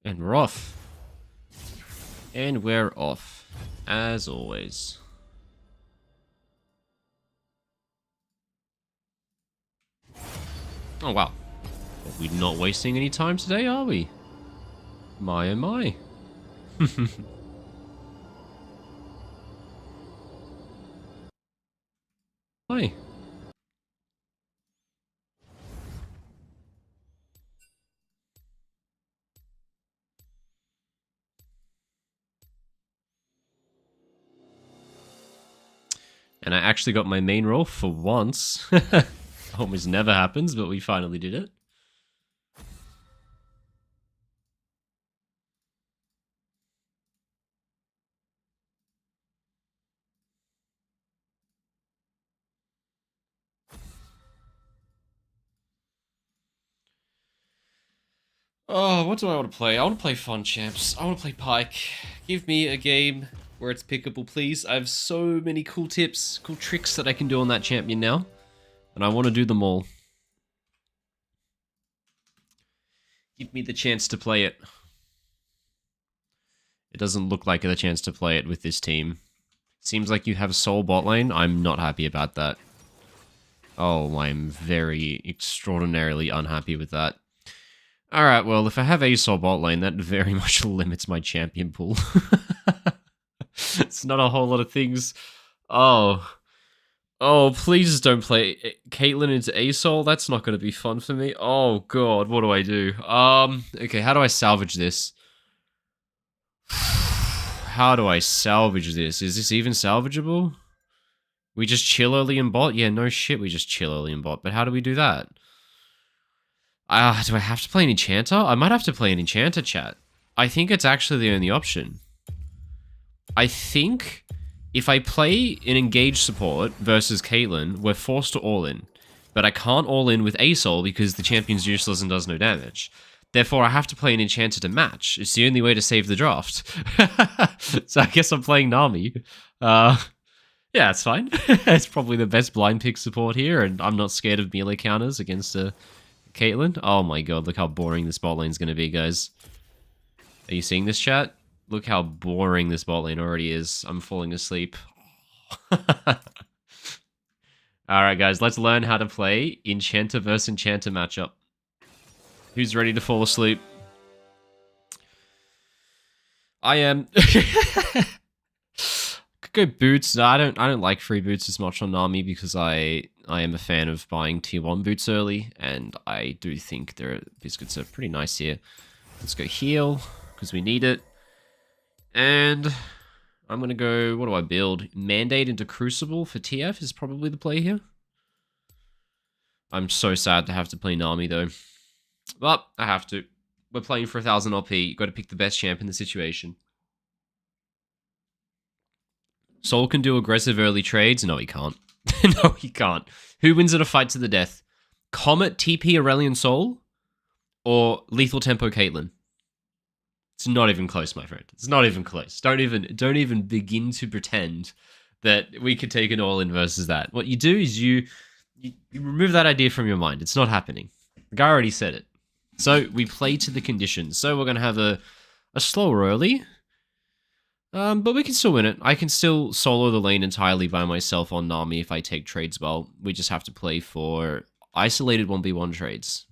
And we're off. And we're off. As always. Oh, wow. We're not wasting any time today, are we? My oh my. Hi. And I actually got my main role for once. Almost never happens, but we finally did it. Oh, what do I want to play? I want to play Fun Champs. I want to play Pike. Give me a game where it's pickable, please. I have so many cool tips, cool tricks that I can do on that champion now. And I want to do them all. Give me the chance to play it. It doesn't look like the chance to play it with this team. Seems like you have Soul bot lane. I'm not happy about that. Oh, I'm very extraordinarily unhappy with that. Alright, well, if I have a Soul bot lane, that very much limits my champion pool. It's not a whole lot of things. Oh. Oh, please don't play Caitlyn into ASOL. That's not going to be fun for me. Oh, God, what do I do? Okay, how do I salvage this? How do I salvage this? Is this even salvageable? We just chill early in bot? Yeah, no shit, we just chill early in bot. But how do we do that? Do I have to play an enchanter? I might have to play an enchanter, chat. I think it's actually the only option. I think if I play an engaged support versus Caitlyn, we're forced to all in. But I can't all in with ASOL because the champion's useless and does no damage. Therefore, I have to play an enchanter to match. It's the only way to save the draft. So I guess I'm playing Nami. Yeah, it's fine. It's probably the best blind pick support here, and I'm not scared of melee counters against Caitlyn. Oh my god, look how boring this bot lane's going to be, guys. Are you seeing this, chat? Look how boring this bot lane already is. I'm falling asleep. Alright, guys, let's learn how to play Enchanter versus Enchanter matchup. Who's ready to fall asleep? I am. Could go boots. No, I don't like free boots as much on Nami because I am a fan of buying tier 1 boots early, and I do think their biscuits are pretty nice here. Let's go heal, because we need it. And I'm gonna go, what do I build? Mandate into Crucible for TF is probably the play here. I'm so sad to have to play Nami though. But I have to. We're playing for 1000 LP. You gotta pick the best champ in the situation. Soul can do aggressive early trades. No, he can't. No, he can't. Who wins in a fight to the death? Comet TP Aurelion Soul or Lethal Tempo Caitlyn? It's not even close, my friend. It's not even close. Don't even begin to pretend that we could take an all-in versus that. What you do is you remove that idea from your mind. It's not happening. The guy already said it. So we play to the conditions. So we're gonna have a slower early. But we can still win it. I can still solo the lane entirely by myself on Nami if I take trades well. We just have to play for isolated 1v1 trades.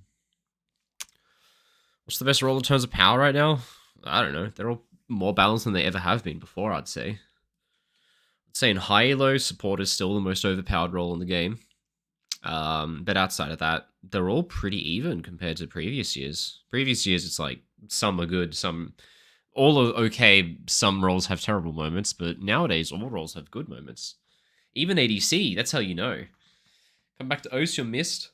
What's the best role in terms of power right now? I don't know. They're all more balanced than they ever have been before, I'd say. I'd say in high elo, support is still the most overpowered role in the game. But outside of that, they're all pretty even compared to previous years. Previous years, it's like some are good, some... all are okay, some roles have terrible moments, but nowadays all roles have good moments. Even ADC, that's how you know. Come back to O's, you're missed.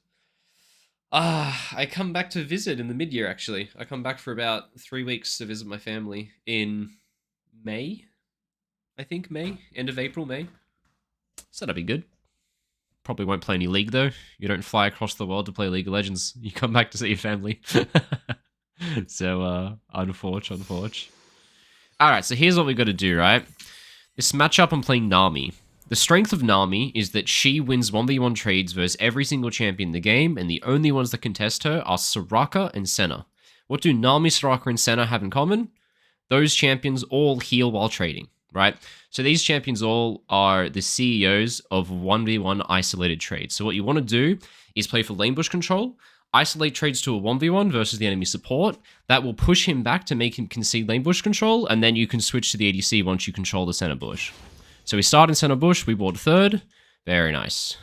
I come back to visit in the mid-year, actually. I come back for about 3 weeks to visit my family in May. I think May. End of April, May. So that'll be good. Probably won't play any League, though. You don't fly across the world to play League of Legends. You come back to see your family. So, unfortunate. Alright, so here's what we got to do, right? This matchup, I'm playing Nami. The strength of Nami is that she wins 1v1 trades versus every single champion in the game, and the only ones that contest her are Soraka and Senna. What do Nami, Soraka, and Senna have in common? Those champions all heal while trading, right? So these champions all are the CEOs of 1v1 isolated trades. So what you want to do is play for lane bush control, isolate trades to a 1v1 versus the enemy support. That will push him back to make him concede lane bush control, and then you can switch to the ADC once you control the center bush. So we start in center bush, we ward third. Very nice.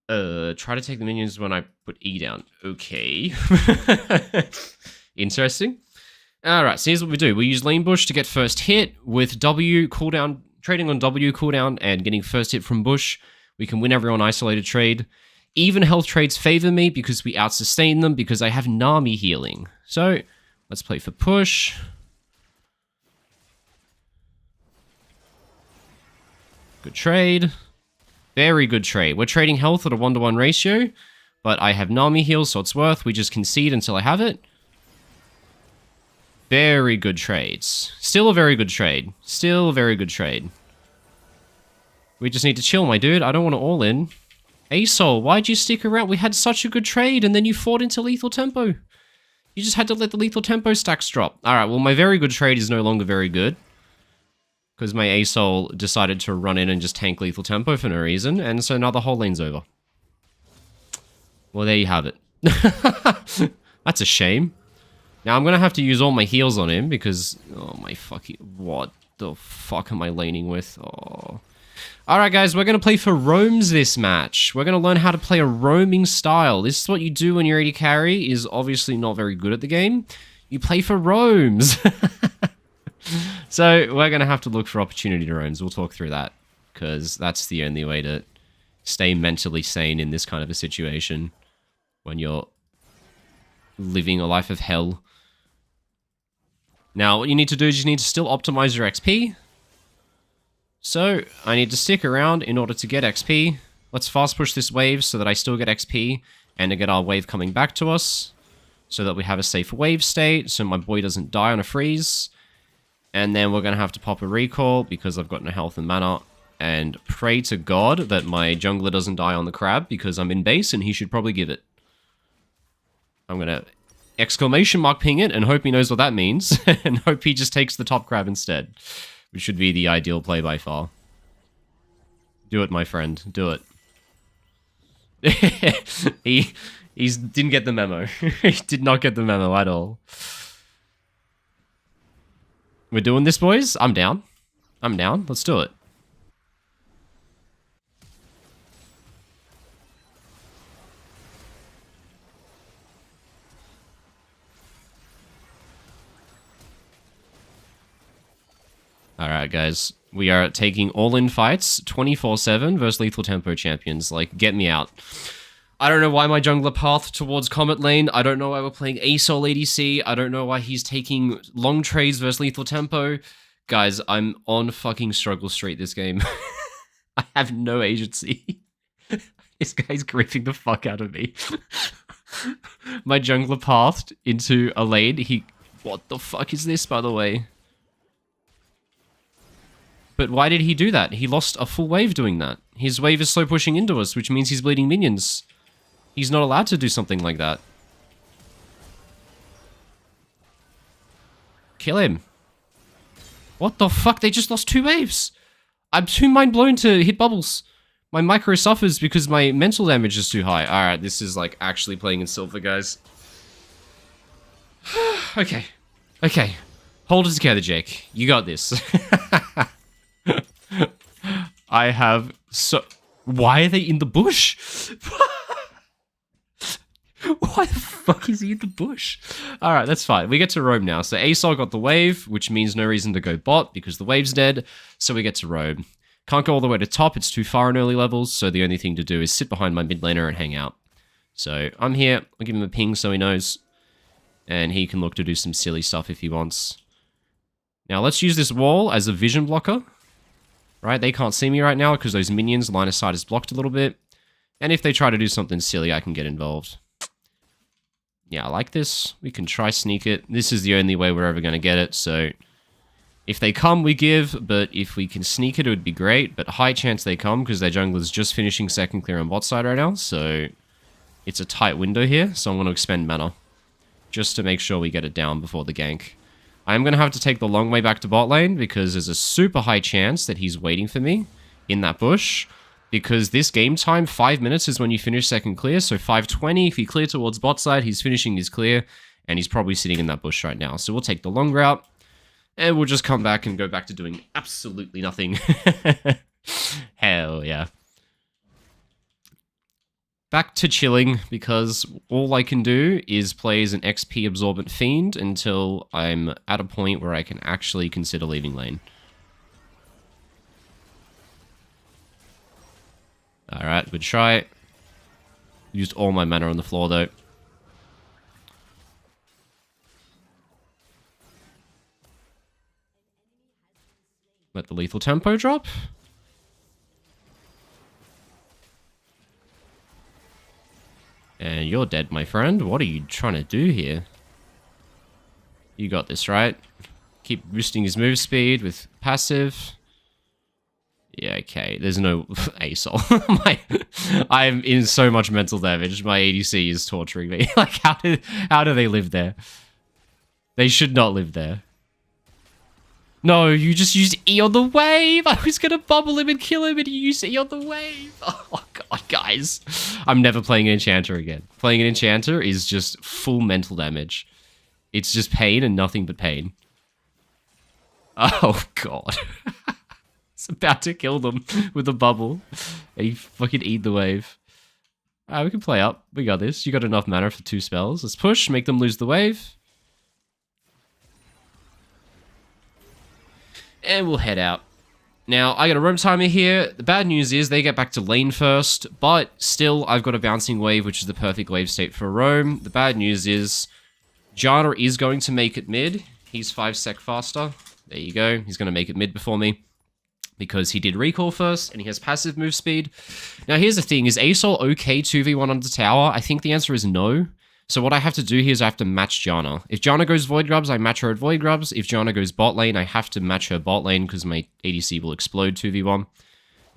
Try to take the minions when I put E down. Okay. Interesting. Alright, so here's what we do. We use lane bush to get first hit with W cooldown, trading on W cooldown and getting first hit from bush. We can win everyone isolated trade. Even health trades favor me because we out-sustain them because I have Nami healing. So, let's play for push. Good trade. Very good trade. We're trading health at a 1-to-1 ratio, but I have Nami heal, so it's worth. We just concede until I have it. Very good trades. Still a very good trade. Still a very good trade. We just need to chill, my dude. I don't want to all in. Asol, why'd you stick around? We had such a good trade, and then you fought into lethal tempo. You just had to let the lethal tempo stacks drop. Alright, well, my very good trade is no longer very good. Because my Asol decided to run in and just tank lethal tempo for no reason, and so now the whole lane's over. Well, there you have it. That's a shame. Now I'm gonna have to use all my heals on him because... Oh my fucking... What the fuck am I laning with? Oh... Alright guys, we're going to play for roams this match. We're going to learn how to play a roaming style. This is what you do when your AD carry is obviously not very good at the game. You play for roams. So we're going to have to look for opportunity to roams. We'll talk through that because that's the only way to stay mentally sane in this kind of a situation when you're living a life of hell. Now what you need to do is you need to still optimize your XP. So, I need to stick around in order to get XP. Let's fast push this wave so that I still get XP and to get our wave coming back to us so that we have a safe wave state so my boy doesn't die on a freeze. And then we're going to have to pop a recall because I've got no health and mana and pray to God that my jungler doesn't die on the crab because I'm in base and he should probably give it. I'm going to exclamation mark ping it and hope he knows what that means and hope he just takes the top crab instead. Which should be the ideal play by far. Do it, my friend. Do it. he didn't get the memo. He did not get the memo at all. We're doing this, boys? I'm down. I'm down. Let's do it. Alright guys, we are taking all-in fights 24/7 versus lethal tempo champions. Like, get me out. I don't know why my jungler path towards Comet lane. I don't know why we're playing Asol ADC. I don't know why he's taking long trades versus lethal tempo. Guys, I'm on fucking struggle street this game. I have no agency. This guy's griefing the fuck out of me. My jungler pathed into a lane. What the fuck is this, by the way? But why did he do that? He lost a full wave doing that. His wave is slow pushing into us, which means he's bleeding minions. He's not allowed to do something like that. Kill him. What the fuck? They just lost 2 waves. I'm too mind blown to hit bubbles. My micro suffers because my mental damage is too high. Alright, this is like actually playing in silver, guys. Okay. Okay. Hold it together, Jake. You got this. I have so... Why are they in the bush? Why the fuck is he in the bush? Alright, that's fine. We get to roam now. So Asol got the wave, which means no reason to go bot because the wave's dead. So we get to roam. Can't go all the way to top. It's too far in early levels. So the only thing to do is sit behind my mid laner and hang out. So I'm here. I'll give him a ping so he knows. And he can look to do some silly stuff if he wants. Now let's use this wall as a vision blocker. Right, they can't see me right now because those minions' line of sight is blocked a little bit. And if they try to do something silly, I can get involved. Yeah, I like this. We can try sneak it. This is the only way we're ever going to get it, so... If they come, we give, but if we can sneak it, it would be great. But high chance they come because their jungler's just finishing second clear on bot side right now, so... It's a tight window here, so I'm going to expend mana. Just to make sure we get it down before the gank. I'm going to have to take the long way back to bot lane because there's a super high chance that he's waiting for me in that bush. Because this game time, 5 minutes is when you finish second clear. So 5:20, if you clear towards bot side, he's finishing his clear. And he's probably sitting in that bush right now. So we'll take the long route. And we'll just come back and go back to doing absolutely nothing. Hell yeah. Back to chilling, because all I can do is play as an XP absorbent fiend until I'm at a point where I can actually consider leaving lane. Alright, good try. Used all my mana on the floor though. Let the lethal tempo drop. And you're dead, my friend. What are you trying to do here? You got this, right? Keep boosting his move speed with passive. Yeah, okay. There's no ASOL. I'm in so much mental damage. My ADC is torturing me. Like, how do they live there? They should not live there. No, you just used E on the wave! I was gonna bubble him and kill him and you used E on the wave! Oh god, guys. I'm never playing an Enchanter again. Playing an Enchanter is just full mental damage. It's just pain and nothing but pain. Oh god. It's about to kill them with a bubble. And you fucking eat the wave. We can play up. We got this. You got enough mana for 2 spells. Let's push, make them lose the wave. And we'll head out. Now, I got a roam timer here. The bad news is they get back to lane first, but still, I've got a bouncing wave, which is the perfect wave state for roam. The bad news is Janna is going to make it mid. He's 5 sec faster. There you go. He's going to make it mid before me because he did recall first, and he has passive move speed. Now, here's the thing. Is ASOL okay 2v1 under tower? I think the answer is no. So what I have to do here is I have to match Janna. If Janna goes Void Grubs, I match her at Void Grubs. If Janna goes bot lane, I have to match her bot lane because my ADC will explode 2v1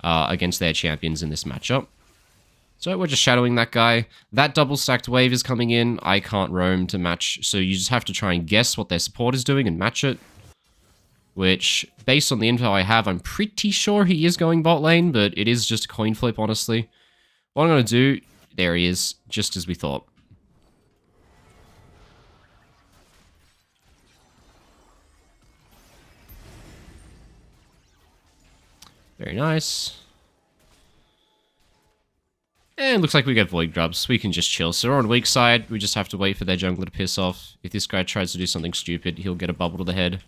against their champions in this matchup. So we're just shadowing that guy. That double stacked wave is coming in. I can't roam to match, so you just have to try and guess what their support is doing and match it. Which, based on the info I have, I'm pretty sure he is going bot lane, but it is just a coin flip, honestly. What I'm going to do, there he is, just as we thought. Very nice. And looks like we get Void Grubs. We can just chill. So we're on weak side. We just have to wait for their jungler to piss off. If this guy tries to do something stupid, he'll get a bubble to the head.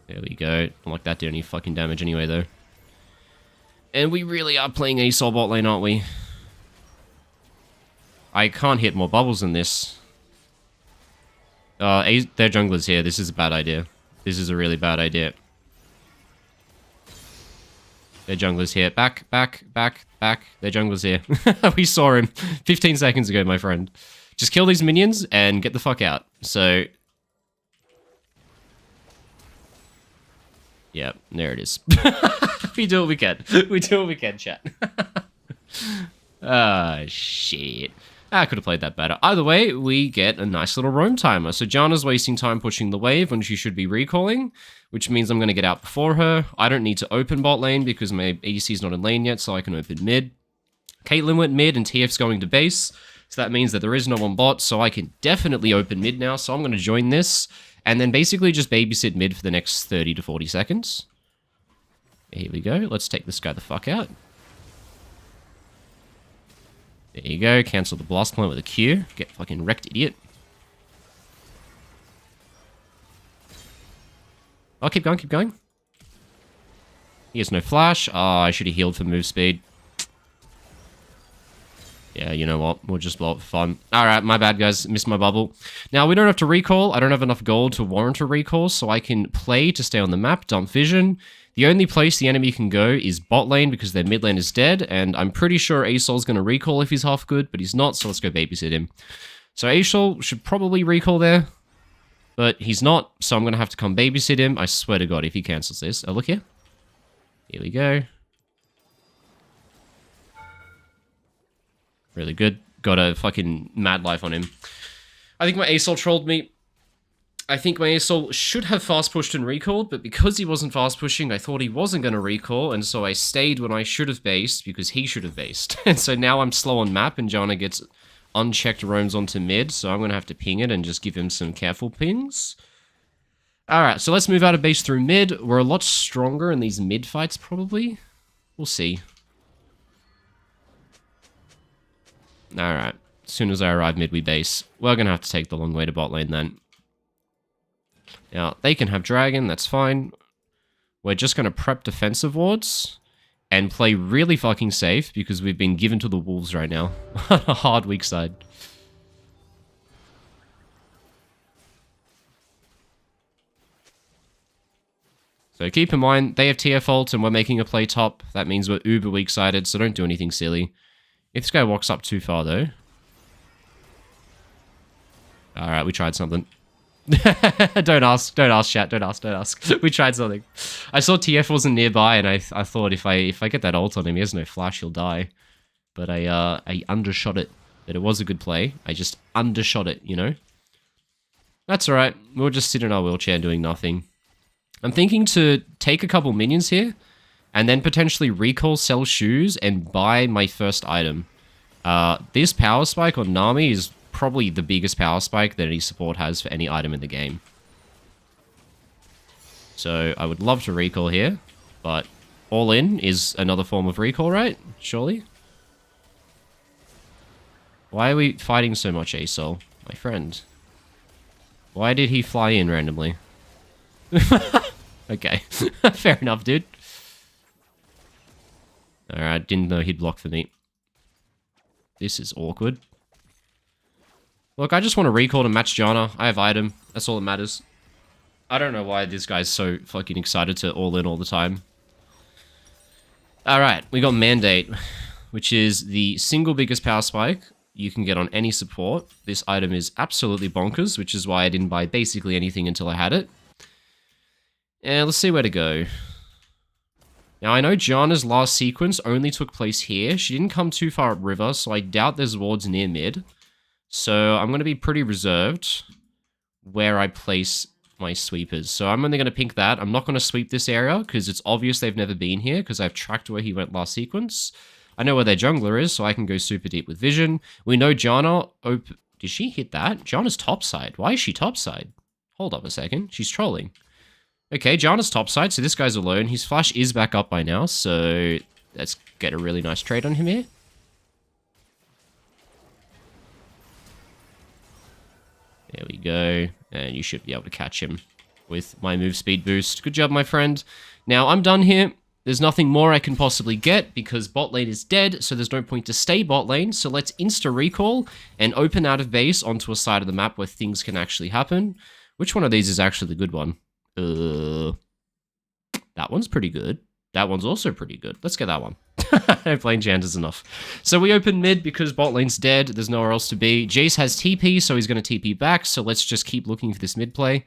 There we go. Don't like that did any fucking damage anyway, though. And we really are playing ASOL bot lane, aren't we? I can't hit more bubbles than this. Their jungler's here. This is a bad idea. This is a really bad idea. Their jungler's here. Back. Their jungler's here. We saw him 15 seconds ago, my friend. Just kill these minions and get the fuck out. So... yeah, there it is. We do what we can. We do what we can, chat. Ah, shit. I could have played that better. Either way, we get a nice little roam timer. So Janna's wasting time pushing the wave when she should be recalling, which means I'm going to get out before her. I don't need to open bot lane because my ADC is not in lane yet, so I can open mid. Caitlyn went mid and TF's going to base, so that means that there is no one bot, so I can definitely open mid now, so I'm going to join this, and then basically just babysit mid for the next 30 to 40 seconds. Here we go. Let's take this guy the fuck out. There you go. Cancel the blast point with a Q. Get fucking wrecked, idiot. Oh, keep going, keep going. He has no flash. Oh, I should have healed for move speed. Yeah, you know what? We'll just blow up for fun. Alright, my bad, guys. Missed my bubble. Now, we don't have to recall. I don't have enough gold to warrant a recall, so I can play to stay on the map, dump vision. The only place the enemy can go is bot lane because their mid lane is dead, and I'm pretty sure ASOL's going to recall if he's half good, but he's not, so let's go babysit him. So ASOL should probably recall there, but he's not, so I'm going to have to come babysit him. I swear to God, if he cancels this. Oh, look here. Here we go. Really good. Got a fucking mad life on him. I think my ASOL trolled me. I think my ASOL should have fast pushed and recalled, but because he wasn't fast pushing, I thought he wasn't going to recall, and so I stayed when I should have based, because he should have based. And so now I'm slow on map, and Janna gets unchecked roams onto mid, so I'm going to have to ping it and just give him some careful pings. Alright, so let's move out of base through mid. We're a lot stronger in these mid fights, probably. We'll see. Alright, as soon as I arrive mid, we base. We're going to have to take the long way to bot lane then. Now, they can have dragon, that's fine. We're just going to prep defensive wards and play really fucking safe because we've been given to the wolves right now. On a hard weak side. So keep in mind, they have TF ult and we're making a play top. That means we're uber weak-sided, so don't do anything silly. If this guy walks up too far, though... Alright, we tried something. Don't ask, chat, don't ask. We tried something. I saw TF wasn't nearby, and I thought if I get that ult on him, he has no flash, he'll die. But I undershot it. But it was a good play. I just undershot it, you know? That's alright. We'll just sit in our wheelchair doing nothing. I'm thinking to take a couple minions here, and then potentially recall, sell shoes, and buy my first item. This power spike on Nami is probably the biggest power spike that any support has for any item in the game. So I would love to recall here, but all in is another form of recall, right? Surely? Why are we fighting so much, ASOL? My friend. Why did he fly in randomly? Okay. Fair enough, dude. Alright, didn't know he'd block for me. This is awkward. Look, I just want to recall to match Janna. I have item. That's all that matters. I don't know why this guy's so fucking excited to all in all the time. Alright, we got Mandate, which is the single biggest power spike you can get on any support. This item is absolutely bonkers, which is why I didn't buy basically anything until I had it. And let's see where to go. Now, I know Janna's last sequence only took place here. She didn't come too far up river, so I doubt there's wards near mid. So I'm going to be pretty reserved where I place my sweepers. So I'm only going to pink that. I'm not going to sweep this area because it's obvious they've never been here because I've tracked where he went last sequence. I know where their jungler is, so I can go super deep with vision. We know Janna... Did she hit that? Janna's topside. Why is she topside? Hold up a second. She's trolling. Okay, Janna's topside, so this guy's alone. His flash is back up by now, so let's get a really nice trade on him here. There we go, and you should be able to catch him with my move speed boost. Good job, my friend. Now, I'm done here. There's nothing more I can possibly get because bot lane is dead, so there's no point to stay bot lane. So let's insta-recall and open out of base onto a side of the map where things can actually happen. Which one of these is actually the good one? That one's pretty good. That one's also pretty good. Let's get that one. No playing Jantas enough. So we open mid because bot lane's dead. There's nowhere else to be. Jace has TP, so he's going to TP back. So let's just keep looking for this mid play.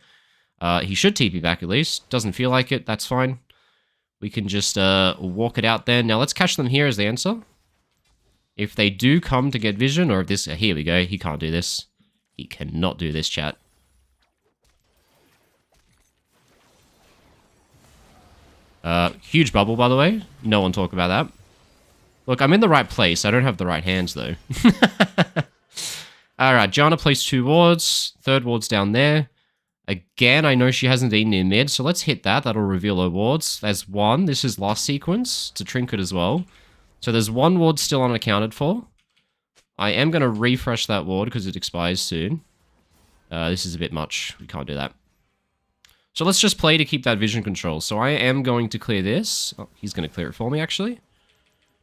He should TP back at least. Doesn't feel like it. That's fine. We can just walk it out there. Now let's catch them here as the answer. If they do come to get vision, or if this... here we go. He can't do this. He cannot do this, chat. Huge bubble, by the way. No one talk about that. Look, I'm in the right place. I don't have the right hands, though. Alright, Janna placed 2 wards. 3rd ward's down there. Again, I know she hasn't been near mid, so let's hit that. That'll reveal her wards. There's 1. This is last sequence. It's a trinket as well. So there's 1 ward still unaccounted for. I am going to refresh that ward because it expires soon. This is a bit much. We can't do that. So let's just play to keep that vision control. So I am going to clear this. Oh, he's going to clear it for me, actually.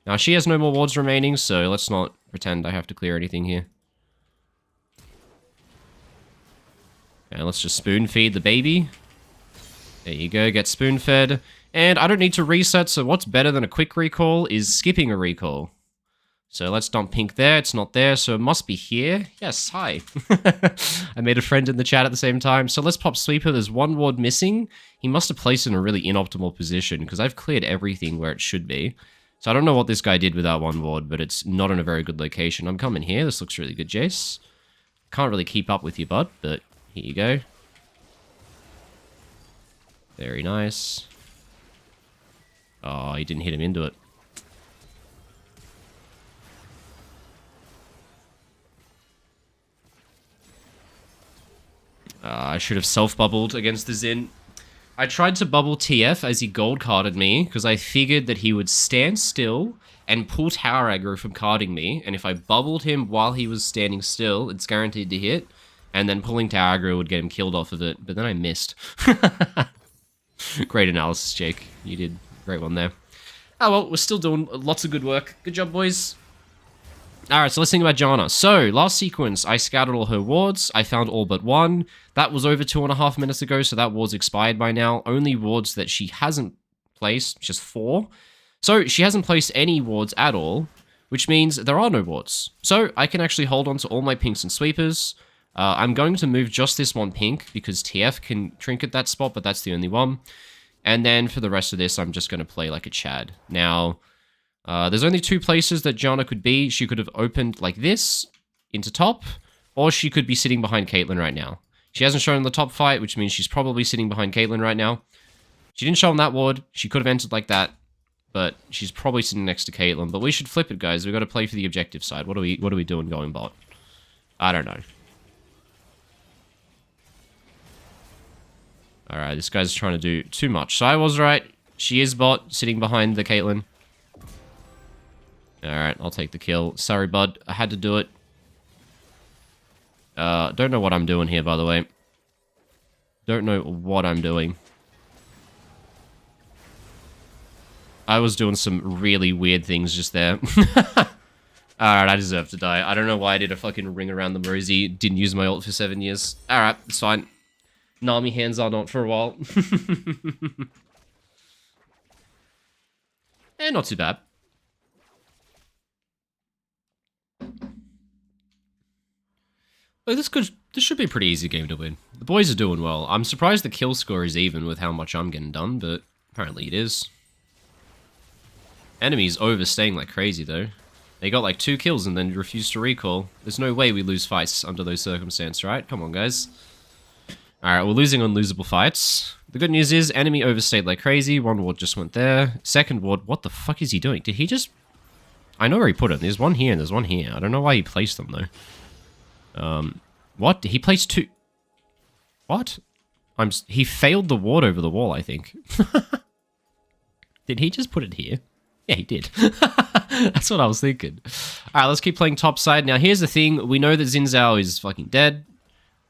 Now, she has no more wards remaining, so let's not pretend I have to clear anything here. Okay, let's just spoon-feed the baby. There you go, get spoon-fed. And I don't need to reset, so what's better than a quick recall is skipping a recall. So let's dump pink there. It's not there, so it must be here. Yes, hi. I made a friend in the chat at the same time. So let's pop Sweeper. There's 1 ward missing. He must have placed it in a really inoptimal position because I've cleared everything where it should be. So I don't know what this guy did with that one ward, but it's not in a very good location. I'm coming here. This looks really good, Jace. Can't really keep up with you, bud, but here you go. Very nice. Oh, he didn't hit him into it. I should have self-bubbled against the Xin. I tried to bubble TF as he gold carded me, because I figured that he would stand still and pull tower aggro from carding me, and if I bubbled him while he was standing still, it's guaranteed to hit, and then pulling tower aggro would get him killed off of it, but then I missed. Great analysis, Jake. You did a great one there. Oh well, we're still doing lots of good work. Good job, boys. Alright, so let's think about Janna. So, last sequence, I scouted all her wards. I found all but one. That was over 2.5 minutes ago, so that ward's expired by now. Only wards that she hasn't placed, just 4. So, she hasn't placed any wards at all, which means there are no wards. So, I can actually hold on to all my pinks and sweepers. I'm going to move just this one pink, because TF can trinket that spot, but that's the only one. And then for the rest of this, I'm just going to play like a Chad. Now, there's only 2 places that Janna could be. She could have opened like this into top, or she could be sitting behind Caitlyn right now. She hasn't shown in the top fight, which means she's probably sitting behind Caitlyn right now. She didn't show on that ward. She could have entered like that, but she's probably sitting next to Caitlyn. But we should flip it, guys. We've got to play for the objective side. What are we doing going bot? I don't know. Alright, this guy's trying to do too much. So I was right. She is bot, sitting behind the Caitlyn. Alright, I'll take the kill. Sorry, bud. I had to do it. Don't know what I'm doing here, by the way. Don't know what I'm doing. I was doing some really weird things just there. Alright, I deserve to die. I don't know why I did a fucking ring around the Rosie. Didn't use my ult for 7 years. Alright, it's fine. Nami hands are not for a while. Not too bad. Look, this should be a pretty easy game to win. The boys are doing well. I'm surprised the kill score is even with how much I'm getting done, but apparently it is. Enemies overstaying like crazy, though. They got like 2 kills and then refused to recall. There's no way we lose fights under those circumstances, right? Come on, guys. Alright, we're losing on losable fights. The good news is, enemy overstayed like crazy. 1 ward just went there. 2nd ward, what the fuck is he doing? Did he just... I know where he put it. There's one here and there's one here. I don't know why he placed them, though. What? He placed 2... What? He failed the ward over the wall, I think. Did he just put it here? Yeah, he did. That's what I was thinking. Alright, let's keep playing top side. Now, here's the thing. We know that Xin Zhao is fucking dead.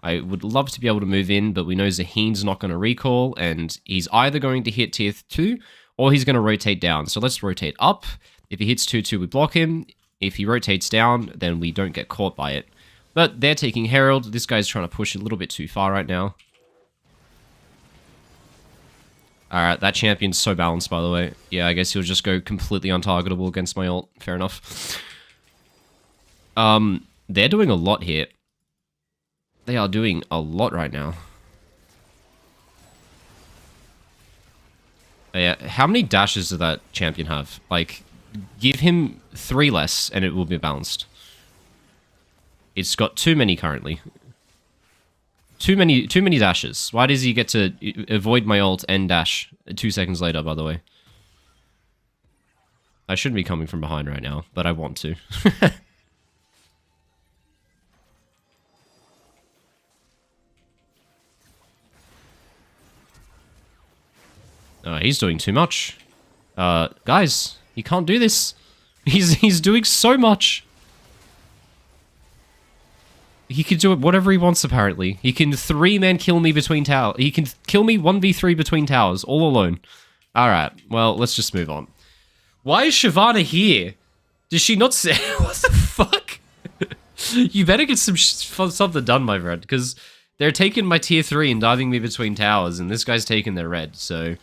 I would love to be able to move in, but we know Zaheen's not going to recall, and he's either going to hit tier 2, or he's going to rotate down. So let's rotate up. If he hits 2-2, we block him. If he rotates down, then we don't get caught by it. But they're taking Herald. This guy's trying to push a little bit too far right now. Alright, that champion's so balanced, by the way. Yeah, I guess he'll just go completely untargetable against my ult. Fair enough. They're doing a lot here. They are doing a lot right now. Yeah, how many dashes does that champion have? Like, give him 3 less and it will be balanced. It's got too many currently. Too many dashes. Why does he get to avoid my ult and dash 2 seconds later, by the way? I shouldn't be coming from behind right now, but I want to. He's doing too much. Guys, he can't do this. He's doing so much. He can do it whatever he wants, apparently. He can 3-man kill me between towers. He can kill me 1v3 between towers, all alone. Alright, well, let's just move on. Why is Shyvana here? Does she not say... What the fuck? You better get something done, my friend, because they're taking my tier 3 and diving me between towers, and this guy's taking their red, so...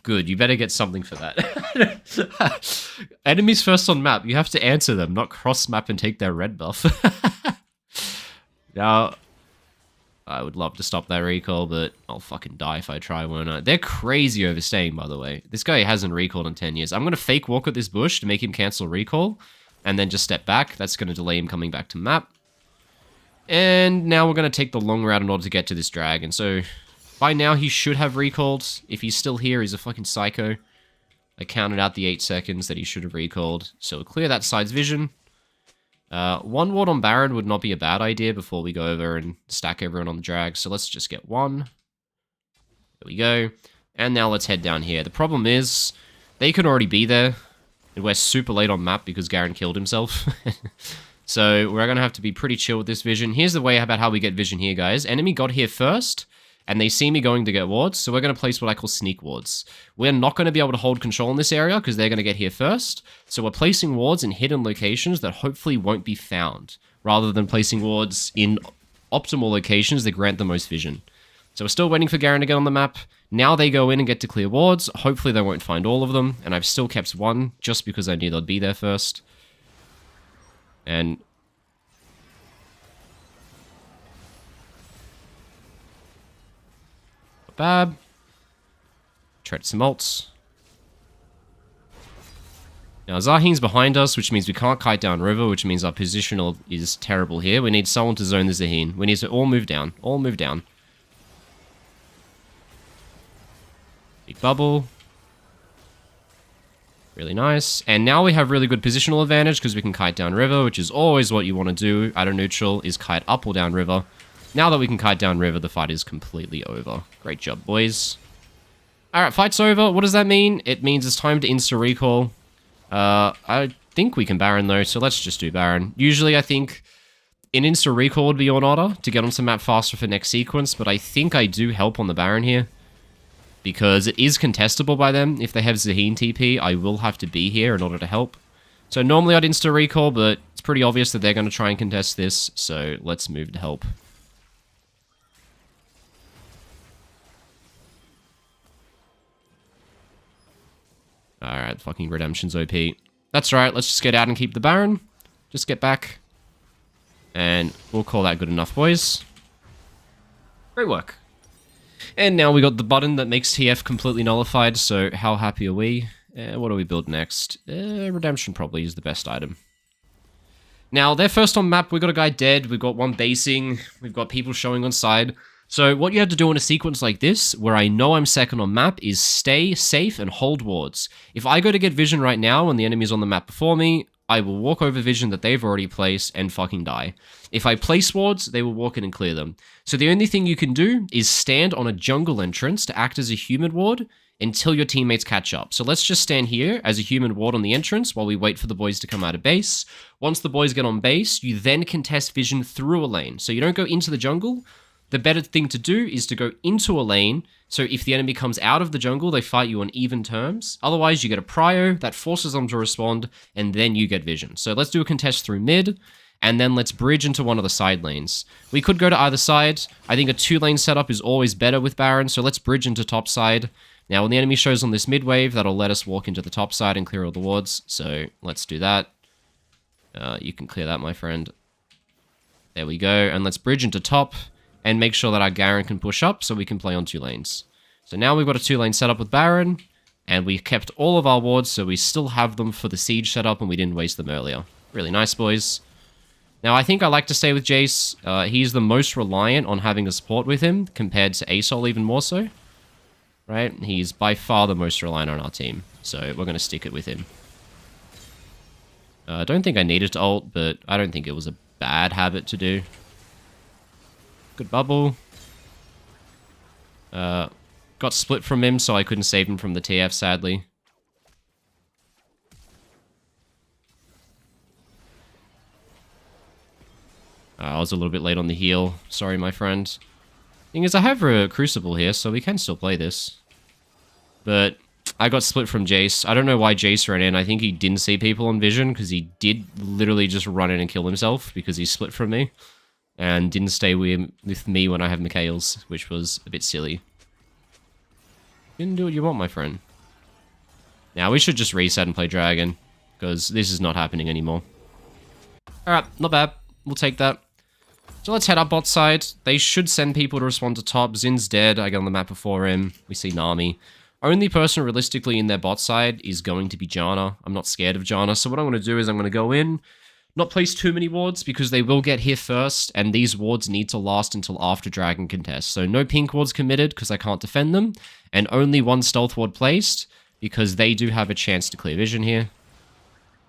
Good, you better get something for that. Enemies first on map, you have to answer them, not cross-map and take their red buff. Now, I would love to stop that recall, but I'll fucking die if I try, won't I? They're crazy overstaying, by the way. This guy hasn't recalled in 10 years. I'm going to fake walk at this bush to make him cancel recall, and then just step back. That's going to delay him coming back to map. And now we're going to take the long route in order to get to this dragon. So by now he should have recalled. If he's still here, he's a fucking psycho. I counted out the 8 seconds that he should have recalled. So we'll clear that side's vision. One ward on Baron would not be a bad idea before we go over and stack everyone on the drag. So let's just get one. There we go. And now let's head down here. The problem is, they could already be there. And we're super late on map because Garen killed himself. So we're going to have to be pretty chill with this vision. Here's the way about how we get vision here, guys. Enemy got here first, and they see me going to get wards, so we're going to place what I call sneak wards. We're not going to be able to hold control in this area because they're going to get here first, so we're placing wards in hidden locations that hopefully won't be found, rather than placing wards in optimal locations that grant the most vision. So we're still waiting for Garen to get on the map. Now they go in and get to clear wards. Hopefully they won't find all of them, and I've still kept one just because I knew they'd be there first. And bad. Tread some ults. Now Zahin's behind us, which means we can't kite down river, which means our positional is terrible here. We need someone to zone the Zahin. We need to all move down. All move down. Big bubble. Really nice. And now we have really good positional advantage because we can kite down river, which is always what you want to do at a neutral, is kite up or down river. Now that we can kite down river, the fight is completely over. Great job, boys. Alright, fight's over. What does that mean? It means it's time to insta-recall. I think we can Baron, though, so let's just do Baron. Usually, I think an insta-recall would be on order to get onto map faster for next sequence, but I think I do help on the Baron here. Because it is contestable by them. If they have Zahin TP, I will have to be here in order to help. So normally I'd insta-recall, but it's pretty obvious that they're going to try and contest this, so let's move to help. Alright, fucking Redemption's OP. That's right, let's just get out and keep the Baron. Just get back. And we'll call that good enough, boys. Great work. And now we got the button that makes TF completely nullified, so how happy are we? What do we build next? Redemption probably is the best item. Now, they're first on map, we've got a guy dead, we've got one basing, we've got people showing on side. So what you have to do in a sequence like this, where I know I'm second on map, is stay safe and hold wards. If I go to get vision right now and the enemy's on the map before me, I will walk over vision that they've already placed and fucking die. If I place wards, they will walk in and clear them. So the only thing you can do is stand on a jungle entrance to act as a human ward until your teammates catch up. So let's just stand here as a human ward on the entrance while we wait for the boys to come out of base. Once the boys get on base, you then contest vision through a lane. So you don't go into the jungle. The better thing to do is to go into a lane, so if the enemy comes out of the jungle, they fight you on even terms. Otherwise, you get a prio, that forces them to respond, and then you get vision. So let's do a contest through mid, and then let's bridge into one of the side lanes. We could go to either side. I think a 2-lane setup is always better with Baron, so let's bridge into top side. Now, when the enemy shows on this mid wave, that'll let us walk into the top side and clear all the wards, so let's do that. You can clear that, my friend. There we go, and let's bridge into top, and make sure that our Garen can push up so we can play on 2 lanes. So now we've got a 2-lane setup with Baron, and we kept all of our wards, so we still have them for the siege setup, and we didn't waste them earlier. Really nice, boys. Now, I think I like to stay with Jace. He's the most reliant on having a support with him, compared to Asol even more so. Right? He's by far the most reliant on our team, so we're going to stick it with him. I don't think I needed to ult, but I don't think it was a bad habit to do. Good bubble. Got split from him, so I couldn't save him from the TF, sadly. I was a little bit late on the heal. Sorry, my friend. Thing is, I have a Crucible here, so we can still play this. But I got split from Jace. I don't know why Jace ran in. I think he didn't see people on vision, because he did literally just run in and kill himself, because he split from me. And didn't stay with me when I have Mikhail's, which was a bit silly. You can do what you want, my friend. Now, we should just reset and play Dragon, because this is not happening anymore. Alright, not bad. We'll take that. So let's head up bot side. They should send people to respond to top. Zin's dead. I get on the map before him. We see Nami. Only person realistically in their bot side is going to be Janna. I'm not scared of Janna. So what I'm going to do is I'm going to go in, not place too many wards because they will get here first. And these wards need to last until after Dragon contest. So no pink wards committed because I can't defend them. And only one stealth ward placed because they do have a chance to clear vision here.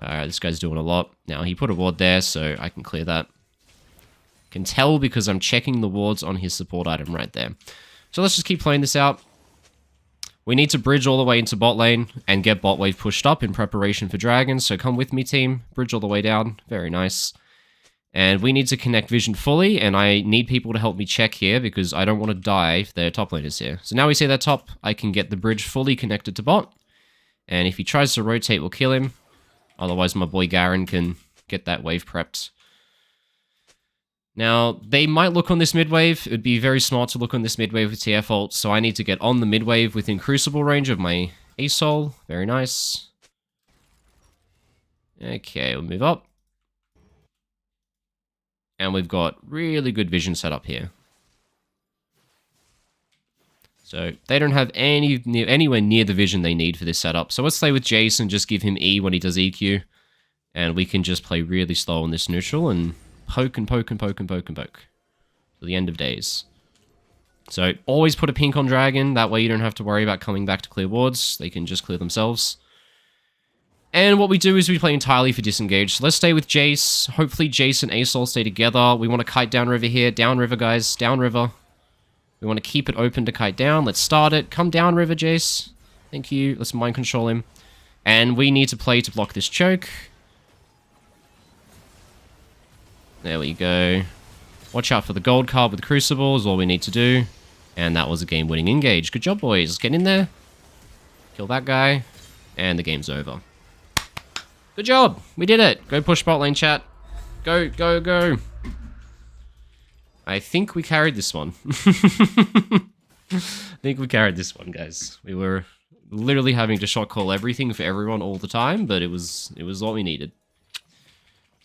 Alright, this guy's doing a lot. Now, he put a ward there, so I can clear that. Can tell because I'm checking the wards on his support item right there. So let's just keep playing this out. We need to bridge all the way into bot lane and get bot wave pushed up in preparation for dragons. So come with me, team. Bridge all the way down. Very nice. And we need to connect vision fully, and I need people to help me check here because I don't want to die if their top lane is here. So now we see that top, I can get the bridge fully connected to bot. And if he tries to rotate, we'll kill him. Otherwise, my boy Garen can get that wave prepped. Now, they might look on this mid wave. It would be very smart to look on this mid wave with TF ult, so I need to get on the mid wave within Crucible range of my ASOL. Very nice. Okay, we'll move up. And we've got really good vision set up here. So they don't have anywhere near the vision they need for this setup. So let's play with Jason, just give him E when he does EQ. And we can just play really slow on this neutral and poke and poke and poke and poke and poke. To the end of days. So always put a pink on Dragon. That way you don't have to worry about coming back to clear wards. They can just clear themselves. And what we do is we play entirely for disengage. So let's stay with Jace. Hopefully Jace and ASOL stay together. We want to kite downriver here. Downriver, guys. Downriver. We want to keep it open to kite down. Let's start it. Come down, River Jace. Thank you. Let's mind control him. And we need to play to block this choke. There we go. Watch out for the gold card with Crucible is all we need to do. And that was a game-winning engage. Good job, boys. Let's get in there. Kill that guy. And the game's over. Good job. We did it. Go push bot lane, chat. Go, go, go. I think we carried this one. I think we carried this one, guys. We were literally having to shot call everything for everyone all the time, but it was what we needed.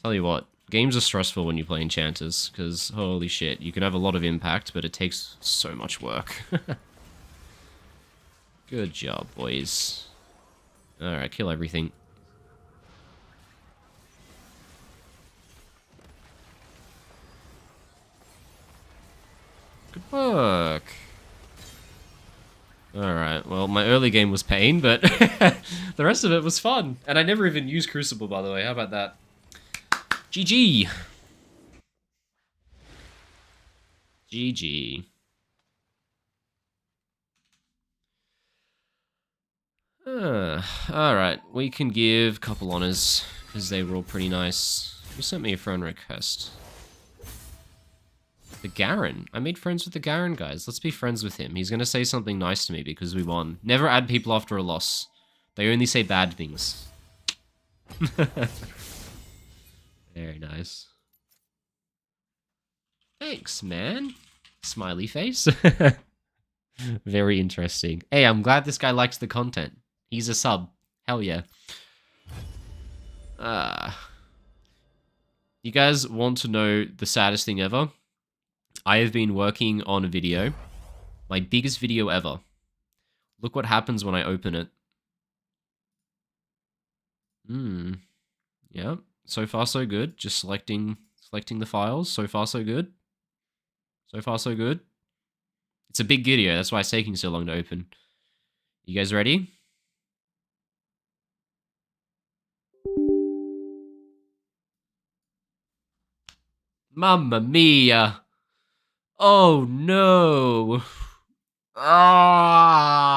Tell you what, games are stressful when you play enchanters, because holy shit, you can have a lot of impact, but it takes so much work. Good job, boys. Alright, kill everything. Good work. Alright, well, my early game was pain, but the rest of it was fun. And I never even used Crucible, by the way. How about that? GG. GG. Alright, we can give a couple honors, because they were all pretty nice. Who sent me a friend request? The Garen. I made friends with the Garen, guys. Let's be friends with him. He's going to say something nice to me because we won. Never add people after a loss. They only say bad things. Very nice. Thanks, man. Smiley face. Very interesting. Hey, I'm glad this guy likes the content. He's a sub. Hell yeah. You guys want to know the saddest thing ever? I have been working on a video. My biggest video ever. Look what happens when I open it. Yeah. So far, so good. Just selecting the files. So far, so good. So far, so good. It's a big video. That's why it's taking so long to open. You guys ready? Mamma mia. Oh no. Ah.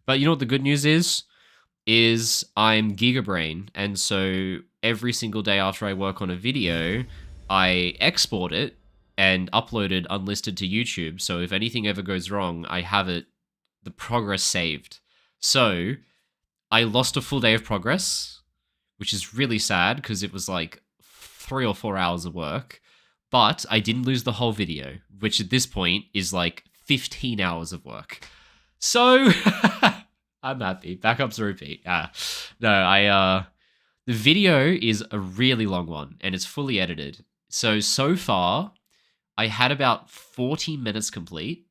But you know what the good news is? I'm Gigabrain, and so every single day after I work on a video, I export it and upload it unlisted to YouTube. So if anything ever goes wrong, I have it, the progress saved. So I lost a full day of progress, which is really sad because it was like 3 or 4 hours of work. But I didn't lose the whole video, which at this point is like 15 hours of work. So I'm happy. Backups repeat. No, the video is a really long one and it's fully edited. So far, I had about 40 minutes complete,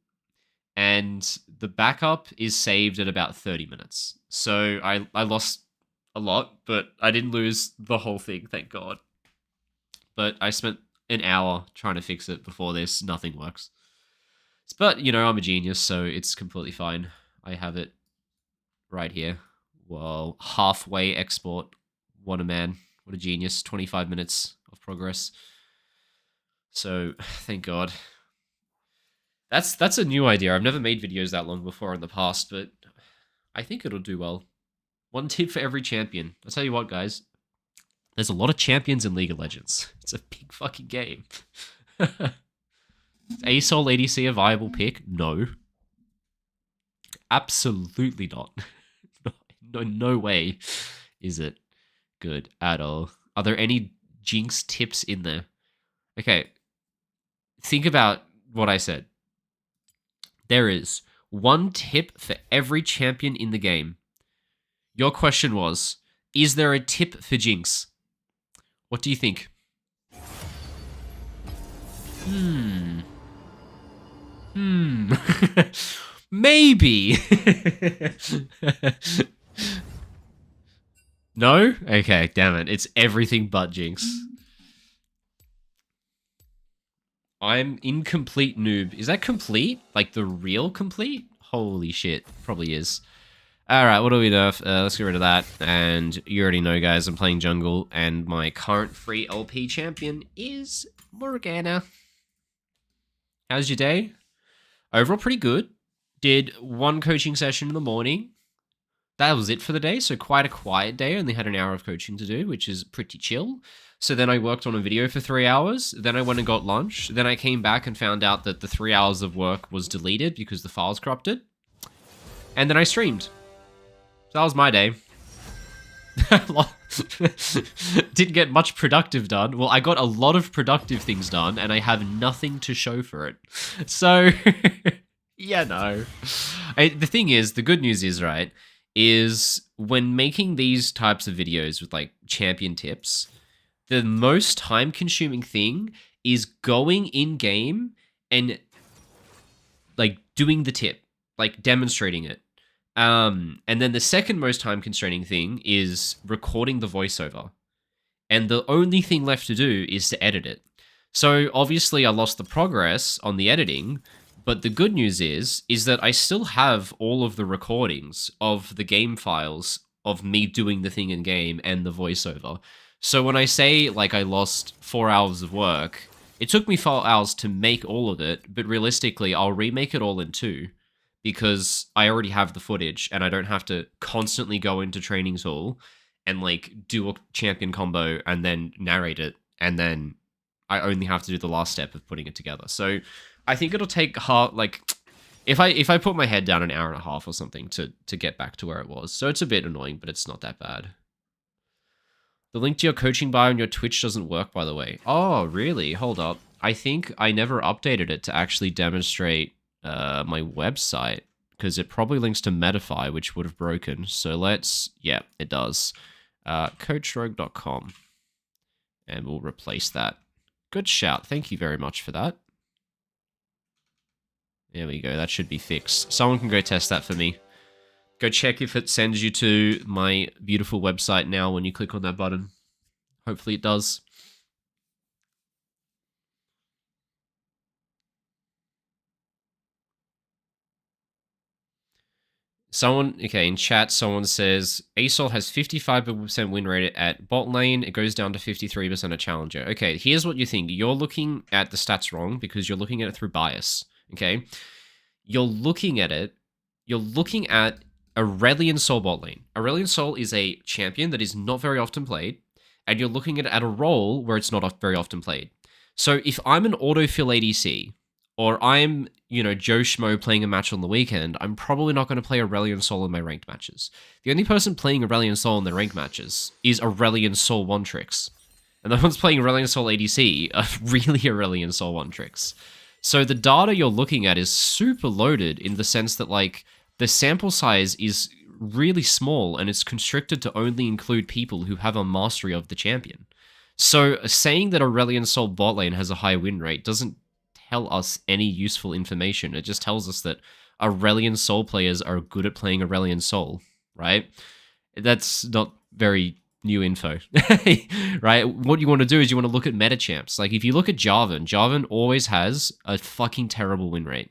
and the backup is saved at about 30 minutes. So I lost a lot, but I didn't lose the whole thing, thank God. But I spent an hour trying to fix it before this. Nothing works. But, you know, I'm a genius, so it's completely fine. I have it right here. Well, halfway export. What a man. What a genius. 25 minutes of progress. So, thank God. That's a new idea. I've never made videos that long before in the past, but I think it'll do well. One tip for every champion. I'll tell you what, guys. There's a lot of champions in League of Legends. It's a big fucking game. Is ASOL ADC a viable pick? No. Absolutely not. No way is it good at all. Are there any Jinx tips in there? Okay. Think about what I said. There is one tip for every champion in the game. Your question was, is there a tip for Jinx? What do you think? Maybe. No? Okay, damn it. It's everything but Jinx. I'm incomplete noob. Is that complete? Like the real complete? Holy shit. Probably is. Alright, what do we nerf? Let's get rid of that. And you already know, guys, I'm playing jungle, and my current free LP champion is Morgana. How's your day? Overall, pretty good. Did one coaching session in the morning. That was it for the day, so quite a quiet day. Only had an hour of coaching to do, which is pretty chill. So then I worked on a video for 3 hours. Then I went and got lunch. Then I came back and found out that the 3 hours of work was deleted because the file's corrupted. And then I streamed. So that was my day. Didn't get much productive done. Well, I got a lot of productive things done, and I have nothing to show for it. So, yeah, no. The thing is, the good news is, right, is when making these types of videos with, like, champion tips, the most time-consuming thing is going in-game and, like, doing the tip. Like, demonstrating it. And then the second most time-constraining thing is recording the voiceover. And the only thing left to do is to edit it. So, obviously, I lost the progress on the editing, but the good news is that I still have all of the recordings of the game files of me doing the thing in-game and the voiceover. So when I say, like, I lost 4 hours of work, it took me 4 hours to make all of it, but realistically, I'll remake it all in 2, because I already have the footage, and I don't have to constantly go into Training Tool and, like, do a champion combo and then narrate it, and then I only have to do the last step of putting it together. So I think it'll take if I put my head down, an hour and a half or something to get back to where it was. So it's a bit annoying, but it's not that bad. The link to your coaching bio on your Twitch doesn't work, by the way. Oh, really? Hold up. I think I never updated it to actually demonstrate my website, because it probably links to Metafy, which would have broken. So yeah, it does. CoachRogue.com. And we'll replace that. Good shout. Thank you very much for that. There we go. That should be fixed. Someone can go test that for me. Go check if it sends you to my beautiful website now when you click on that button. Hopefully it does. Okay, in chat, someone says, ASOL has 55% win rate at bot lane. It goes down to 53% at challenger. Okay, here's what you think. You're looking at the stats wrong because you're looking at it through bias, okay? You're looking at Aurelion Sol bot lane. Aurelion Sol is a champion that is not very often played, and you're looking at it at a role where it's not very often played. So if I'm an autofill ADC, or I'm, Joe Schmo playing a match on the weekend, I'm probably not going to play Aurelion Sol in my ranked matches. The only person playing Aurelion Sol in their ranked matches is Aurelion Sol one-tricks. And the ones playing Aurelion Sol ADC are really Aurelion Sol one-tricks. So the data you're looking at is super loaded in the sense that, like, the sample size is really small and it's constricted to only include people who have a mastery of the champion. So saying that Aurelion Sol bot lane has a high win rate doesn't tell us any useful information. It just tells us that Aurelion Sol players are good at playing Aurelion Sol, right? That's not very new info, right? What you want to do is you want to look at meta champs. Like if you look at Jarvan always has a fucking terrible win rate.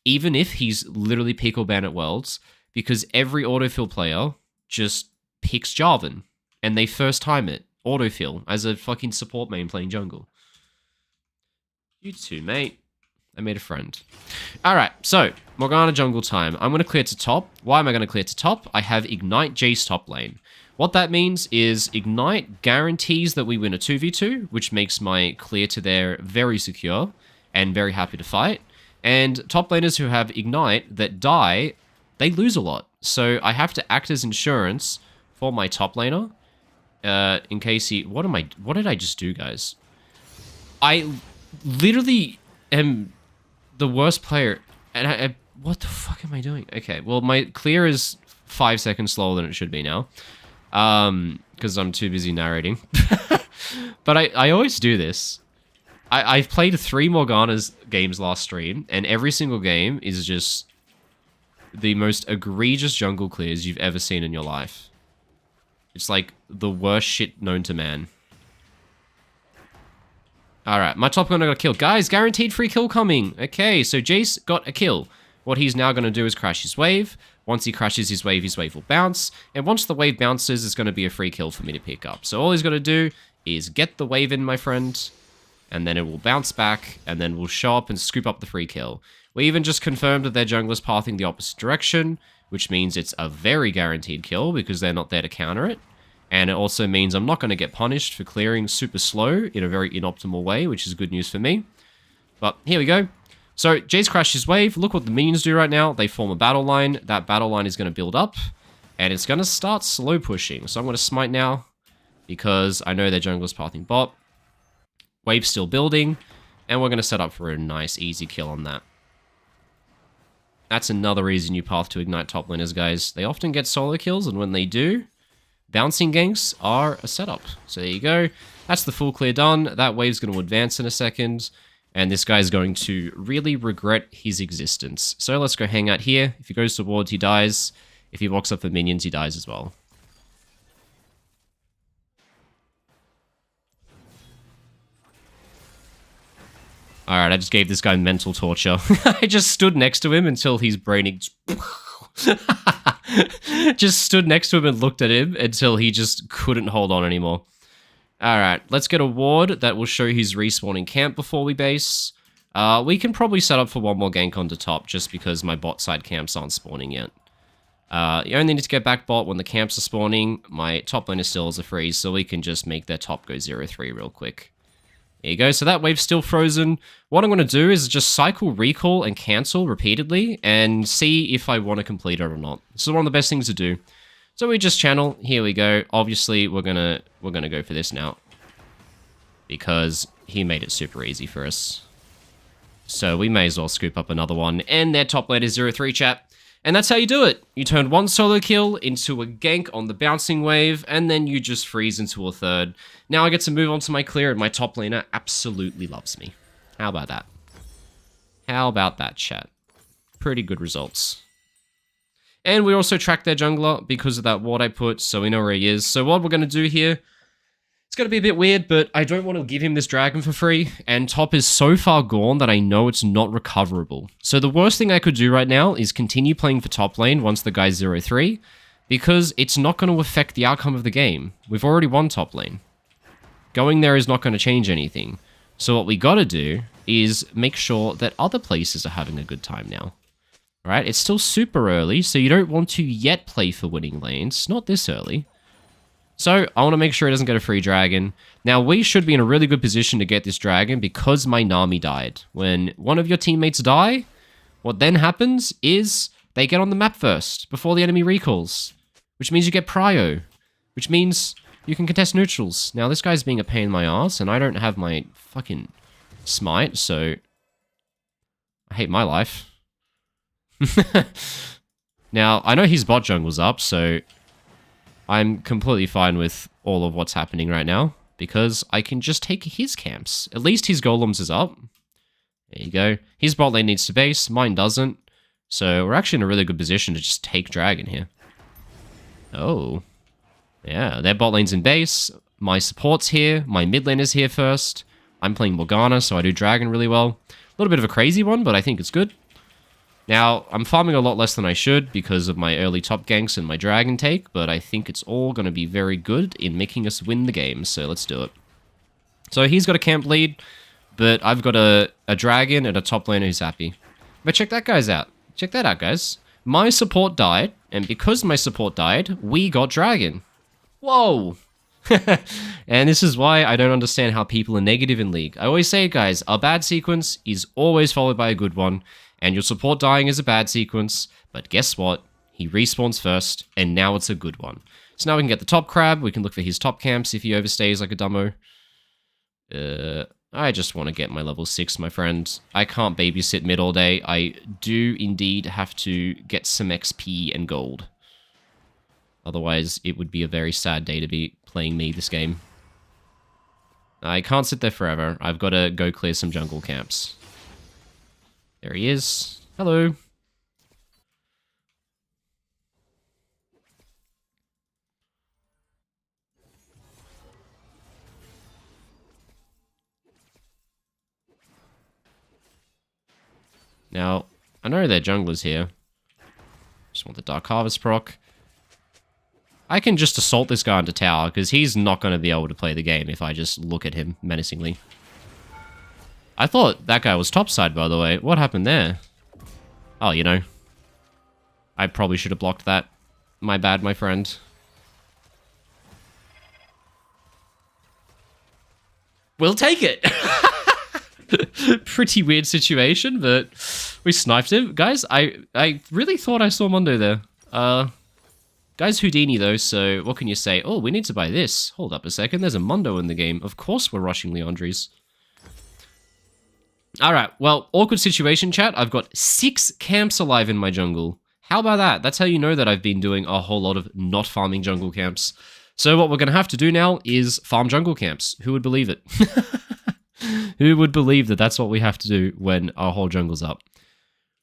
Even if he's literally pick or ban at Worlds, because every autofill player just picks Jarvan and they first time it, autofill, as a fucking support main playing jungle. You too, mate. I made a friend. Alright, so, Morgana jungle time. I'm going to clear to top. Why am I going to clear to top? I have Ignite Jace top lane. What that means is Ignite guarantees that we win a 2v2, which makes my clear to there very secure and very happy to fight. And top laners who have Ignite that die, they lose a lot. So I have to act as insurance for my top laner. In case he... What did I just do, guys? I literally am the worst player. And what the fuck am I doing? Okay, well, my clear is 5 seconds slower than it should be now. Because I'm too busy narrating. But I always do this. I've played 3 Morgana's games last stream, and every single game is just the most egregious jungle clears you've ever seen in your life. It's like the worst shit known to man. Alright, my top laner got a kill. Guys, guaranteed free kill coming. Okay, so Jace got a kill. What he's now going to do is crash his wave. Once he crashes his wave will bounce. And once the wave bounces, it's going to be a free kill for me to pick up. So all he's got to do is get the wave in, my friend. And then it will bounce back, and then we'll show up and scoop up the free kill. We even just confirmed that their jungler's pathing the opposite direction, which means it's a very guaranteed kill because they're not there to counter it. And it also means I'm not going to get punished for clearing super slow in a very inoptimal way, which is good news for me. But here we go. So Jace crashed his wave. Look what the minions do right now. They form a battle line. That battle line is going to build up, and it's going to start slow pushing. So I'm going to smite now because I know their jungler's pathing bot. Wave's still building, and we're going to set up for a nice, easy kill on that. That's another reason you path to Ignite top laners, guys. They often get solo kills, and when they do, bouncing ganks are a setup. So there you go. That's the full clear done. That wave's going to advance in a second, and this guy's going to really regret his existence. So let's go hang out here. If he goes to wards, he dies. If he walks up the minions, he dies as well. Alright, I just gave this guy mental torture. I just stood next to him until he's braining... just stood next to him and looked at him until he just couldn't hold on anymore. Alright, let's get a ward that will show his respawning camp before we base. We can probably set up for one more gank onto top just because my bot side camps aren't spawning yet. You only need to get back bot when the camps are spawning. My top lane is still as a freeze, so we can just make their top go 0-3 real quick. There you go, so that wave's still frozen. What I'm going to do is just cycle recall and cancel repeatedly and see if I want to complete it or not. This is one of the best things to do. So we just channel, here we go. Obviously, we're gonna go for this now. Because he made it super easy for us. So we may as well scoop up another one. And their top lane is 0-3, chat. And that's how you do it. You turn one solo kill into a gank on the bouncing wave, and then you just freeze into a third. Now I get to move on to my clear, and my top laner absolutely loves me. How about that? How about that, chat? Pretty good results. And we also track their jungler because of that ward I put, so we know where he is. So what we're going to do here, it's going to be a bit weird, but I don't want to give him this dragon for free, and top is so far gone that I know it's not recoverable. So the worst thing I could do right now is continue playing for top lane once the guy's 0-3, because it's not going to affect the outcome of the game. We've already won top lane. Going there is not going to change anything. So what we got to do is make sure that other places are having a good time now. Alright, it's still super early, so you don't want to yet play for winning lanes. Not this early. So, I want to make sure he doesn't get a free dragon. Now, we should be in a really good position to get this dragon because my Nami died. When one of your teammates die, what then happens is they get on the map first, before the enemy recalls. Which means you get prio. Which means you can contest neutrals. Now, this guy's being a pain in my ass, and I don't have my fucking smite, so... I hate my life. Now, I know his bot jungle's up, so... I'm completely fine with all of what's happening right now. because I can just take his camps. At least his golems is up. There you go. His bot lane needs to base, mine doesn't. So we're actually in a really good position to just take dragon here. Oh. Yeah, their bot lane's in base. My support's here. My mid lane is here first. I'm playing Morgana, so I do dragon really well. A little bit of a crazy one, but I think it's good. Now, I'm farming a lot less than I should because of my early top ganks and my dragon take, but I think it's all going to be very good in making us win the game, so let's do it. So he's got a camp lead, but I've got a dragon and a top laner who's happy. But check that guys out. Check that out, guys. My support died, and because my support died, we got dragon. Whoa! And this is why I don't understand how people are negative in League. I always say, guys, a bad sequence is always followed by a good one. And your support dying is a bad sequence, but guess what? He respawns first, and now it's a good one. So now we can get the top crab, we can look for his top camps if he overstays like a dumbo. I just want to get my level 6, my friend. I can't babysit mid all day. I do indeed have to get some XP and gold. Otherwise, it would be a very sad day to be playing me this game. I can't sit there forever. I've got to go clear some jungle camps. There he is. Hello. Now, I know their junglers here. Just want the Dark Harvest proc. I can just assault this guy into tower, because he's not going to be able to play the game if I just look at him menacingly. I thought that guy was topside, by the way. What happened there? Oh, you know. I probably should have blocked that. My bad, my friend. We'll take it! Pretty weird situation, but we sniped him. Guys, I really thought I saw Mondo there. Guy's Houdini, though, so what can you say? Oh, we need to buy this. Hold up a second, there's a Mondo in the game. Of course we're rushing Liandry's. Alright, well, awkward situation, chat. I've got 6 camps alive in my jungle. How about that? That's how you know that I've been doing a whole lot of not farming jungle camps. So what we're going to have to do now is farm jungle camps. Who would believe it? Who would believe that that's what we have to do when our whole jungle's up?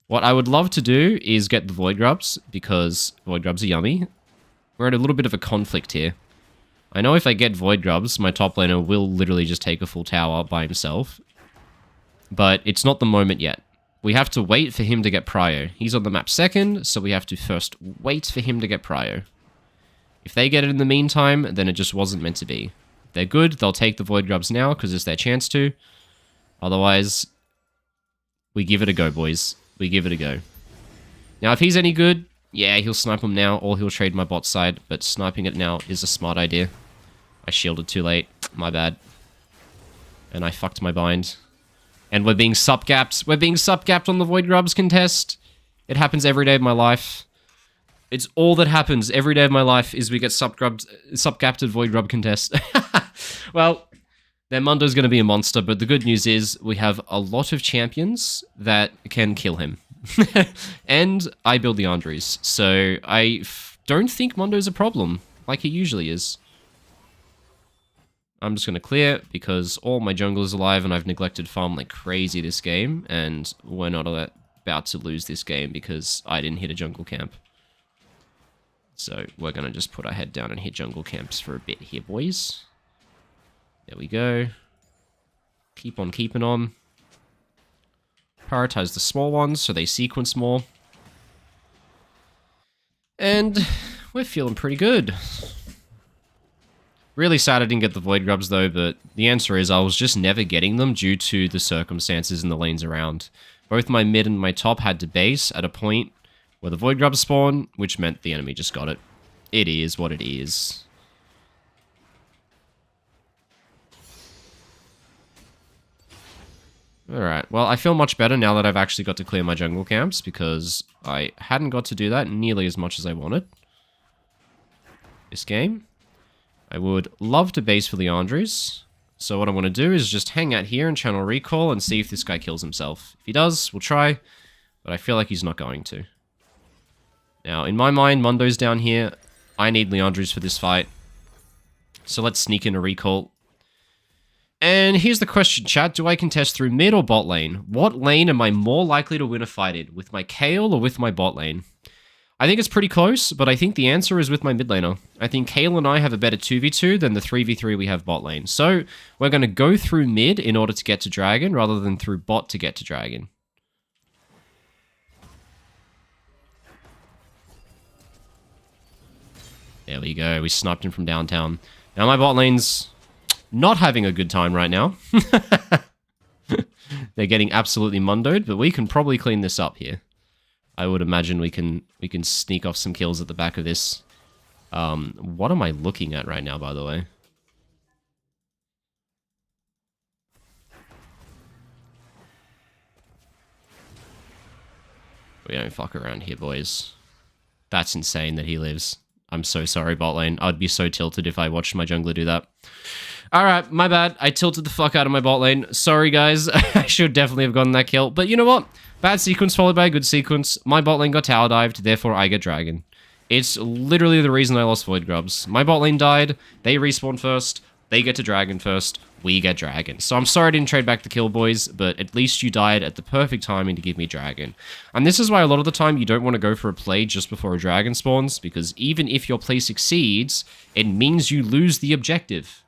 What I would love to do is get the Void Grubs, because Void Grubs are yummy. We're at a little bit of a conflict here. I know if I get Void Grubs, my top laner will literally just take a full tower by himself. But it's not the moment yet. We have to wait for him to get prio. He's on the map second, so we have to first wait for him to get prio. If they get it in the meantime, then it just wasn't meant to be. If they're good, they'll take the Void Grubs now, because it's their chance to. Otherwise, we give it a go, boys. We give it a go. Now, if he's any good, yeah, he'll snipe him now, or he'll trade my bot side, but sniping it now is a smart idea. I shielded too late. My bad. And I fucked my bind. And we're being sup-gapped. We're being sup-gapped on the Void Grubs contest. It happens every day of my life. It's all that happens every day of my life is we get sup-gapped at Void Grub contest. Well, their Mundo's going to be a monster, but the good news is we have a lot of champions that can kill him. And I build the Liandry's, so I don't think Mundo's a problem, like he usually is. I'm just going to clear, because all my jungle is alive and I've neglected farm like crazy this game, and we're not about to lose this game because I didn't hit a jungle camp. So we're going to just put our head down and hit jungle camps for a bit here, boys. There we go. Keep on keeping on. Prioritize the small ones so they sequence more. And we're feeling pretty good. Really sad I didn't get the Void Grubs though, but the answer is I was just never getting them due to the circumstances in the lanes around. Both my mid and my top had to base at a point where the Void Grubs spawn, which meant the enemy just got it. It is what it is. Alright, well I feel much better now that I've actually got to clear my jungle camps, because I hadn't got to do that nearly as much as I wanted. This game. I would love to base for Liandry's, so what I want to do is just hang out here and channel recall and see if this guy kills himself. If he does, we'll try, but I feel like he's not going to. Now, in my mind, Mundo's down here. I need Liandry's for this fight, so let's sneak in a recall. And here's the question, chat. Do I contest through mid or bot lane? What lane am I more likely to win a fight in? With my Kayle or with my bot lane? I think it's pretty close, but I think the answer is with my mid laner. I think Kayle and I have a better 2v2 than the 3v3 we have bot lane. So we're going to go through mid in order to get to dragon rather than through bot to get to dragon. There we go. We sniped him from downtown. Now my bot lane's not having a good time right now. They're getting absolutely mundoed, but we can probably clean this up here. I would imagine we can sneak off some kills at the back of this. What am I looking at right now, by the way? We don't fuck around here, boys. That's insane that he lives. I'm so sorry, bot lane. I'd be so tilted if I watched my jungler do that. Alright, my bad. I tilted the fuck out of my bot lane. Sorry, guys. I should definitely have gotten that kill. But you know what? Bad sequence followed by a good sequence. My bot lane got tower dived, therefore I get dragon. It's literally the reason I lost Void Grubs. My bot lane died, they respawn first, they get to dragon first, we get dragon. So I'm sorry I didn't trade back the kill, boys, but at least you died at the perfect timing to give me dragon. And this is why a lot of the time you don't want to go for a play just before a dragon spawns, because even if your play succeeds, it means you lose the objective.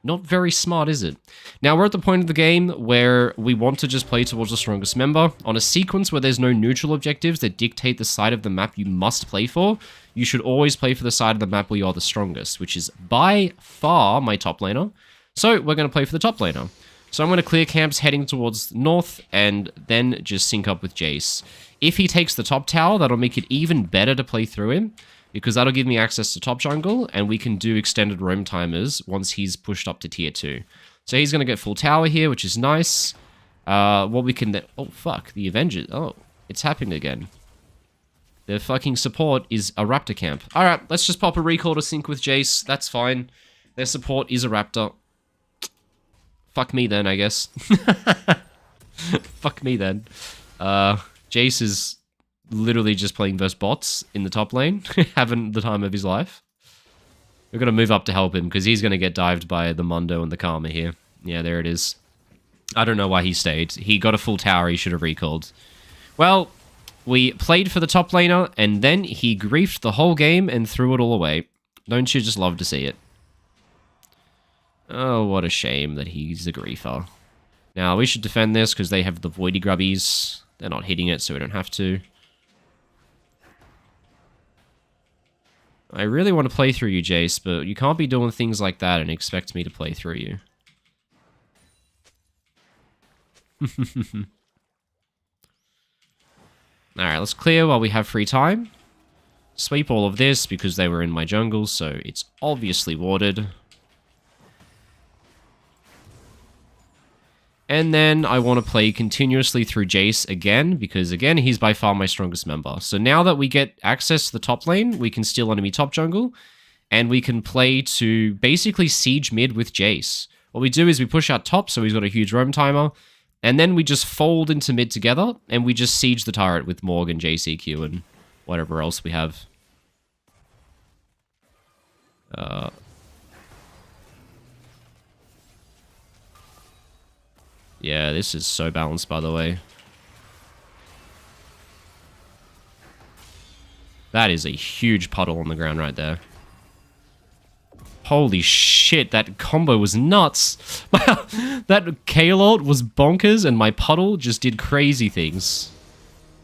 Not very smart, is it? Now, we're at the point of the game where we want to just play towards the strongest member. On a sequence where there's no neutral objectives that dictate the side of the map you must play for, you should always play for the side of the map where you are the strongest, which is by far my top laner. So, we're going to play for the top laner. So, I'm going to clear camps heading towards north and then just sync up with Jace. If he takes the top tower, that'll make it even better to play through him, because that'll give me access to top jungle, and we can do extended roam timers once he's pushed up to tier 2. So he's going to get full tower here, which is nice. What we can... Oh, fuck. The Avengers. Oh, it's happened again. The fucking support is a raptor camp. Alright, let's just pop a recall to sync with Jace. That's fine. Their support is a raptor. Fuck me then, I guess. Fuck me then. Jace is literally just playing versus bots in the top lane, having the time of his life. We're going to move up to help him, because he's going to get dived by the Mundo and the Karma here. Yeah, there it is. I don't know why he stayed. He got a full tower, he should have recalled. Well, we played for the top laner, and then he griefed the whole game and threw it all away. Don't you just love to see it? Oh, what a shame that he's a griefer. Now, we should defend this, because they have the Voidy Grubbies. They're not hitting it, so we don't have to. I really want to play through you, Jace, but you can't be doing things like that and expect me to play through you. Alright, let's clear while we have free time. Sweep all of this because they were in my jungle, so it's obviously warded. And then I want to play continuously through Jace again, because again, he's by far my strongest member. So now that we get access to the top lane, we can steal enemy top jungle, and we can play to basically siege mid with Jace. What we do is we push out top, so he's got a huge roam timer, and then we just fold into mid together, and we just siege the turret with Morg and JCQ and whatever else we have. Yeah, this is so balanced, by the way. That is a huge puddle on the ground right there. Holy shit, that combo was nuts. That Kayle ult was bonkers, and my puddle just did crazy things.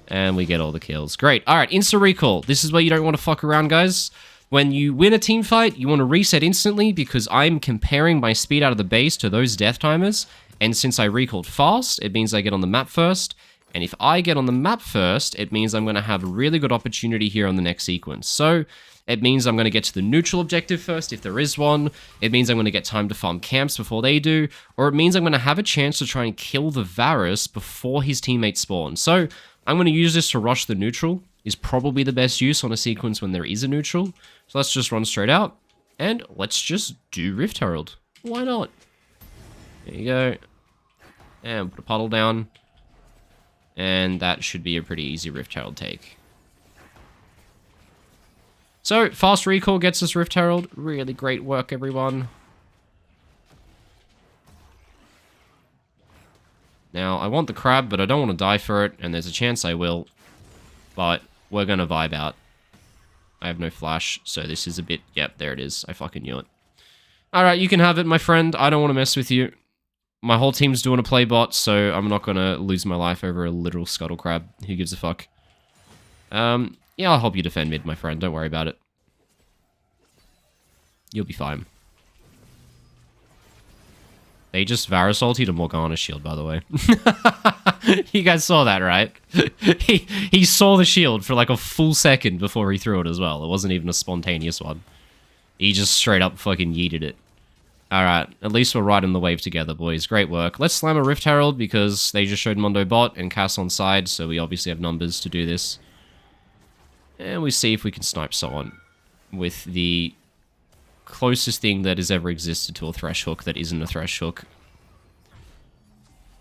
And we get all the kills. Great. Alright, insta-recall. This is where you don't want to fuck around, guys. When you win a team fight, you want to reset instantly, because I'm comparing my speed out of the base to those death timers. And since I recalled fast, it means I get on the map first. And if I get on the map first, it means I'm going to have a really good opportunity here on the next sequence. So it means I'm going to get to the neutral objective first, if there is one. It means I'm going to get time to farm camps before they do. Or it means I'm going to have a chance to try and kill the Varus before his teammates spawn. So I'm going to use this to rush the neutral. Is probably the best use on a sequence when there is a neutral. So let's just run straight out. And let's just do Rift Herald. Why not? There you go. And put a puddle down. And that should be a pretty easy Rift Herald take. So, fast recall gets us Rift Herald. Really great work, everyone. Now, I want the crab, but I don't want to die for it, and there's a chance I will. But we're going to vibe out. I have no flash, so this is a bit... Yep, there it is. I fucking knew it. Alright, you can have it, my friend. I don't want to mess with you. My whole team's doing a play bot, so I'm not going to lose my life over a literal scuttle crab. Who gives a fuck? Yeah, I'll help you defend mid, my friend. Don't worry about it. You'll be fine. They just Varus ultied a Morgana shield, by the way. You guys saw that, right? He saw the shield for like a full second before he threw it as well. It wasn't even a spontaneous one. He just straight up fucking yeeted it. Alright, at least we're riding the wave together, boys. Great work. Let's slam a Rift Herald because they just showed Mondo bot and Cass on side, so we obviously have numbers to do this. And we see if we can snipe someone with the closest thing that has ever existed to a Thresh Hook that isn't a Thresh Hook.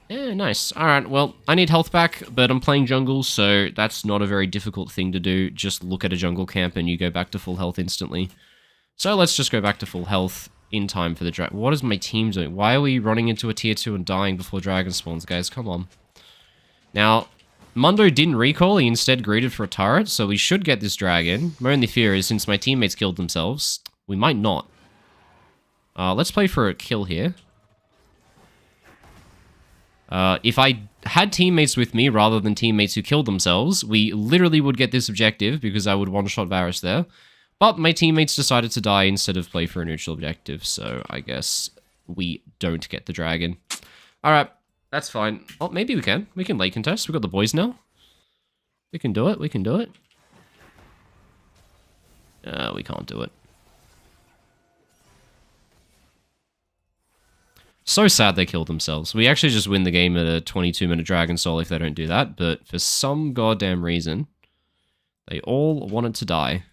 Yeah, nice. Alright, well, I need health back, but I'm playing jungle, so that's not a very difficult thing to do. Just look at a jungle camp and you go back to full health instantly. So let's just go back to full health in time for the dragon. What is my team doing? Why are we running into a tier 2 and dying before dragon spawns, guys? Come on. Now, Mundo didn't recall, he instead greeted for a turret, so we should get this dragon. My only fear is, since my teammates killed themselves, we might not. Let's play for a kill here. If I had teammates with me rather than teammates who killed themselves, we literally would get this objective because I would one-shot Varus there. But my teammates decided to die instead of play for a neutral objective, so I guess we don't get the dragon. Alright, that's fine. Oh, maybe we can. We can late contest. We've got the boys now. We can do it. We can do it. We can't do it. So sad they killed themselves. We actually just win the game at a 22-minute Dragon Soul if they don't do that, but for some goddamn reason, they all wanted to die.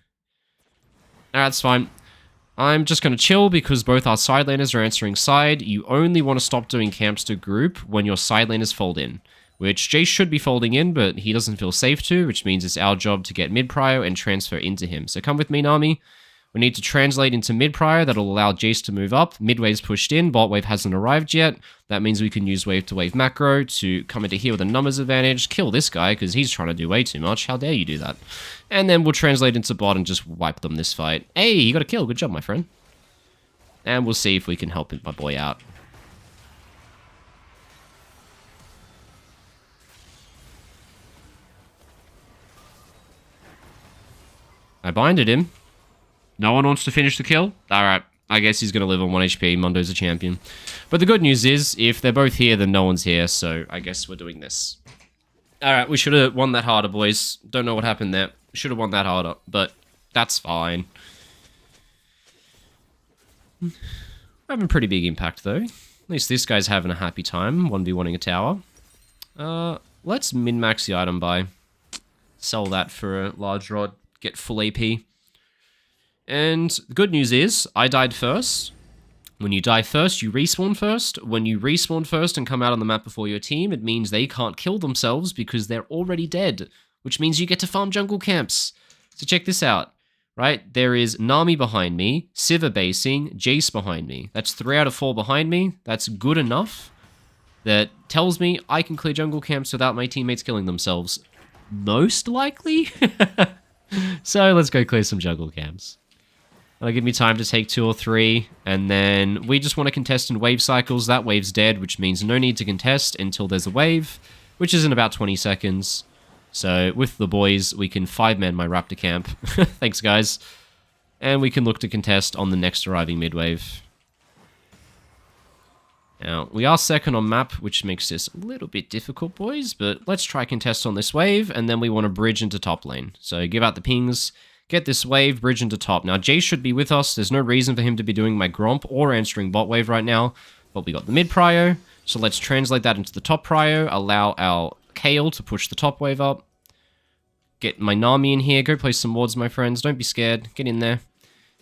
That's fine. I'm just going to chill because both our side laners are answering side. You only want to stop doing camps to group when your side laners fold in, which Jace should be folding in, but he doesn't feel safe to, which means it's our job to get mid-prio and transfer into him. So come with me, Nami. We need to translate into mid-prio. That'll allow Jace to move up. Mid-wave's pushed in. Bot wave hasn't arrived yet. That means we can use wave-to-wave macro to come into here with a numbers advantage. Kill this guy, because he's trying to do way too much. How dare you do that? And then we'll translate into bot and just wipe them this fight. Hey, you got a kill. Good job, my friend. And we'll see if we can help my boy out. I binded him. No one wants to finish the kill? Alright, I guess he's going to live on 1 HP. Mundo's a champion. But the good news is, if they're both here, then no one's here, so I guess we're doing this. Alright, we should have won that harder, boys. Don't know what happened there. Should have won that harder, but that's fine. Having pretty big impact, though. At least this guy's having a happy time, 1v1ing a tower. Let's min-max the item buy. Sell that for a large rod. Get full AP. And the good news is, I died first. When you die first, you respawn first. When you respawn first and come out on the map before your team, it means they can't kill themselves because they're already dead, which means you get to farm jungle camps. So check this out, right? There is Nami behind me, Sivir basing, Jace behind me. That's 3 out of 4 behind me. That's good enough. That tells me I can clear jungle camps without my teammates killing themselves. Most likely? So let's go clear some jungle camps. That'll give me time to take 2 or 3, and then we just want to contest in wave cycles. That wave's dead, which means no need to contest until there's a wave, which is in about 20 seconds. So with the boys, we can 5-man my Raptor camp. Thanks, guys. And we can look to contest on the next arriving mid-wave. Now, we are second on map, which makes this a little bit difficult, boys, but let's try contest on this wave, and then we want to bridge into top lane. So give out the pings, get this wave, bridge into top. Now, Jace should be with us. There's no reason for him to be doing my Gromp or answering bot wave right now, but we got the mid prio, so let's translate that into the top prio, allow our Kayle to push the top wave up, get my Nami in here, go play some wards, my friends, don't be scared, get in there.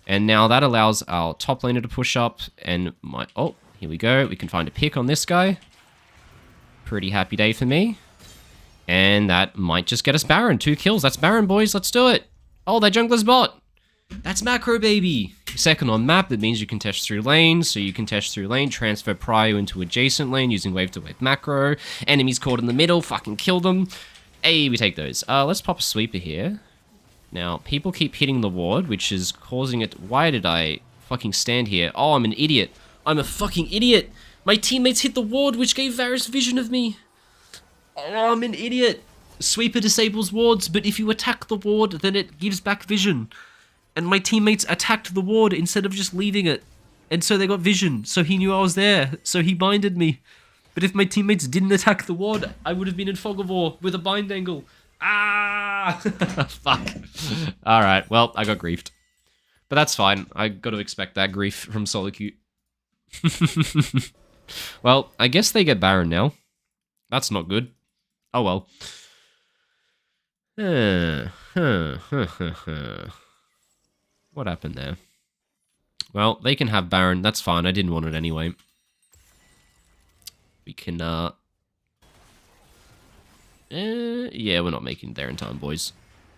And now that allows our top laner to push up, and my... Oh, here we go. We can find a pick on this guy. Pretty happy day for me. And that might just get us Baron. 2 kills. That's Baron, boys. Let's do it. Oh, that jungler's bot. That's macro, baby. Second on map, that means you can test through lanes, so you can test through lane, transfer prio into adjacent lane using wave to wave macro. Enemies caught in the middle, fucking kill them. Hey, we take those. Let's pop a sweeper here. Now, people keep hitting the ward, which is causing it... Why did I fucking stand here? Oh, I'm an idiot. I'm a fucking idiot. My teammates hit the ward, which gave Varus vision of me. Oh, I'm an idiot. Sweeper disables wards, but if you attack the ward, then it gives back vision. And my teammates attacked the ward instead of just leaving it. And so they got vision, so he knew I was there, so he binded me. But if my teammates didn't attack the ward, I would have been in Fog of War with a bind angle. Ah! Fuck. Alright, well, I got griefed. But that's fine. I got to expect that grief from Solocute. Well, I guess they get Baron now. That's not good. Oh well. What happened there? Well, they can have Baron. That's fine. I didn't want it anyway. We can, yeah, we're not making it there in time, boys.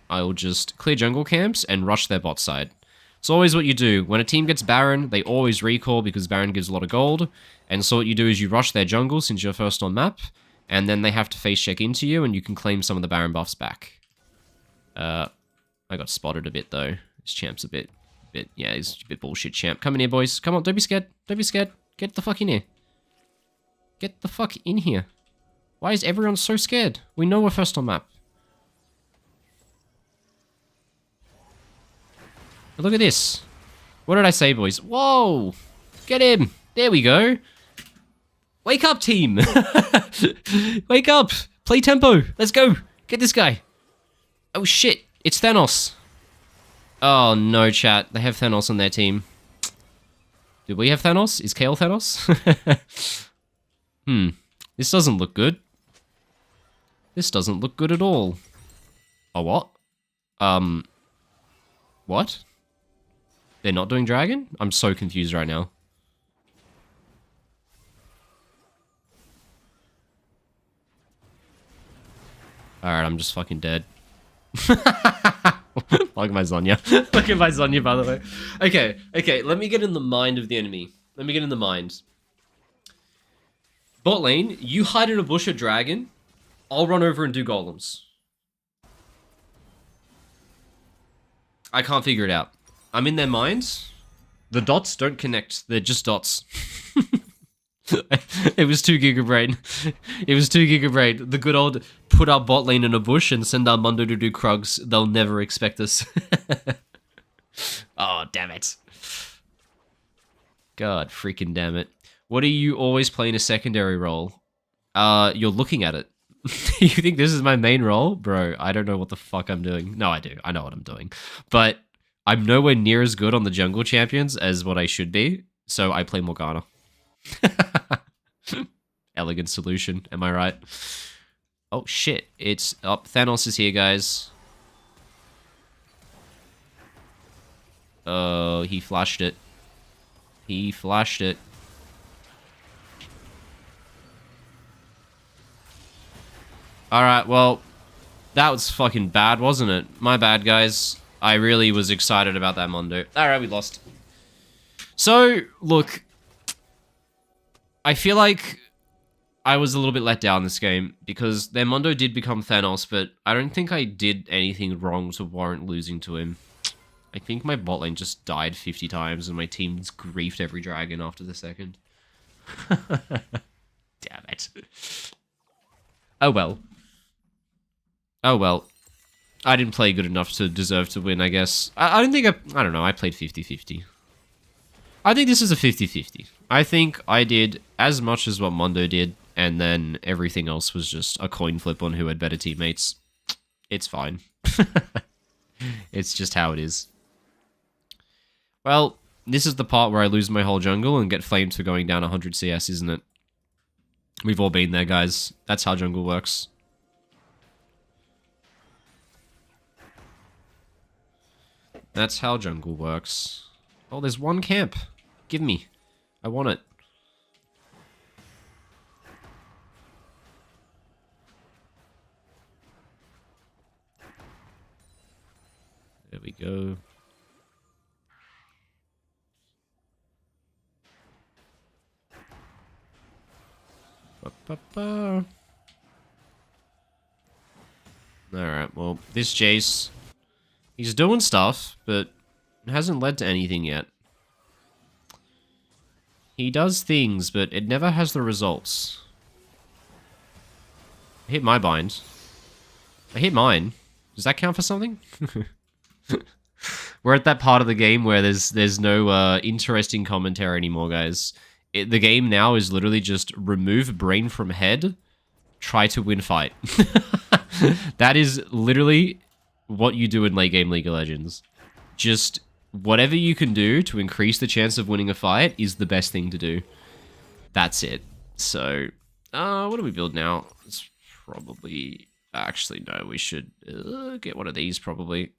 I'll just clear jungle camps and rush their bot side. It's always what you do. When a team gets Baron, they always recall because Baron gives a lot of gold. And so what you do is you rush their jungle since you're first on map. And then they have to face check into you and you can claim some of the Baron buffs back. I got spotted a bit, though. This champ's a bit, yeah, he's a bit bullshit champ. Come in here, boys. Come on, don't be scared. Don't be scared. Get the fuck in here. Get the fuck in here. Why is everyone so scared? We know we're first on map. But look at this. What did I say, boys? Whoa! Get him! There we go. Wake up, team! Wake up! Play tempo! Let's go! Get this guy! Oh shit! It's Thanos! Oh no, chat. They have Thanos on their team. Do we have Thanos? Is Kayle Thanos? This doesn't look good. This doesn't look good at all. Oh, what? What? They're not doing dragon? I'm so confused right now. Alright, I'm just fucking dead. Look at my Zonya. Look at my Zonya, by the way. Okay, let me get in the mind of the enemy. Let me get in the mind. Bot lane, you hide in a bush of dragon. I'll run over and do golems. I can't figure it out. I'm in their minds. The dots don't connect. They're just dots. It was too Gigabrain. It was too Gigabrain. The good old put our bot lane in a bush and send our Mundo to do Krugs. They'll never expect us. Oh, damn it. God freaking damn it. What do you always play in a secondary role? You're looking at it. You think this is my main role? Bro, I don't know what the fuck I'm doing. No, I do. I know what I'm doing. But I'm nowhere near as good on the jungle champions as what I should be. So I play Morgana. Elegant solution, am I right? Oh shit, it's up. Thanos is here, guys. Oh, he flashed it. He flashed it. Alright, well, that was fucking bad, wasn't it? My bad, guys. I really was excited about that Mondo. Alright, we lost. So, look, I feel like I was a little bit let down this game because their Mondo did become Thanos, but I don't think I did anything wrong to warrant losing to him. I think my bot lane just died 50 times and my team's griefed every dragon after the second. Damn it. Oh well. Oh well. I didn't play good enough to deserve to win, I guess. I don't think I don't know, I played 50-50. I think this is a 50-50. I think I did as much as what Mondo did, and then everything else was just a coin flip on who had better teammates. It's fine. It's just how it is. Well, this is the part where I lose my whole jungle and get flamed for going down 100 CS, isn't it? We've all been there, guys. That's how jungle works. That's how jungle works. Oh, there's one camp. Give me. I want it. There we go. Alright, well, this Jace, he's doing stuff, but it hasn't led to anything yet. He does things, but it never has the results. I hit my bind. I hit mine. Does that count for something? We're at that part of the game where there's no interesting commentary anymore, guys. The game now is literally just remove brain from head, try to win fight. That is literally what you do in late game League of Legends. Just whatever you can do to increase the chance of winning a fight is the best thing to do. That's it. So, what do we build now? It's probably... Actually, no, we should get one of these, probably.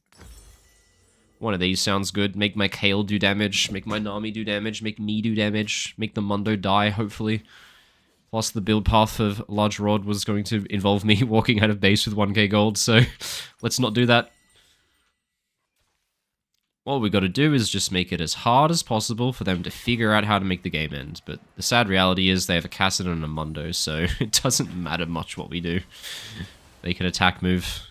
One of these sounds good. Make my Kayle do damage, make my Nami do damage, make me do damage, make the Mundo die, hopefully. Plus, the build path of Large Rod was going to involve me walking out of base with 1k gold, so let's not do that. What we got to do is just make it as hard as possible for them to figure out how to make the game end. But the sad reality is they have a Kassadin and a Mundo, so it doesn't matter much what we do. They can attack move.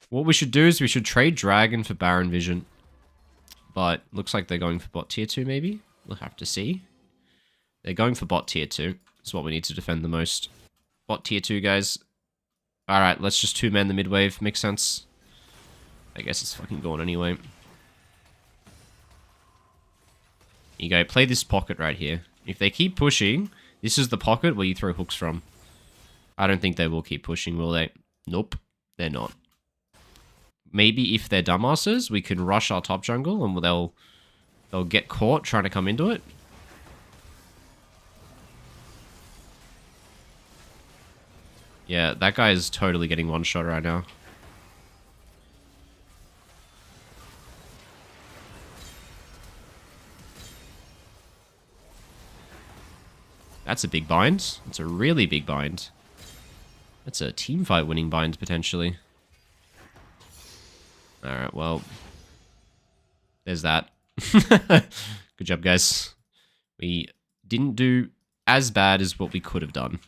What we should do is we should trade Dragon for Baron Vision. But looks like they're going for bot tier 2 maybe? We'll have to see. They're going for bot tier 2. That's what we need to defend the most. Bot tier 2, guys. Alright, let's just two-man the mid-wave. Makes sense. I guess it's fucking gone anyway. You go, play this pocket right here. If they keep pushing, this is the pocket where you throw hooks from. I don't think they will keep pushing, will they? Nope, they're not. Maybe if they're dumbasses, we can rush our top jungle and they'll get caught trying to come into it. Yeah, that guy is totally getting one shot right now. That's a big bind. It's a really big bind. That's a team fight winning bind, potentially. Alright, well. There's that. Good job, guys. We didn't do as bad as what we could have done.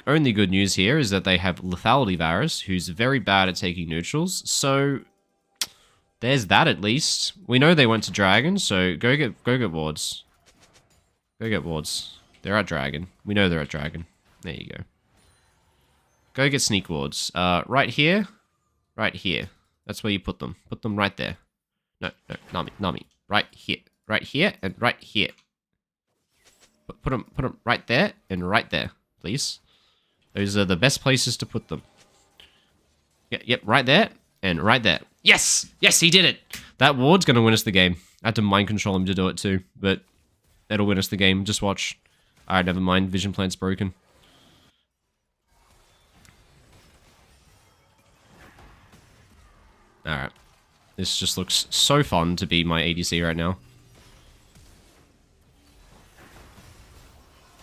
Only good news here is that they have Lethality Varus, who's very bad at taking neutrals, so there's that at least. We know they went to Dragon, so go get wards. Go get wards. They're at Dragon. We know they're at Dragon. There you go. Go get sneak wards. Right here. Right here. That's where you put them. Put them right there. No, Nami. Right here. Right here and right here. Put them right there and right there, please. Those are the best places to put them. Yep, right there and right there. Yes! Yes, he did it! That ward's going to win us the game. I had to mind control him to do it too, but that'll win us the game. Just watch. Alright, never mind. Vision plant's broken. Alright. This just looks so fun to be my ADC right now.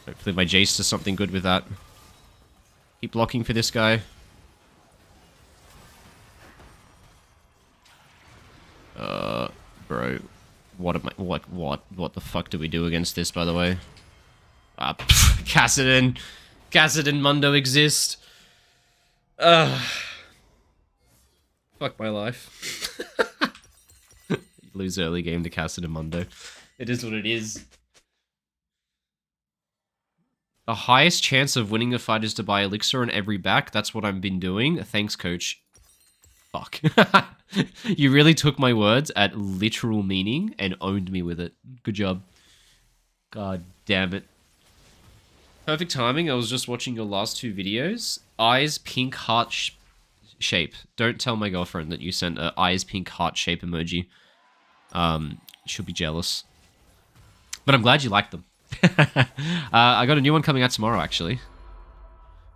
Hopefully my Jace does something good with that. Keep blocking for this guy. Bro. What the fuck do we do against this, by the way? Kassadin. Kassadin Mundo exist. Fuck my life. Lose early game to Kassadin Mundo. It is what it is. The highest chance of winning a fight is to buy Elixir on every back. That's what I've been doing. Thanks, coach. Fuck. You really took my words at literal meaning and owned me with it. Good job. God damn it. Perfect timing. I was just watching your last two videos. Eyes pink heart shape. Don't tell my girlfriend that you sent a eyes pink heart shape emoji. She'll be jealous. But I'm glad you liked them. I got a new one coming out tomorrow, actually.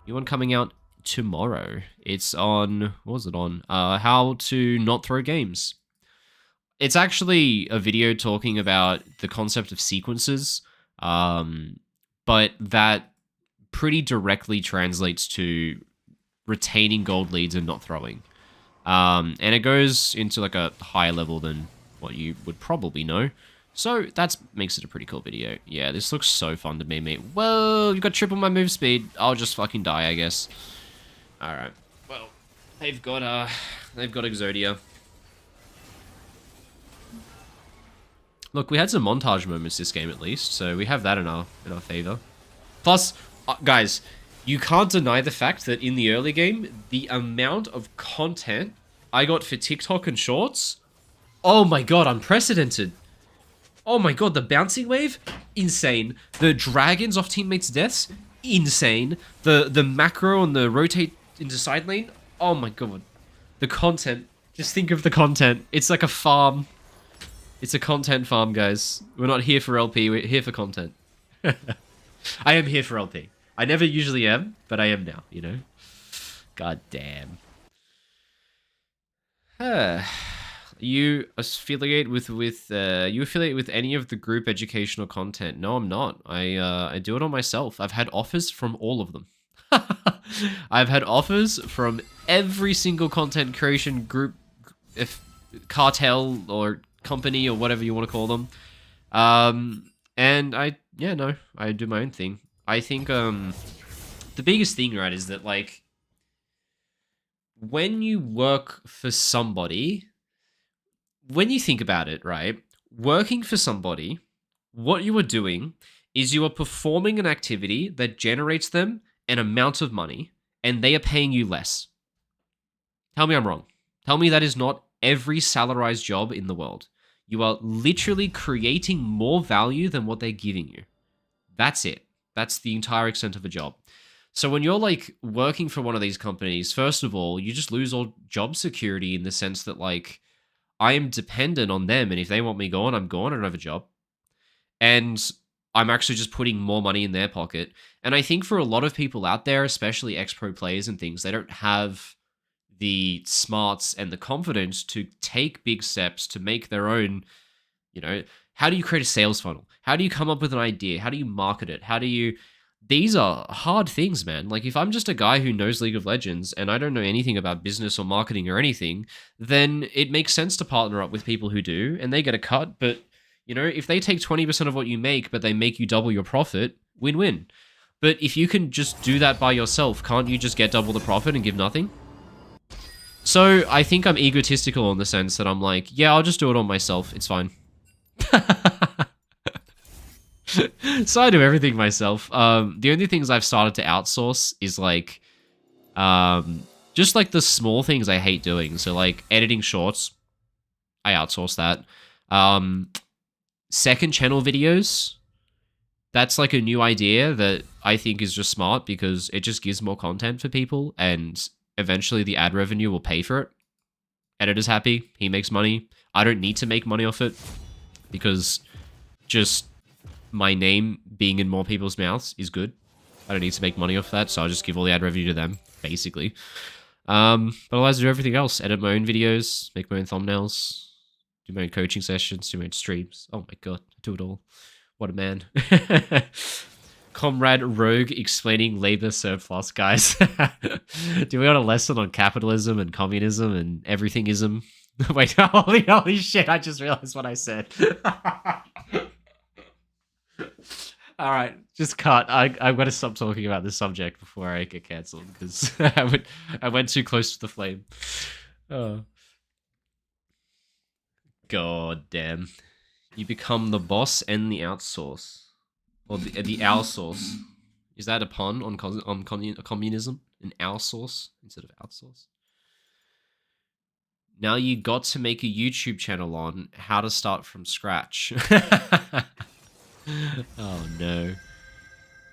New one coming out tomorrow. It's on... What was it on? How to not throw games. It's actually a video talking about the concept of sequences, but that pretty directly translates to retaining gold leads and not throwing. And it goes into like a higher level than what you would probably know. So that makes it a pretty cool video. Yeah, this looks so fun to me, mate. Whoa, you got triple my move speed. I'll just fucking die, I guess. Alright. Well, they've got Exodia. Look, we had some montage moments this game at least, so we have that in our favor. Plus, guys, you can't deny the fact that in the early game, the amount of content I got for TikTok and Shorts, oh my god, unprecedented. Oh my god, the bouncing wave? Insane. The dragons off teammates' deaths? Insane. The macro and the rotate into side lane? Oh my god. The content. Just think of the content. It's like a farm. It's a content farm, guys. We're not here for LP, we're here for content. I am here for LP. I never usually am, but I am now, you know? God damn. You affiliate with any of the group educational content? No, I'm not. I do it on myself. I've had offers from all of them. I've had offers from every single content creation group, if cartel or company or whatever you want to call them. And I do my own thing. I think the biggest thing, right, is that like when you work for somebody, when you think about it, right, working for somebody, what you are doing is you are performing an activity that generates them an amount of money and they are paying you less. Tell me I'm wrong. Tell me that is not every salarized job in the world. You are literally creating more value than what they're giving you. That's it. That's the entire extent of a job. So when you're like working for one of these companies, first of all, you just lose all job security in the sense that like I am dependent on them, and if they want me gone, I'm gone. I don't have a job. And I'm actually just putting more money in their pocket. And I think for a lot of people out there, especially ex-pro players and things, they don't have the smarts and the confidence to take big steps to make their own, you know, how do you create a sales funnel? How do you come up with an idea? How do you market it? How do you... These are hard things, man. Like, if I'm just a guy who knows League of Legends and I don't know anything about business or marketing or anything, then it makes sense to partner up with people who do, and they get a cut. But, you know, if they take 20% of what you make, but they make you double your profit, win-win. But if you can just do that by yourself, can't you just get double the profit and give nothing? So I think I'm egotistical in the sense that I'm like, yeah, I'll just do it on myself. It's fine. So I do everything myself. The only things I've started to outsource is like, just like the small things I hate doing. So like editing shorts, I outsource that. Second channel videos, that's like a new idea that I think is just smart because it just gives more content for people and eventually the ad revenue will pay for it. Editor's happy, he makes money. I don't need to make money off it because just my name being in more people's mouths is good. I don't need to make money off that, so I'll just give all the ad revenue to them, basically. But otherwise I do everything else. Edit my own videos, make my own thumbnails, do my own coaching sessions, do my own streams. Oh my god, I do it all. What a man. Comrade Rogue explaining labor surplus, guys. Do we got a lesson on capitalism and communism and everythingism? Wait, holy shit, I just realized what I said. Alright, just cut. I've got to stop talking about this subject before I get cancelled, because I went too close to the flame. Oh. God damn. You become the boss and the outsource. Or the outsource. Is that a pun on communism? An outsource instead of outsource? Now you got to make a YouTube channel on how to start from scratch. Oh no.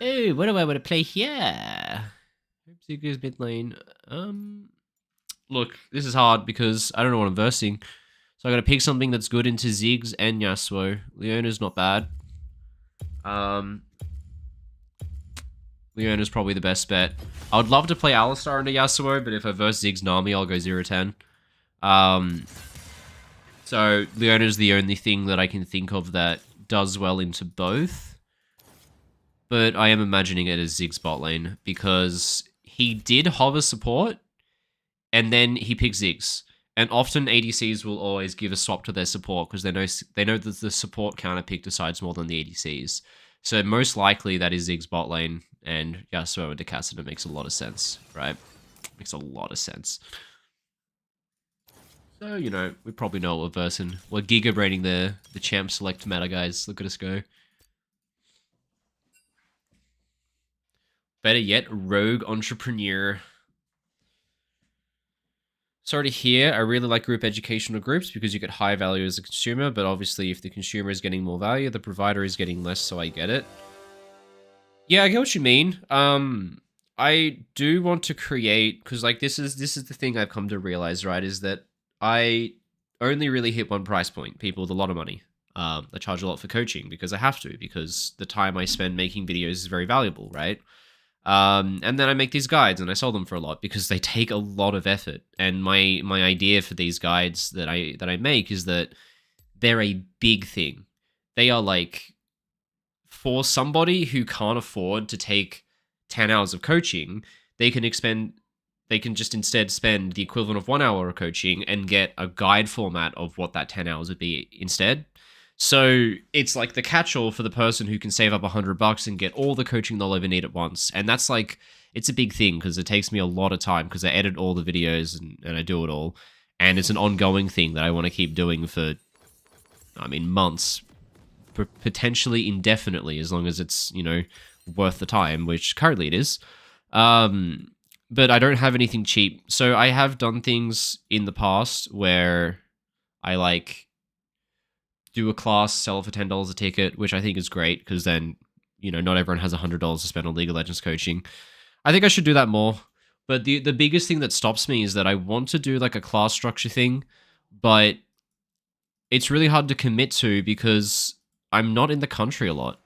Oh, what do I want to play here? Hope goes mid lane. Look, this is hard because I don't know what I'm versing. So I gotta pick something that's good into Ziggs and Yasuo. Leona's not bad. Leona's probably the best bet. I would love to play Alistar into Yasuo, but if I verse Ziggs Nami, I'll go 0-10. So Leona's the only thing that I can think of that does well into both. But I am imagining it as Ziggs bot lane, because he did hover support, and then he picked Ziggs. And often ADCs will always give a swap to their support because they know that the support counter pick decides more than the ADCs. So most likely that is Ziggs bot lane, and Yasuo into Cassidy makes a lot of sense, right? Makes a lot of sense. So, you know, we probably know what we're versing. We're giga braining the champ select meta, guys. Look at us go. Better yet, rogue entrepreneur. Sorry to hear. I really like group educational groups because you get high value as a consumer, but obviously if the consumer is getting more value, the provider is getting less, so I get it. Yeah, I get what you mean. I do want to create, because like this is the thing I've come to realize, right, is that I only really hit one price point, people with a lot of money. I charge a lot for coaching because I have to, because the time I spend making videos is very valuable, right? And then I make these guides and I sell them for a lot because they take a lot of effort. And my idea for these guides that I make is that they're a big thing. They are like, for somebody who can't afford to take 10 hours of coaching, they can just instead spend the equivalent of 1 hour of coaching and get a guide format of what that 10 hours would be instead. So it's like the catch-all for the person who can save up $100 and get all the coaching they'll ever need at once. And that's like, it's a big thing because it takes me a lot of time because I edit all the videos and I do it all. And it's an ongoing thing that I want to keep doing for, I mean, months, potentially indefinitely, as long as it's, you know, worth the time, which currently it is. But I don't have anything cheap. So I have done things in the past where I like do a class, sell it for $10 a ticket, which I think is great because then, you know, not everyone has $100 to spend on League of Legends coaching. I think I should do that more. But the biggest thing that stops me is that I want to do like a class structure thing, but it's really hard to commit to because I'm not in the country a lot.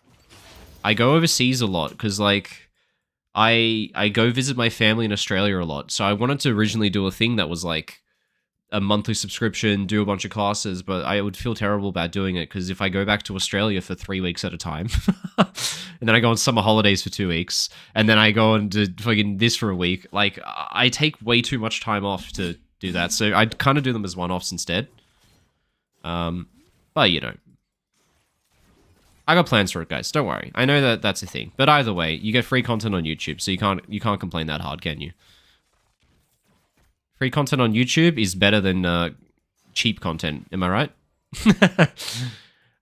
I go overseas a lot because like I go visit my family in Australia a lot. So I wanted to originally do a thing that was like a monthly subscription, do a bunch of classes, but I would feel terrible about doing it because if I go back to Australia for 3 weeks at a time, and then I go on summer holidays for 2 weeks, and then I go on to fucking this for a week, like I take way too much time off to do that. So I'd kind of do them as one-offs instead. But you know, I got plans for it, guys. Don't worry. I know that that's a thing. But either way, you get free content on YouTube, so you can't complain that hard, can you? Free content on YouTube is better than cheap content. Am I right?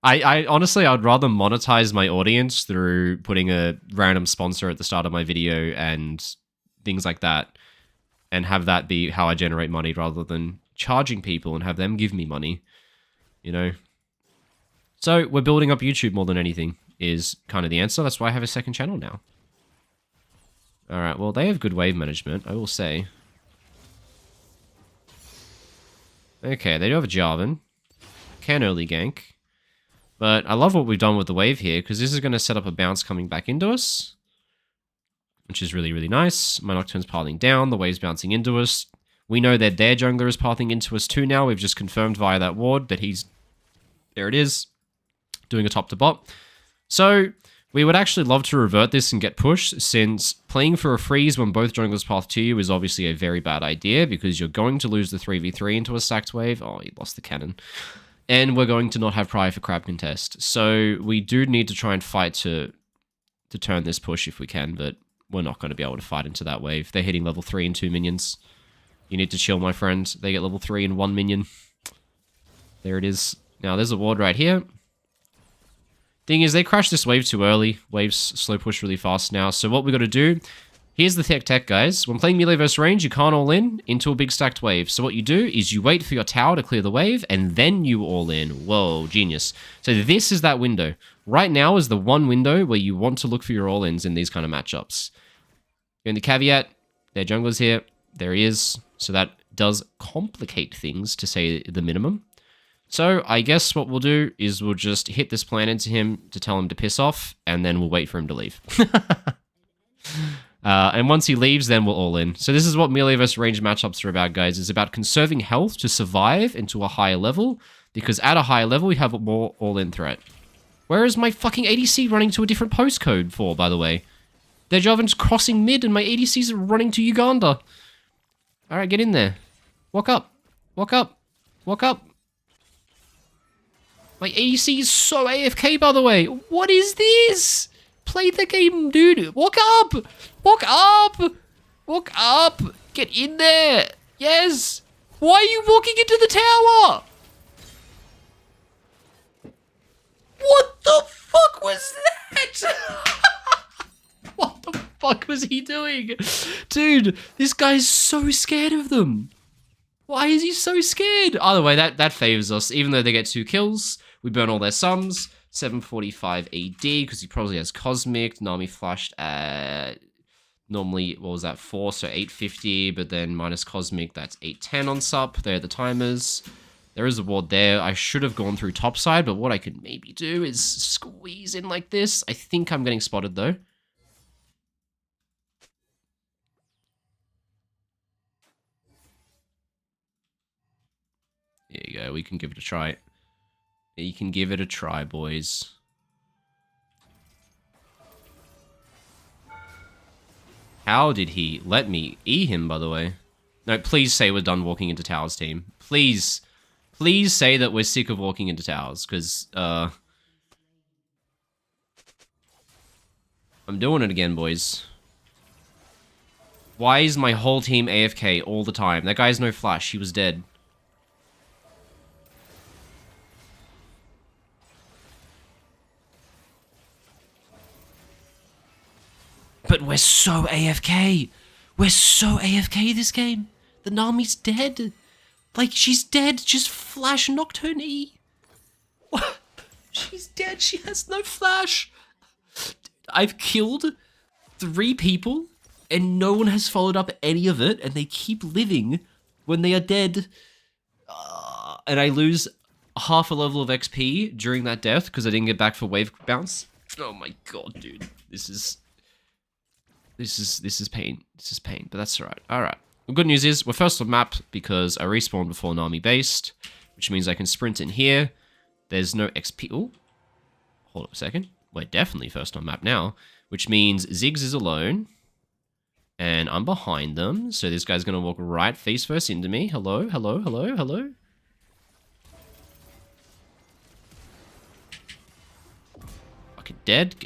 I honestly, I'd rather monetize my audience through putting a random sponsor at the start of my video and things like that, and have that be how I generate money rather than charging people and have them give me money, you know? So we're building up YouTube more than anything is kind of the answer. That's why I have a second channel now. All right, well, they have good wave management, I will say. Okay, they do have a Jarvan. Can early gank. But I love what we've done with the wave here, because this is going to set up a bounce coming back into us, which is really, really nice. My Nocturne's pathing down, the wave's bouncing into us. We know that their jungler is pathing into us too now. We've just confirmed via that ward that he's... There it is. Doing a top to bot. So we would actually love to revert this and get pushed, since playing for a freeze when both junglers path to you is obviously a very bad idea, because you're going to lose the 3v3 into a stacked wave. Oh, he lost the cannon. And we're going to not have Prior for crab contest. So we do need to try and fight to turn this push if we can, but we're not going to be able to fight into that wave. They're hitting level 3 and 2 minions. You need to chill, my friend. They get level 3 and 1 minion. There it is. Now, there's a ward right here. Thing is, they crashed this wave too early. Waves slow push really fast now. So what we got to do, here's the tech, guys. When playing melee versus range, you can't all in into a big stacked wave. So what you do is you wait for your tower to clear the wave, and then you all in. Whoa, genius. So this is that window. Right now is the one window where you want to look for your all-ins in these kind of matchups. In the caveat, their jungler's here. There he is. So that does complicate things, to say the minimum. So I guess what we'll do is we'll just hit this plan into him to tell him to piss off, and then we'll wait for him to leave. And once he leaves, then we'll all in. So this is what melee versus range matchups are about, guys. It's about conserving health to survive into a higher level, because at a higher level, we have a more all-in threat. Where is my fucking ADC running to a different postcode for, by the way? Their Jarvan's crossing mid, and my ADCs are running to Uganda. Alright, get in there. Walk up. Walk up. Walk up. My ADC is so AFK, by the way. What is this? Play the game, dude. Walk up. Walk up. Walk up. Get in there. Yes. Why are you walking into the tower? What the fuck was that? What the fuck was he doing? Dude, this guy's so scared of them. Why is he so scared? Either way, that favors us. Even though they get 2 kills, we burn all their sums. 745 AD, because he probably has Cosmic. Nami flashed at... Normally, what was that, 4, so 850, but then minus Cosmic, that's 810 on sup. There are the timers. There is a ward there. I should have gone through topside, but what I could maybe do is squeeze in like this. I think I'm getting spotted, though. There you go. We can give it a try. You can give it a try, boys. How did he let me E him, by the way? No, please say we're done walking into towers, team. Please. Please say that we're sick of walking into towers, because, I'm doing it again, boys. Why is my whole team AFK all the time? That guy has no flash. He was dead. But we're so AFK. We're so AFK this game. The Nami's dead. Like, she's dead. Just flash Nocturne E. What? She's dead. She has no flash. I've killed 3 people, and no one has followed up any of it, and they keep living when they are dead. And I lose half a level of XP during that death because I didn't get back for wave bounce. Oh my god, dude. This is pain. This is pain, but that's alright. Alright. The good news is, we're first on map because I respawned before Nami based, which means I can sprint in here. There's no XP. Oh, hold up a second. We're definitely first on map now, which means Ziggs is alone, and I'm behind them, so this guy's gonna walk right face first into me. Hello, hello, hello, hello. Fucking dead.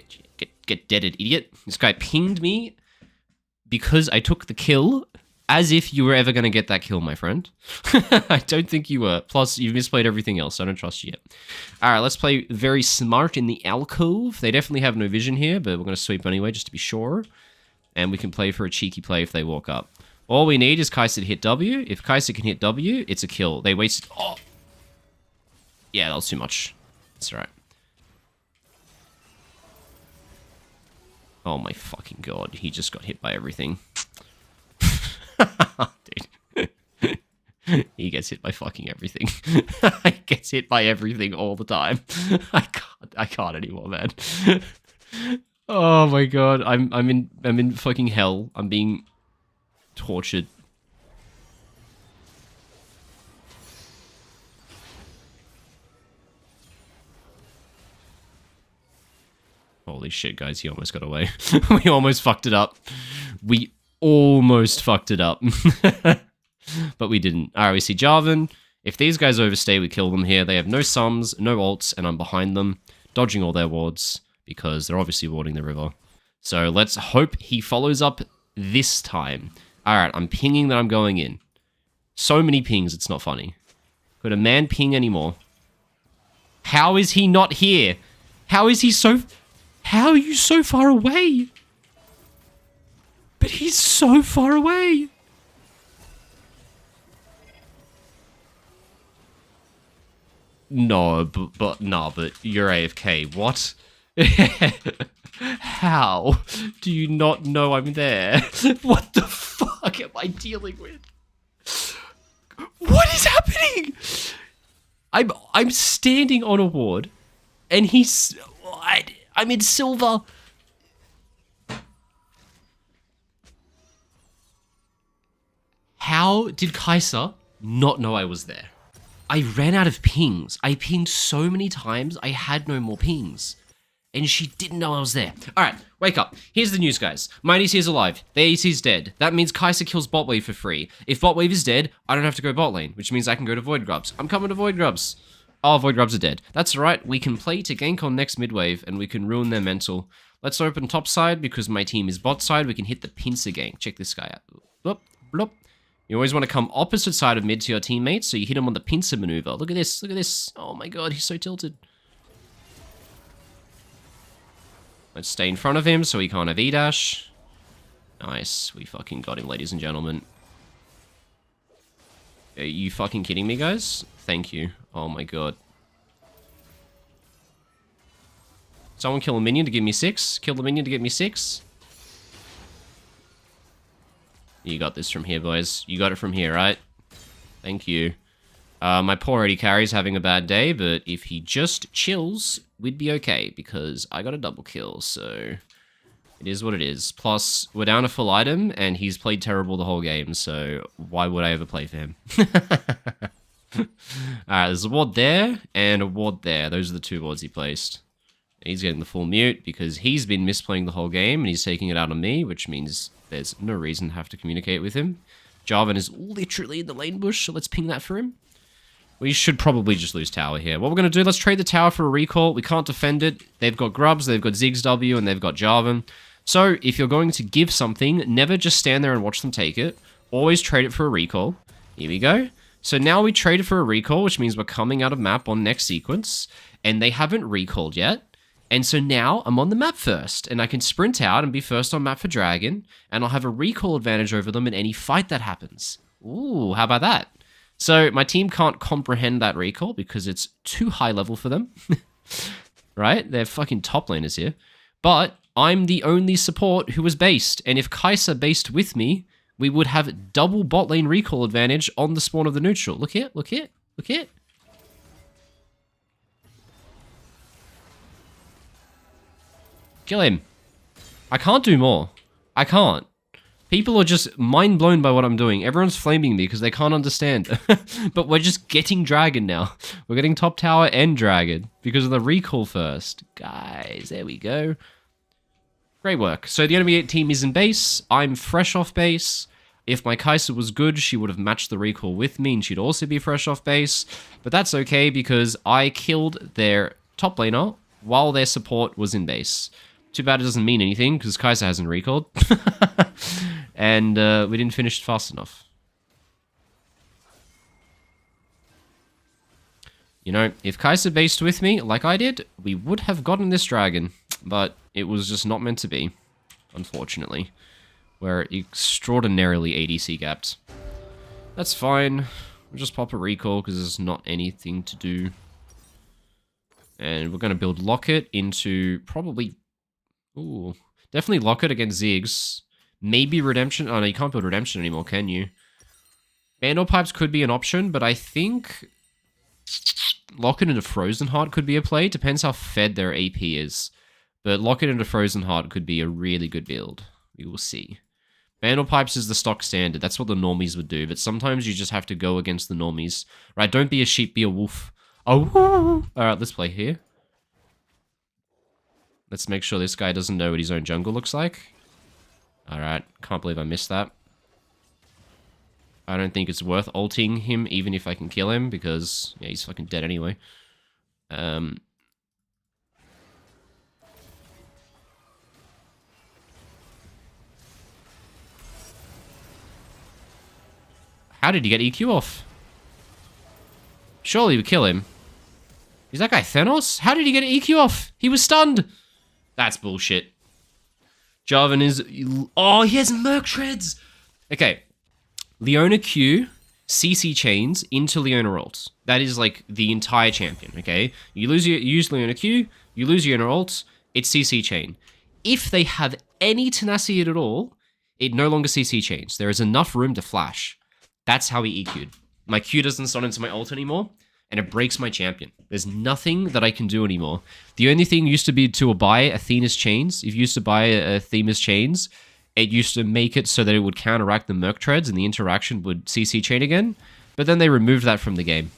Get deaded, idiot. This guy pinged me because I took the kill, as if you were ever going to get that kill, my friend. I don't think you were. Plus, you've misplayed everything else, so I don't trust you yet. Alright, let's play very smart in the alcove. They definitely have no vision here, but we're going to sweep anyway, just to be sure. And we can play for a cheeky play if they walk up. All we need is Kai'Sa to hit W. If Kai'Sa can hit W, it's a kill. They wasted... Oh! Yeah, that was too much. That's alright. Oh my fucking god, he just got hit by everything. Dude. He gets hit by fucking everything. He gets hit by everything all the time. I can't anymore, man. Oh my god, I'm in fucking hell. I'm being tortured. Holy shit, guys, he almost got away. We almost fucked it up. We almost fucked it up. But we didn't. Alright, we see Jarvan. If these guys overstay, we kill them here. They have no sums, no ults, and I'm behind them, dodging all their wards, because they're obviously warding the river. So let's hope he follows up this time. Alright, I'm pinging that I'm going in. So many pings, it's not funny. Could a man ping anymore? How is he not here? How is he so... How are you so far away? But he's so far away. No, but you're AFK. What? How do you not know I'm there? What the fuck am I dealing with? What is happening? I'm standing on a ward, and he's... I'm in silver. How did Kai'Sa not know I was there? I ran out of pings. I pinged so many times, I had no more pings. and she didn't know I was there. Alright, wake up. Here's the news, guys. My ADC is alive. Their ADC is dead. That means Kai'Sa kills bot wave for free. If bot wave is dead, I don't have to go bot lane, which means I can go to Void Grubs. I'm coming to Void Grubs. Oh, Void Grubs are dead. That's alright. We can play to gank on next mid wave, and we can ruin their mental. Let's open top side, because my team is bot side. We can hit the pincer gank. Check this guy out. Bloop, bloop. You always want to come opposite side of mid to your teammates, so you hit him on the pincer maneuver. Look at this, look at this. Oh my god, he's so tilted. Let's stay in front of him so he can't have E-dash. Nice, we fucking got him, ladies and gentlemen. Are you fucking kidding me, guys? Thank you. Oh my god. Someone kill a minion to give me 6. Kill the minion to get me 6. You got this from here, boys. You got it from here, right? Thank you. My poor AD carry's having a bad day, but if he just chills, we'd be okay, because I got a double kill, so it is what it is. Plus, we're down a full item, and he's played terrible the whole game, so why would I ever play for him? Alright, there's a ward there, and a ward there. Those are the 2 wards he placed. He's getting the full mute, because he's been misplaying the whole game, and he's taking it out on me, which means there's no reason to have to communicate with him. Jarvan is literally in the lane bush, so let's ping that for him. We should probably just lose tower here. What we're going to do, let's trade the tower for a recall. We can't defend it. They've got Grubs, they've got Ziggs W, and they've got Jarvan. So, if you're going to give something, never just stand there and watch them take it. Always trade it for a recall. Here we go. So now we traded for a recall, which means we're coming out of map on next sequence. And they haven't recalled yet. And so now I'm on the map first, and I can sprint out and be first on map for Dragon, and I'll have a recall advantage over them in any fight that happens. Ooh, how about that? So my team can't comprehend that recall because it's too high level for them. Right? They're fucking top laners here. But I'm the only support who was based, and if Kai'Sa based with me, we would have double bot lane recall advantage on the spawn of the neutral. Look here, look here, look here. Kill him. I can't do more. I can't. People are just mind blown by what I'm doing. Everyone's flaming me because they can't understand. But we're just getting Dragon now. We're getting top tower and Dragon because of the recall first. Guys, there we go. Great work. So the enemy team is in base. I'm fresh off base. If my Kai'Sa was good, she would have matched the recall with me and she'd also be fresh off base. But that's okay because I killed their top laner while their support was in base. Too bad it doesn't mean anything, because Kai'Sa hasn't recalled. And we didn't finish fast enough. You know, if Kai'Sa based with me, like I did, we would have gotten this dragon. But it was just not meant to be, unfortunately. We're extraordinarily ADC gapped. That's fine. We'll just pop a recall, because there's not anything to do. And we're going to build Locket into probably... Ooh, definitely Locket against Ziggs. Maybe Redemption. Oh, no, you can't build Redemption anymore, can you? Vandal Pipes could be an option, but I think Locket into Frozen Heart could be a play. Depends how fed their AP is. But Locket into Frozen Heart could be a really good build. We will see. Vandal Pipes is the stock standard. That's what the normies would do. But sometimes you just have to go against the normies. Right, don't be a sheep, be a wolf. Oh, alright, let's play here. Let's make sure this guy doesn't know what his own jungle looks like. Alright, can't believe I missed that. I don't think it's worth ulting him, even if I can kill him, because, yeah, he's fucking dead anyway. How did he get EQ off? Surely we kill him. Is that guy Thanos? How did he get EQ off? He was stunned! That's bullshit. Jarvan is... Oh, he has Merc Treads! Okay. Leona Q, CC chains into Leona ult. That is like the entire champion, okay? You use Leona Q, you lose Leona ult, it's CC chain. If they have any tenacity at all, it no longer CC chains. There is enough room to flash. That's how he EQ'd. My Q doesn't stun into my ult anymore, and it breaks my champion. There's nothing that I can do anymore. The only thing used to be to buy Athena's chains. If you used to buy Athena's chains, it used to make it so that it would counteract the Merc Treads and the interaction would CC chain again. But then they removed that from the game.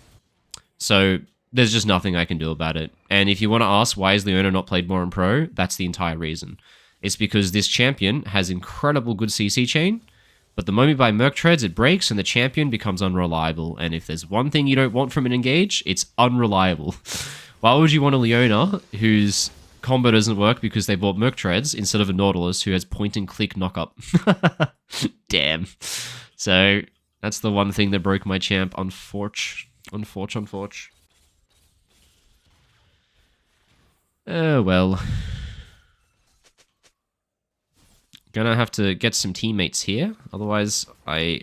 So There's just nothing I can do about it. And if you want to ask why is Leona not played more in Pro, that's the entire reason. It's because this champion has incredible good CC chain, but the moment you buy Merc Treads, it breaks and the champion becomes unreliable. And if there's one thing you don't want from an engage, it's unreliable. Why would you want a Leona whose combo doesn't work because they bought Merc Treads instead of a Nautilus who has point and click knockup? Damn. So that's the one thing that broke my champ. Unfortunate. Oh, well. Gonna have to get some teammates here. Otherwise, I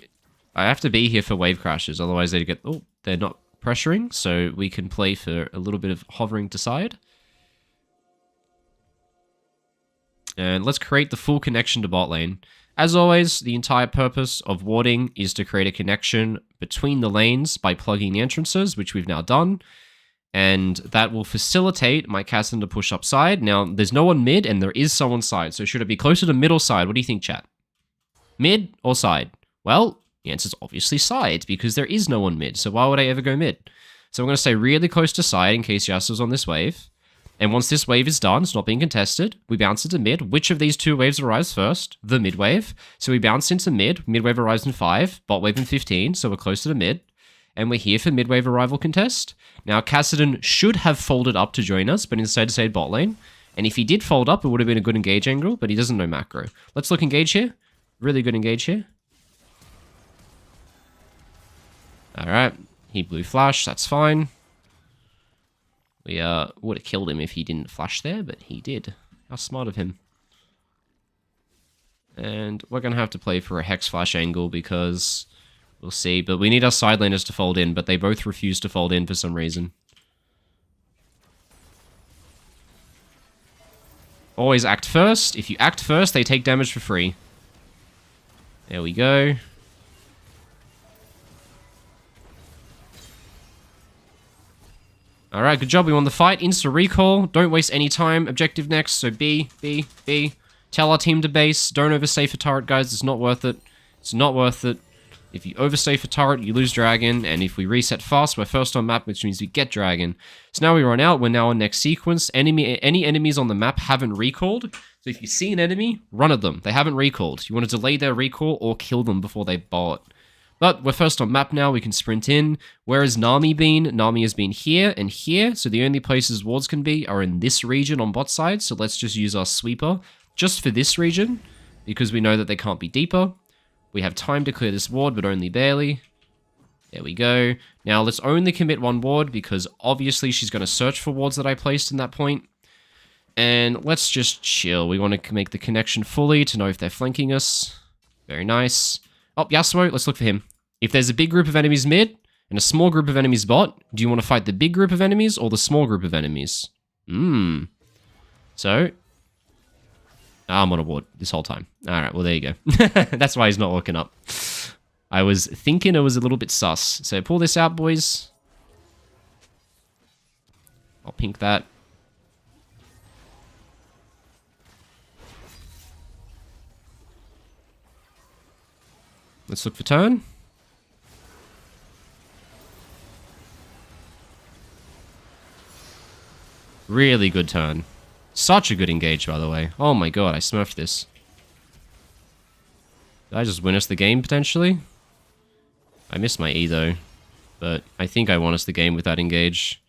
have to be here for wave crashes. Otherwise, they get... Oh, they're not pressuring. So we can play for a little bit of hovering to side. And let's create the full connection to bot lane. As always, the entire purpose of warding is to create a connection between the lanes by plugging the entrances, which we've now done. And that will facilitate my Kassadin to push up side. Now, there's no one mid, and there is someone side. So should it be closer to mid or side? What do you think, chat? Mid or side? Well, the answer is obviously side, because there is no one mid. So why would I ever go mid? So I'm going to stay really close to side in case Yasuo's on this wave. And once this wave is done, it's not being contested, we bounce into mid. Which of these two waves arrives first? The mid wave. So we bounce into mid. Mid wave arrives in 5, bot wave in 15, so we're closer to mid. And we're here for mid-wave arrival contest. Now, Kassadin should have folded up to join us, but instead stayed bot lane. And if he did fold up, it would have been a good engage angle, but he doesn't know macro. Let's look engage here. Really good engage here. Alright, he blew flash, that's fine. We would have killed him if he didn't flash there, but he did. How smart of him. And we're going to have to play for a Hex Flash angle because... We'll see, but we need our side laners to fold in, but they both refuse to fold in for some reason. Always act first. If you act first, they take damage for free. There we go. Alright, good job. We won the fight. Insta recall. Don't waste any time. Objective next, so B. Tell our team to base. Don't overstay for turret, guys. It's not worth it. It's not worth it. If you overstay for turret, you lose dragon, and if we reset fast, we're first on map, which means we get dragon. So now we run out, we're now on next sequence. Any enemies on the map haven't recalled, so if you see an enemy, run at them. They haven't recalled. You want to delay their recall or kill them before they bot. But we're first on map now, we can sprint in. Where has Nami been? Nami has been here and here, so the only places wards can be are in this region on bot side, so let's just use our sweeper just for this region, because we know that they can't be deeper. We have time to clear this ward, but only barely. There we go. Now, let's only commit one ward, because obviously she's going to search for wards that I placed in that point. And let's just chill. We want to make the connection fully to know if they're flanking us. Very nice. Oh, Yasuo, let's look for him. If there's a big group of enemies mid, and a small group of enemies bot, do you want to fight the big group of enemies, or the small group of enemies? So... I'm on a ward this whole time. Alright, well, there you go. That's why he's not looking up. I was thinking it was a little bit sus. So pull this out, boys. I'll pink that. Let's look for turn. Really good turn. Such a good engage, by the way. Oh my god, I smurfed this. Did I just win us the game, potentially? I missed my E, though. But I think I won us the game with that engage.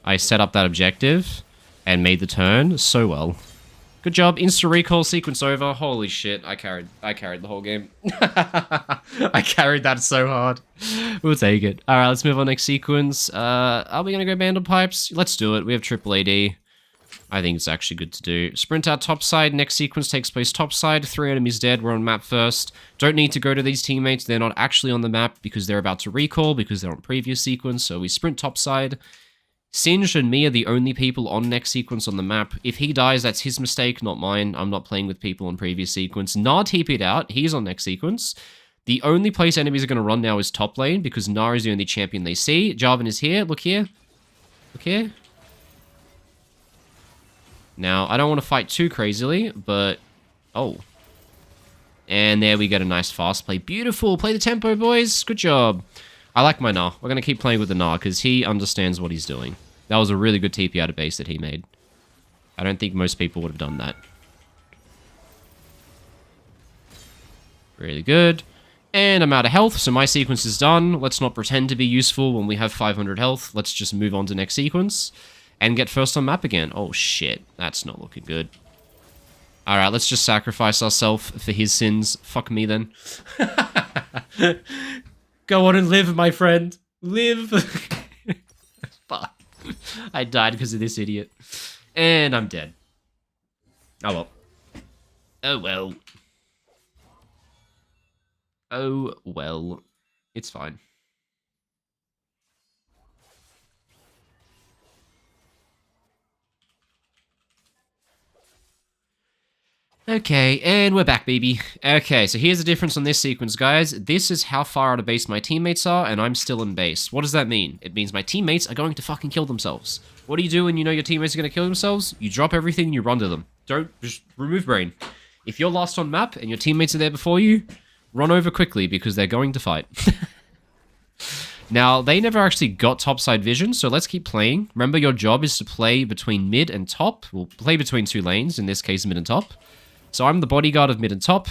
I set up that objective and made the turn so well. Good job. Insta recall, sequence over. Holy shit, I carried the whole game. I carried that so hard. We'll take it. Alright, let's move on next sequence. Are we gonna go Bandle Pipes? Let's do it. We have triple AD. I think it's actually good to do. Sprint out topside. Next sequence takes place topside. 3 enemies dead. We're on map first. Don't need to go to these teammates. They're not actually on the map because they're about to recall because they're on previous sequence. So we sprint topside. Singed and me are the only people on next sequence on the map. If he dies, that's his mistake, not mine. I'm not playing with people on previous sequence. Gnar TP'd out. He's on next sequence. The only place enemies are going to run now is top lane because Gnar is the only champion they see. Jarvan is here. Look here. Look here. Now, I don't want to fight too crazily, but... Oh. And there we get a nice fast play. Beautiful. Play the tempo, boys. Good job. I like my Gnar. We're going to keep playing with the Gnar because he understands what he's doing. That was a really good TP out of base that he made. I don't think most people would have done that. Really good. And I'm out of health, so my sequence is done. Let's not pretend to be useful when we have 500 health. Let's just move on to next sequence and get first on map again. Oh shit, that's not looking good. Alright, let's just sacrifice ourselves for his sins. Fuck me then. Go on and live, my friend. Live. Fuck. I died because of this idiot. And I'm dead. Oh well. Oh well. Oh well. It's fine. Okay, and we're back, baby. Okay, so here's the difference on this sequence, guys. This is how far out of base my teammates are, and I'm still in base. What does that mean? It means my teammates are going to fucking kill themselves. What do you do when you know your teammates are going to kill themselves? You drop everything and you run to them. Don't, just remove brain. If you're last on map and your teammates are there before you, run over quickly because they're going to fight. Now, they never actually got topside vision, so let's keep playing. Remember, your job is to play between mid and top. We'll play between two lanes, in this case mid and top. So I'm the bodyguard of mid and top.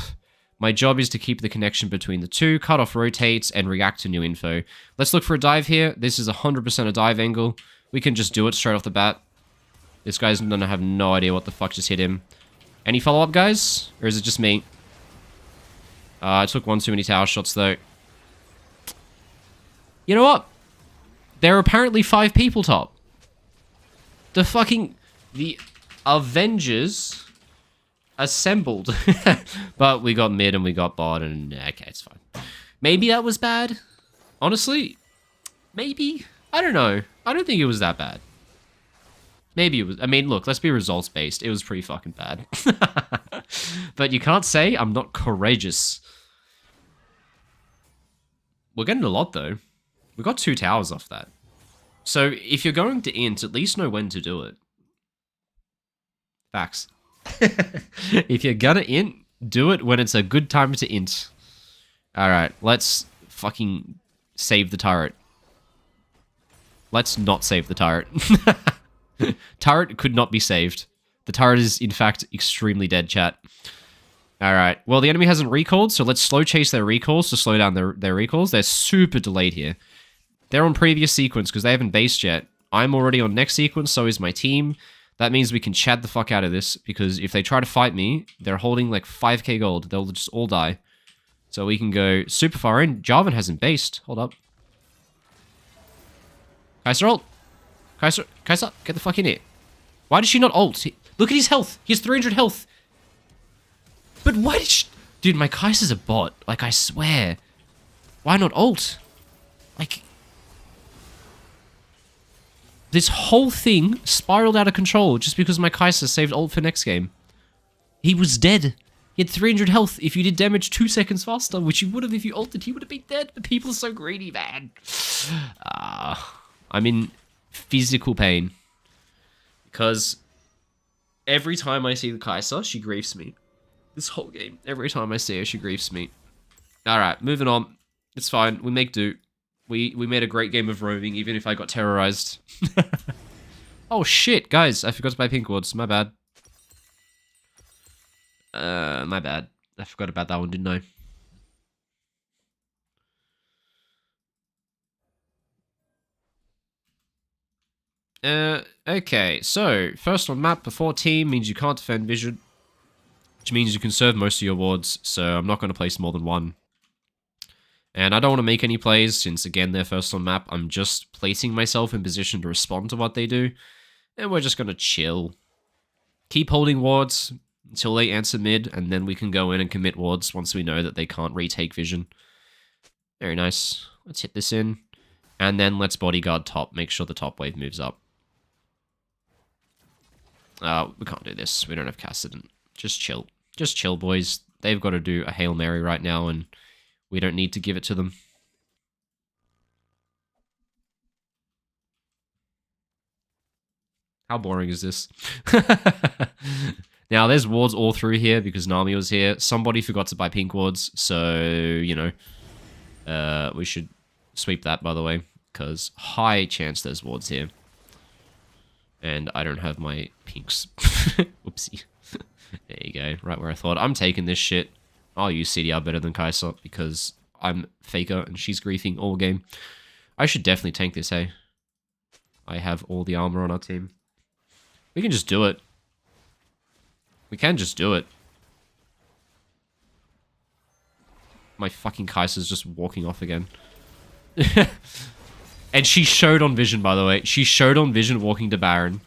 My job is to keep the connection between the two, cut off rotates, and react to new info. Let's look for a dive here. This is 100% a dive angle. We can just do it straight off the bat. This guy's gonna have no idea what the fuck just hit him. Any follow-up, guys? Or is it just me? I took one too many tower shots, though. You know what? There are apparently 5 people top. The Avengers assembled. But we got mid and we got bot and okay, it's fine. Maybe that was bad. Honestly, maybe. I don't know. I don't think it was that bad. Maybe it was. I mean, look, let's be results based. It was pretty fucking bad. But you can't say I'm not courageous. We're getting a lot though. We got 2 towers off that. So if you're going to int, at least know when to do it. Facts. If you're gonna int, do it when it's a good time to int. Alright, let's fucking save the turret. Let's not save the turret. Turret could not be saved. The turret is, in fact, extremely dead, chat. Alright, well, the enemy hasn't recalled, so let's slow chase their recalls to slow down their recalls. They're super delayed here. They're on previous sequence because they haven't based yet. I'm already on next sequence, so is my team. That means we can chad the fuck out of this, because if they try to fight me, they're holding like 5k gold. They'll just all die. So we can go super far in. Jarvan hasn't based. Hold up. Kai'Sa ult. Kai'Sa, get the fuck in here. Why did she not ult? Look at his health. He has 300 health. But why did she... Dude, my Kai'Sa's a bot. Like, I swear. Why not ult? Like... This whole thing spiraled out of control just because my Kai'Sa saved ult for next game. He was dead. He had 300 health. If you did damage 2 seconds faster, which you would have if you ulted, he would have been dead. But people are so greedy, man. I'm in physical pain. Because every time I see the Kai'Sa, she griefs me. This whole game. Every time I see her, she griefs me. Alright, moving on. It's fine. We make do. We made a great game of roaming, even if I got terrorized. Oh shit, guys, I forgot to buy pink wards. My bad. My bad. I forgot about that one, didn't I? Okay, so, first on map before team means you can't defend vision, which means you can serve most of your wards, so I'm not going to place more than 1. And I don't want to make any plays, since again, they're first on map. I'm just placing myself in position to respond to what they do. And we're just going to chill. Keep holding wards until they answer mid, and then we can go in and commit wards once we know that they can't retake vision. Very nice. Let's hit this in. And then let's bodyguard top. Make sure the top wave moves up. We can't do this. We don't have Kassadin. Just chill. Just chill, boys. They've got to do a Hail Mary right now, and... we don't need to give it to them. How boring is this? Now, there's wards all through here because Nami was here. Somebody forgot to buy pink wards, so, you know, we should sweep that, by the way, because high chance there's wards here. And I don't have my pinks. Whoopsie. There you go, right where I thought. I'm taking this shit. I'll use CDR better than Kai'Sa because I'm Faker and she's griefing all game. I should definitely tank this, hey? I have all the armor on our team. We can just do it. We can just do it. My fucking Kai'Sa's just walking off again. And she showed on Vision, by the way. She showed on Vision walking to Baron.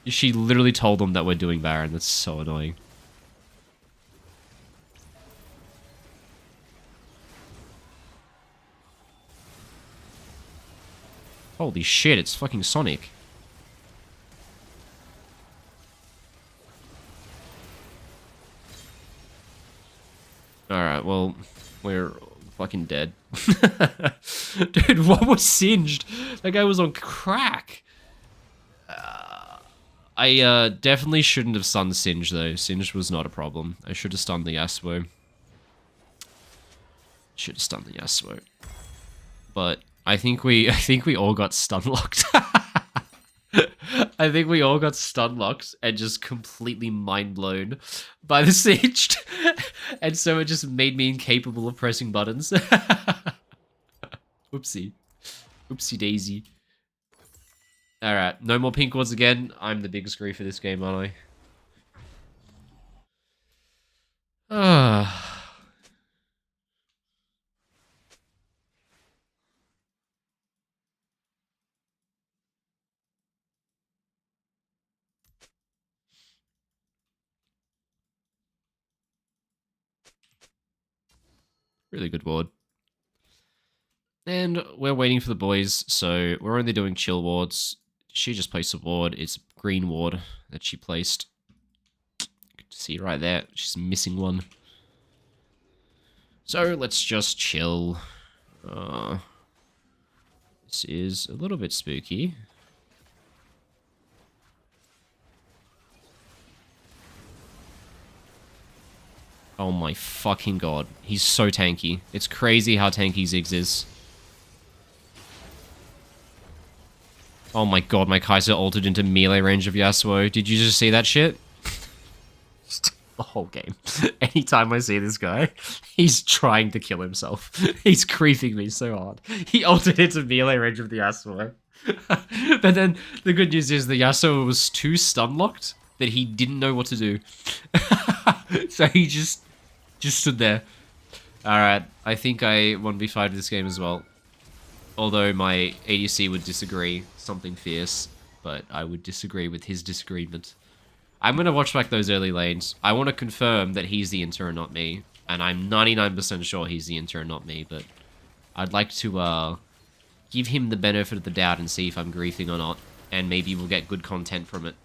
She literally told them that we're doing Baron. That's so annoying. Holy shit, it's fucking Sonic. Alright, well, we're fucking dead. Dude, what was Singed? That guy was on crack. I definitely shouldn't have stunned Singed, though. Singed was not a problem. I should have stunned the Yasuo. Should have stunned the Yasuo. But I think we all got stun locked. I think we all got stun locked and just completely mind blown by the Singed. And so it just made me incapable of pressing buttons. Whoopsie. Whoopsie daisy. Alright, no more pink wards again. I'm the biggest grief for this game, aren't I? Really good ward. And we're waiting for the boys, so we're only doing chill wards. She just placed a ward. It's a green ward that she placed. You can see right there. She's missing one. So let's just chill. This is a little bit spooky. Oh my fucking god. He's so tanky. It's crazy how tanky Ziggs is. Oh my god, my Kai'Sa altered into melee range of Yasuo. Did you just see that shit? The whole game. Anytime I see this guy, he's trying to kill himself. He's griefing me so hard. He altered into melee range of the Yasuo. But then, the good news is the Yasuo was too stun locked that he didn't know what to do. So he just stood there. Alright, I think I 1v5 this game as well. Although my ADC would disagree, something fierce, but I would disagree with his disagreement. I'm going to watch back those early lanes. I want to confirm that he's the inter and not me. And I'm 99% sure he's the inter and not me, but I'd like to give him the benefit of the doubt and see if I'm griefing or not. And maybe we'll get good content from it.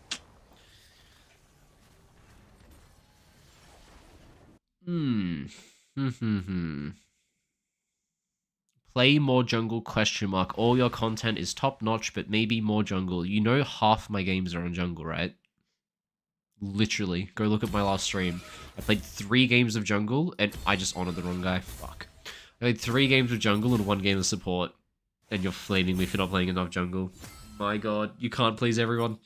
Play more jungle, question mark. All your content is top notch, but maybe more jungle. You know half my games are on jungle, right? Literally. Go look at my last stream. I played 3 games of jungle, and I just honored the wrong guy. Fuck. I played 3 games of jungle and 1 game of support. And you're flaming me for not playing enough jungle. My god, you can't please everyone.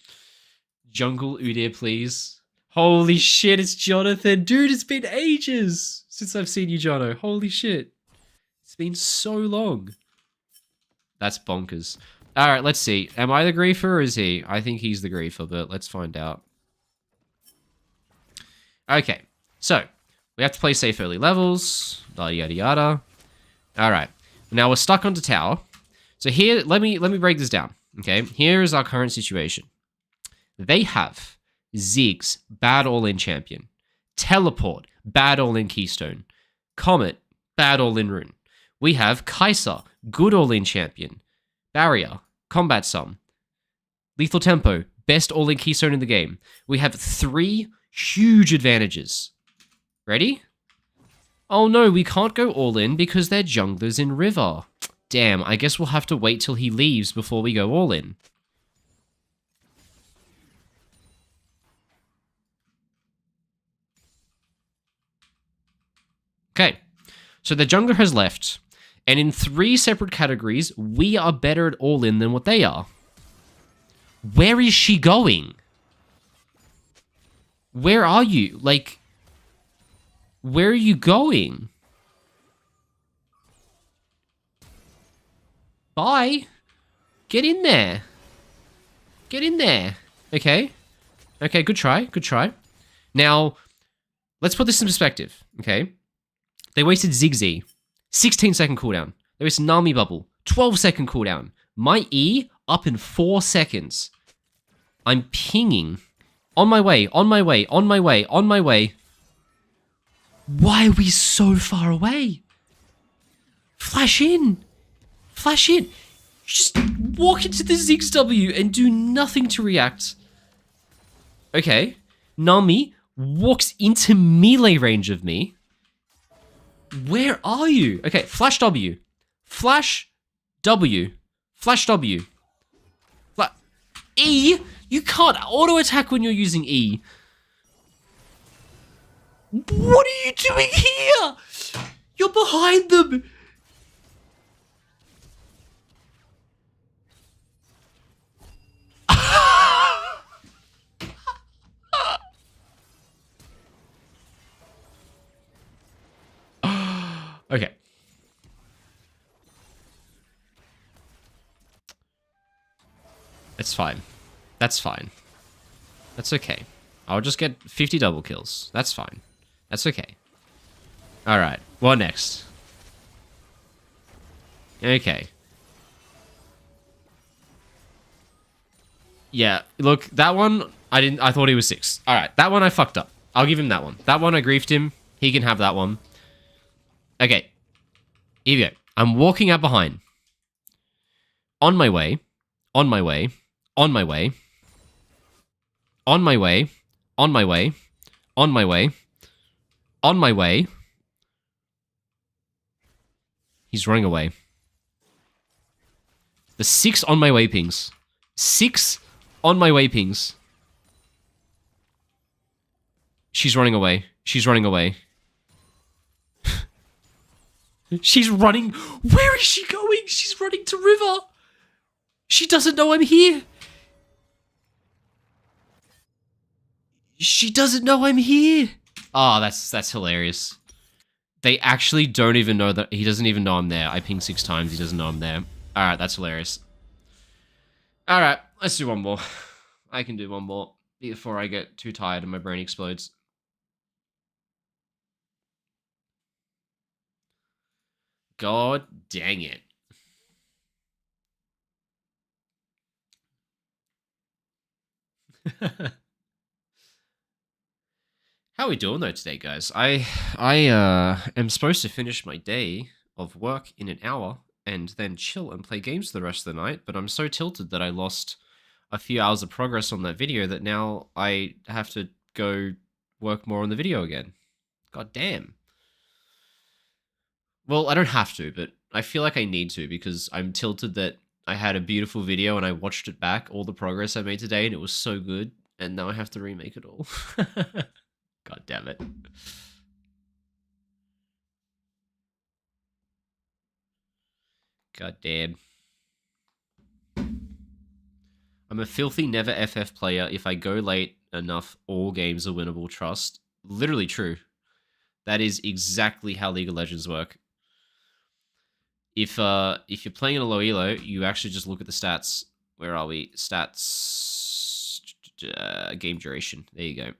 Jungle Udyr, please. Holy shit, it's Jonathan. Dude, it's been ages since I've seen you, Jono. Holy shit. It's been so long. That's bonkers. Alright, let's see. Am I the griefer or is he? I think he's the griefer, but let's find out. Okay, so we have to play safe early levels, yada yada yada. Alright, now we're stuck onto tower. So here, let me break this down. Okay, here is our current situation. They have Ziggs, bad all-in champion. Teleport, bad all-in keystone. Comet, bad all-in rune. We have Kai'Sa, good all-in champion. Barrier, combat sum. Lethal tempo, best all-in keystone in the game. We have 3 huge advantages. Ready? Oh no, we can't go all-in because they're junglers in River. Damn, I guess we'll have to wait till he leaves before we go all-in. Okay, so the jungler has left, And in 3 separate categories, we are better at all-in than what they are. Where is she going? Where are you? Like, where are you going? Bye. Get in there. Get in there. Okay. Okay, good try. Good try. Now, let's put this in perspective, okay? They wasted Zigzee. 16-second cooldown. They wasted Nami Bubble. 12-second cooldown. My E up in 4 seconds. I'm pinging. On my way, on my way, on my way, on my way. Why are we so far away? Flash in. Flash in. Just walk into the Ziggs W and do nothing to react. Okay. Nami walks into melee range of me. Where are you? Okay, Flash W. Flash W. Flash W. E? You can't auto-attack when you're using E. What are you doing here? You're behind them. Okay. It's fine. That's fine. That's okay. I'll just get 50 double kills. That's fine. That's okay. Alright. What next? Okay. Yeah, look, that one, I thought he was 6. Alright, that one I fucked up. I'll give him that one. That one I griefed him. He can have that one. Okay. Here we go. I'm walking out behind. On my way. On my way. On my way. On my way. On my way. On my way. On my way. He's running away. The 6 on my way pings. 6 on my way pings. She's running away. She's running away. She's running. Where is she going? She's running to river. She doesn't know I'm here. She doesn't know I'm here. Oh, that's hilarious. They actually don't even know that. He doesn't even know I'm there. I pinged 6 times. He doesn't know I'm there. Alright, that's hilarious. Alright, let's do one more. I can do one more before I get too tired and my brain explodes. God dang it. How are we doing though today, guys? I am supposed to finish my day of work in an hour and then chill and play games the rest of the night, but I'm so tilted that I lost a few hours of progress on that video that now I have to go work more on the video again. God damn. Well, I don't have to, but I feel like I need to because I'm tilted that I had a beautiful video and I watched it back, all the progress I made today, and it was so good, and now I have to remake it all. God damn it. God damn. I'm a filthy never FF player. If I go late enough, all games are winnable. Trust. Literally true. That is exactly how League of Legends work. If you're playing in a low elo, you actually just look at the stats. Where are we? Stats, game duration. There you go.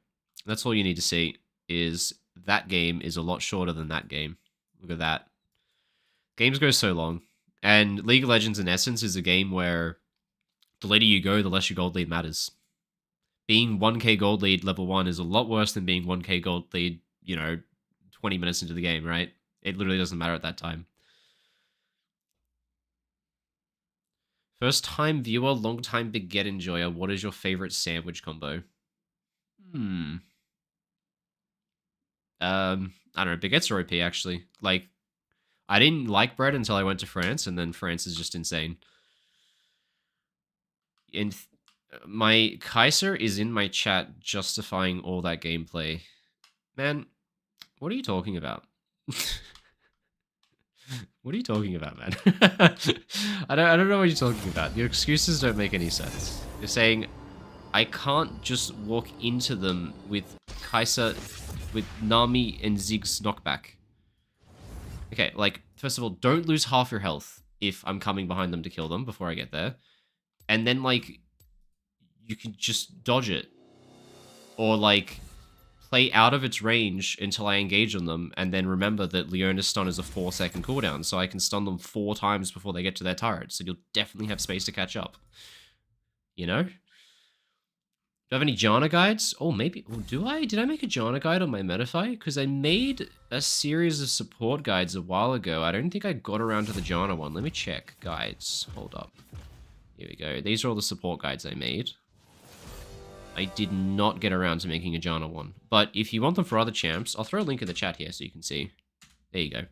That's all you need to see. Is that game is a lot shorter than that game. Look at that. Games go so long, and League of Legends in essence is a game where the later you go, the less your gold lead matters. Being 1k gold lead level 1 is a lot worse than being 1k gold lead, 20 minutes into the game, right? It literally doesn't matter at that time. First time viewer, long time baguette enjoyer. What is your favorite sandwich combo? I don't know. Baguettes are OP, actually. Like, I didn't like bread until I went to France, and then France is just insane. And my Kaiser is in my chat justifying all that gameplay. Man, what are you talking about? What are you talking about, man? I don't know what you're talking about. Your excuses don't make any sense. You're saying I can't just walk into them with Kai'Sa, with Nami and Ziggs knockback. Okay, like, first of all, don't lose half your health if I'm coming behind them to kill them before I get there. And then, like, you can just dodge it. Or, like, play out of its range until I engage on them, and then remember that Leona's stun is a 4-second cooldown, so I can stun them 4 times before they get to their turret, so you'll definitely have space to catch up. You know? Do I have any Janna guides? Oh, maybe. Oh, do I? Did I make a Janna guide on my Metafy? Because I made a series of support guides a while ago. I don't think I got around to the Janna one. Let me check. Guides. Hold up. Here we go. These are all the support guides I made. I did not get around to making a Janna one. But if you want them for other champs, I'll throw a link in the chat here so you can see. There you go.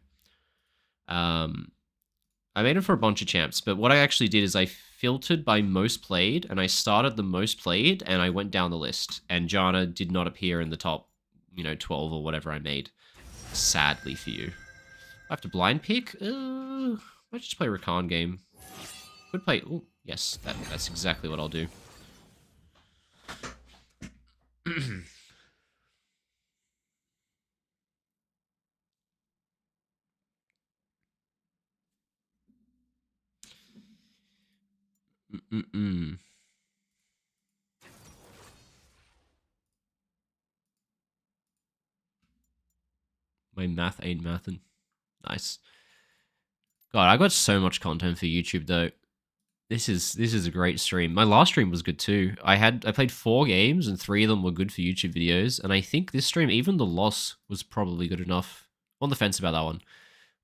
I made them for a bunch of champs, but what I actually did is I filtered by most played, and I started the most played, and I went down the list, and Janna did not appear in the top, 12 or whatever I made. Sadly for you. I have to blind pick? I might just play Rakan game. Could play... Oh, yes, that's exactly what I'll do. My math ain't mathin'. Nice. God, I got so much content for YouTube though. This is a great stream. My last stream was good too. I played 4 games and 3 of them were good for YouTube videos, and I think this stream, even the loss, was probably good enough. On the fence about that one.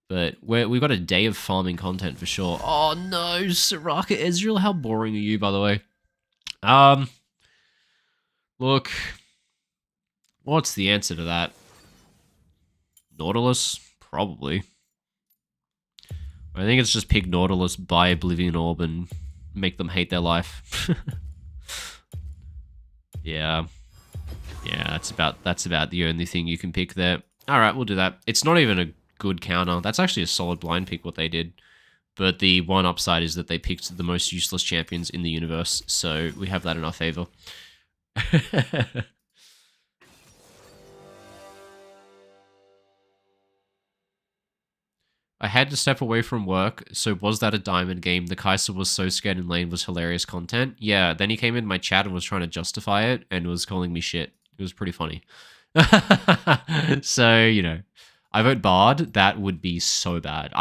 But we've got a day of farming content for sure. Oh no, Soraka Ezreal, how boring are you, by the way? Look, what's the answer to that? Nautilus? Probably. I think it's just pick Nautilus, buy Oblivion Orb, and make them hate their life. Yeah. Yeah, that's about the only thing you can pick there. Alright, we'll do that. It's not even a good counter. That's actually a solid blind pick, what they did. But the one upside is that they picked the most useless champions in the universe, so we have that in our favor. I had to step away from work, so was that a diamond game? The Kai'Sa was so scared in lane was hilarious content. Yeah, then he came in my chat and was trying to justify it and was calling me shit. It was pretty funny. So, I vote Bard. That would be so bad.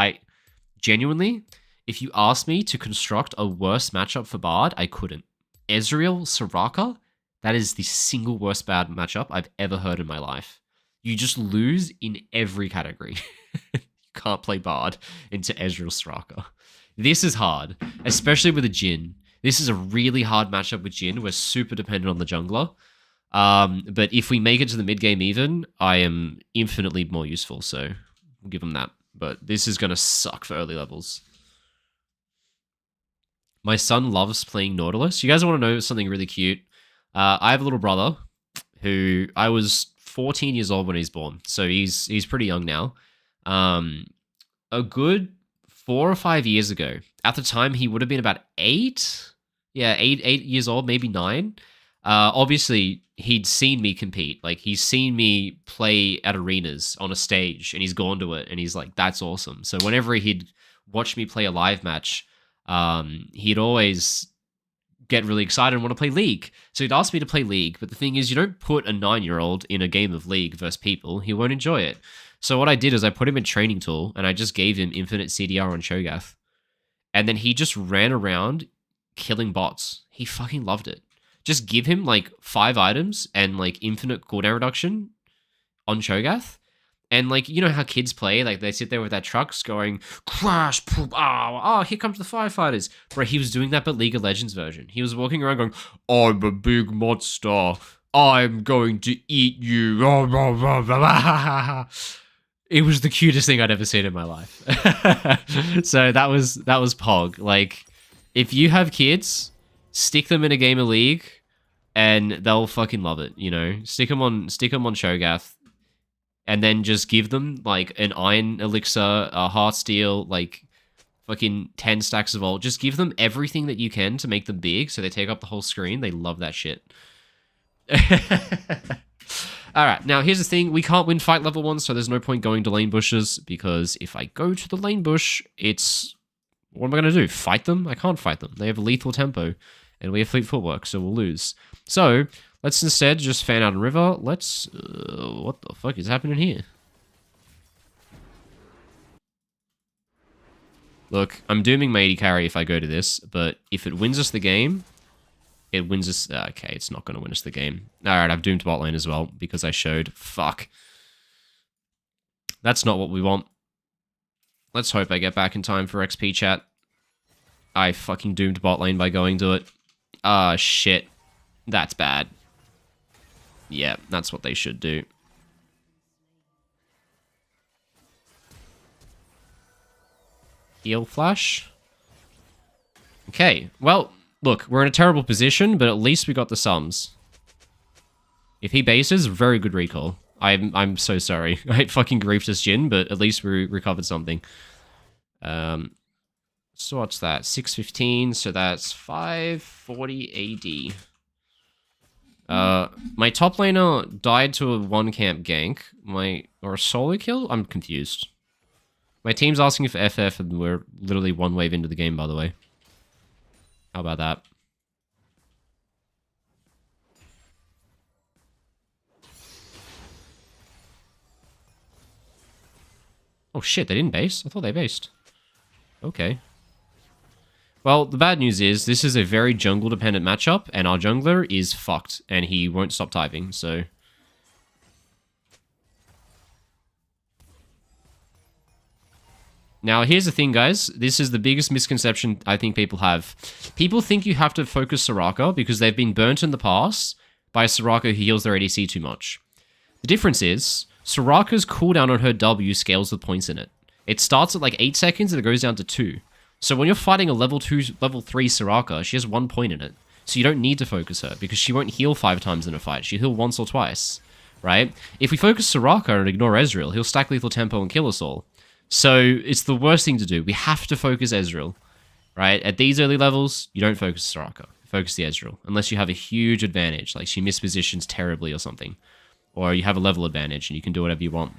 Genuinely, if you asked me to construct a worse matchup for Bard, I couldn't. Ezreal, Soraka, that is the single worst bad matchup I've ever heard in my life. You just lose in every category. Can't play Bard into Ezreal Soraka. This is hard, especially with a Jhin. This is a really hard matchup with Jhin. We're super dependent on the jungler. But if we make it to the mid game even, I am infinitely more useful, so we'll give them that. But this is going to suck for early levels. My son loves playing Nautilus. You guys want to know something really cute? I have a little brother who I was 14 years old when he's born, so he's pretty young now. A good 4 or 5 years ago, at the time he would have been about 8. Yeah, 8 years old, maybe 9. Obviously he'd seen me compete. Like, he's seen me play at arenas on a stage, and he's gone to it, and he's like, that's awesome. So whenever he'd watch me play a live match, he'd always get really excited and want to play League. So he'd ask me to play League, but the thing is, you don't put a 9-year-old in a game of League versus people. He won't enjoy it. So what I did is I put him in Training Tool, and I just gave him infinite CDR on Cho'Gath. And then he just ran around killing bots. He fucking loved it. Just give him, 5 items and, infinite cooldown reduction on Cho'Gath. And, you know how kids play? They sit there with their trucks going, crash, poop, oh, here comes the firefighters. Bro, he was doing that, but League of Legends version. He was walking around going, I'm a big monster. I'm going to eat you. It was the cutest thing I'd ever seen in my life. So that was Pog. If you have kids, stick them in a game of League, and they'll fucking love it. Stick them on Cho'Gath. and then just give them like an iron elixir, a heart steel, like fucking 10 stacks of ult. Just give them everything that you can to make them big so they take up the whole screen. They love that shit. Alright, now here's the thing. We can't win fight level 1, so there's no point going to lane bushes, because if I go to the lane bush, it's... What am I going to do? Fight them? I can't fight them. They have lethal tempo, and we have fleet footwork, so we'll lose. So, let's instead just fan out a river. Let's... what the fuck is happening here? Look, I'm dooming my AD carry if I go to this, but if it wins us the game, it wins us... okay, it's not going to win us the game. Alright, I've doomed bot lane as well, because I showed. Fuck. That's not what we want. Let's hope I get back in time for XP chat. I fucking doomed bot lane by going to it. Ah, shit. That's bad. Yeah, that's what they should do. Heal flash. Okay, well, look, we're in a terrible position, but at least we got the sums. If he bases, very good recall. I'm so sorry. I fucking griefed this Jhin, but at least we recovered something. So what's that? 615, so that's 540 AD. My top laner died to a one camp gank. Or a solo kill? I'm confused. My team's asking for FF, and we're literally one wave into the game, by the way. How about that? Oh shit, they didn't base? I thought they based. Okay. Well, the bad news is, this is a very jungle-dependent matchup, and our jungler is fucked, and he won't stop typing, so... Now, here's the thing, guys. This is the biggest misconception I think people have. People think you have to focus Soraka because they've been burnt in the past by a Soraka who heals their ADC too much. The difference is, Soraka's cooldown on her W scales with points in it. It starts at like 8 seconds and it goes down to 2. So when you're fighting a level 2, level 3 Soraka, she has 1 point in it. So you don't need to focus her, because she won't heal 5 times in a fight. She'll heal once or twice, right? If we focus Soraka and ignore Ezreal, he'll stack lethal tempo and kill us all. So it's the worst thing to do. We have to focus Ezreal, right? At these early levels, you don't focus Soraka. Focus the Ezreal, unless you have a huge advantage, like she mispositions terribly or something. Or you have a level advantage and you can do whatever you want.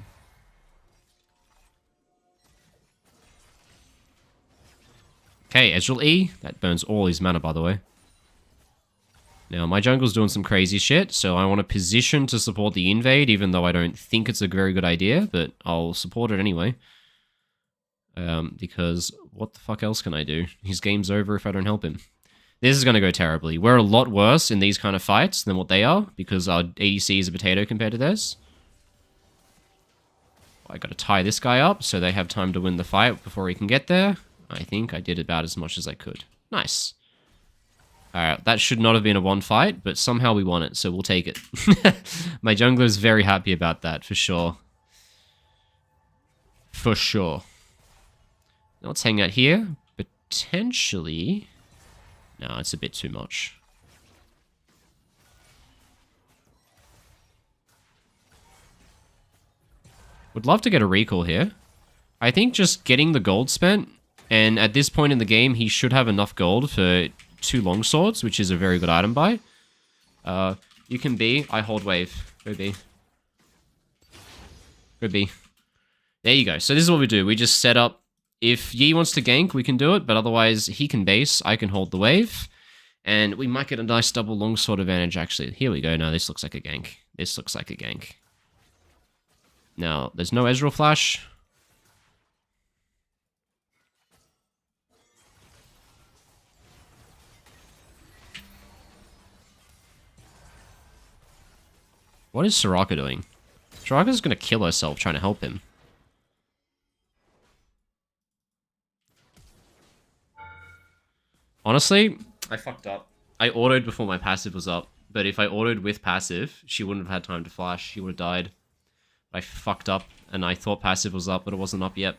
Okay, Ezreal E. That burns all his mana, by the way. Now, my jungle's doing some crazy shit, so I want to position to support the invade, even though I don't think it's a very good idea, but I'll support it anyway. Because what the fuck else can I do? His game's over if I don't help him. This is going to go terribly. We're a lot worse in these kind of fights than what they are, because our ADC is a potato compared to theirs. I got to tie this guy up so they have time to win the fight before he can get there. I think I did about as much as I could. Nice. Alright, that should not have been a one fight, but somehow we won it, so we'll take it. My jungler is very happy about that, for sure. For sure. Now let's hang out here. Potentially... No, it's a bit too much. Would love to get a recall here. I think just getting the gold spent, and at this point in the game, he should have enough gold for 2 longswords, which is a very good item buy. You can B. I hold wave. Go B. Go B. There you go. So this is what we do. We just set up. If Yi wants to gank, we can do it, but otherwise he can base, I can hold the wave, and we might get a nice double longsword advantage, actually. Here we go. Now this looks like a gank. This looks like a gank. Now, there's no Ezreal flash. What is Soraka doing? Soraka's gonna kill herself trying to help him. Honestly, I fucked up. I autoed before my passive was up, but if I autoed with passive, she wouldn't have had time to flash. She would have died. I fucked up, and I thought passive was up, but it wasn't up yet.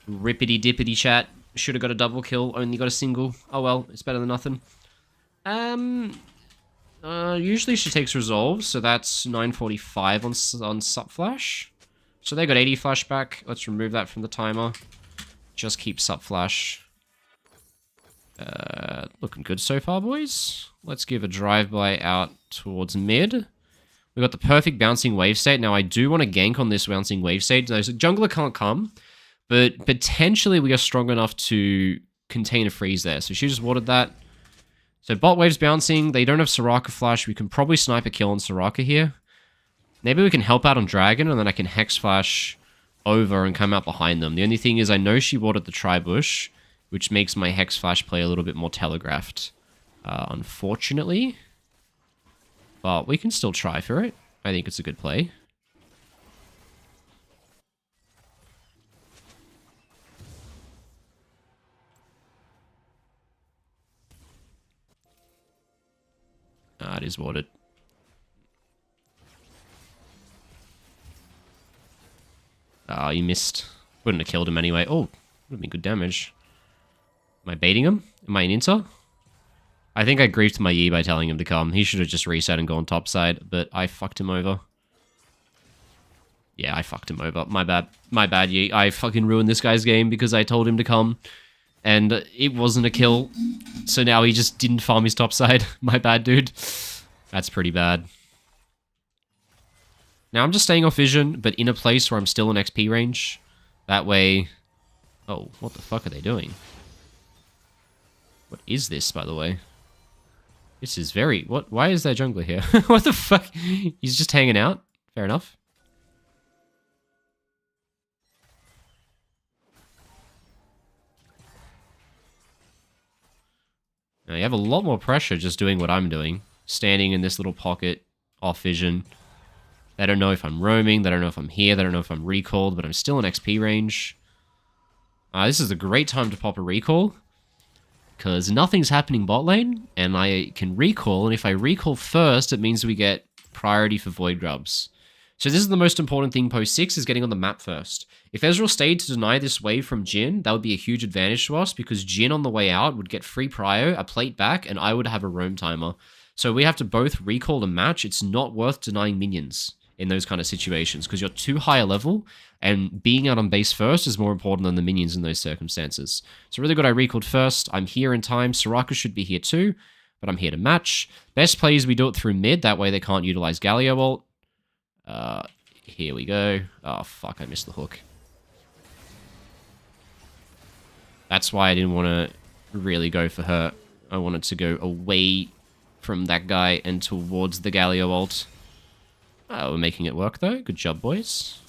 Rippity-dippity chat. Should have got a double kill, only got a single. Oh well, it's better than nothing. Usually she takes resolve, so that's 945 on Sup Flash. So they got 80 flashback. Let's remove that from the timer. Just keep Sup Flash. Looking good so far, boys. Let's give a drive-by out towards mid. We got the perfect bouncing wave state. Now, I do want to gank on this bouncing wave state. No, so jungler can't come, but potentially we are strong enough to contain a freeze there. So she just warded that. So bot wave's bouncing. They don't have Soraka flash. We can probably snipe a kill on Soraka here. Maybe we can help out on Dragon, and then I can Hex Flash over and come out behind them. The only thing is I know she warded the Tribush, which makes my Hex Flash play a little bit more telegraphed, unfortunately. But we can still try for it. I think it's a good play. It is warded. You missed. Wouldn't have killed him anyway. Oh, would have been good damage. Am I baiting him? Am I an inter? I think I griefed my Yi by telling him to come. He should have just reset and gone topside, but I fucked him over. Yeah, I fucked him over. My bad. My bad, Yi. I fucking ruined this guy's game because I told him to come. And it wasn't a kill. So now he just didn't farm his topside. My bad, dude. That's pretty bad. Now I'm just staying off vision, but in a place where I'm still in XP range. That way... Oh, what the fuck are they doing? What is this, by the way? This is very... What? Why is there jungler here? What the fuck? He's just hanging out? Fair enough. Now, you have a lot more pressure just doing what I'm doing. Standing in this little pocket, off vision. They don't know if I'm roaming, they don't know if I'm here, they don't know if I'm recalled, but I'm still in XP range. This is a great time to pop a recall, because nothing's happening bot lane, and I can recall, and if I recall first, it means we get priority for Void Grubs. So this is the most important thing post 6, is getting on the map first. If Ezreal stayed to deny this wave from Jhin, that would be a huge advantage to us, because Jhin on the way out would get free prio, a plate back, and I would have a roam timer. So we have to both recall a match. It's not worth denying minions in those kind of situations, because you're too high a level, and being out on base first is more important than the minions in those circumstances. So really good I recalled first. I'm here in time. Soraka should be here too, but I'm here to match. Best play is we do it through mid, that way they can't utilize Galio ult. Here we go. Oh, fuck, I missed the hook. That's why I didn't want to really go for her. I wanted to go away from that guy and towards the Galio ult. We're making it work, though. Good job, boys.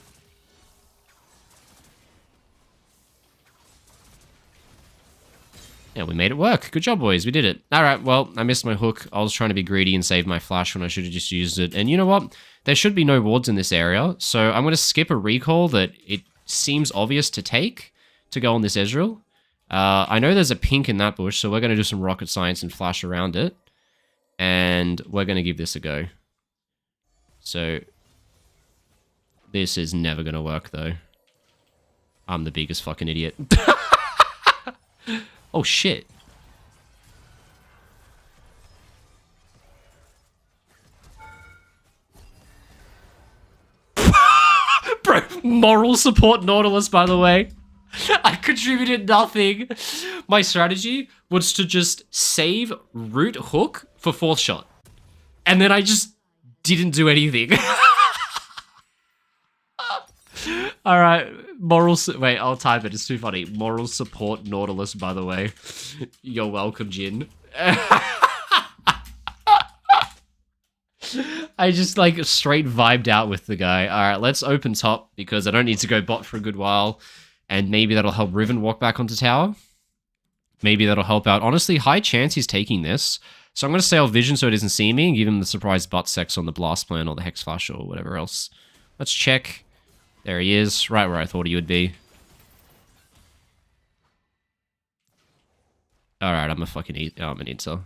Yeah, we made it work. Good job, boys. We did it. Alright, well, I missed my hook. I was trying to be greedy and save my flash when I should have just used it. And you know what? There should be no wards in this area, so I'm going to skip a recall that it seems obvious to take to go on this Ezreal. I know there's a pink in that bush, so we're going to do some rocket science and flash around it. And we're going to give this a go. So, this is never going to work, though. I'm the biggest fucking idiot. Oh, shit. Bro, moral support Nautilus, by the way. I contributed nothing. My strategy was to just save root hook for 4th shot. And then I just didn't do anything. Alright, wait, I'll type it, it's too funny. Moral support Nautilus, by the way. You're welcome, Jhin. I just, like, straight vibed out with the guy. Alright, let's open top, because I don't need to go bot for a good while. And maybe that'll help Riven walk back onto tower. Maybe that'll help out. Honestly, high chance he's taking this. So I'm going to stay off vision so he doesn't see me and give him the surprise butt sex on the blast plan or the hex flash or whatever else. Let's check. There he is, right where I thought he would be. Alright, I'm a fucking I'm an inter.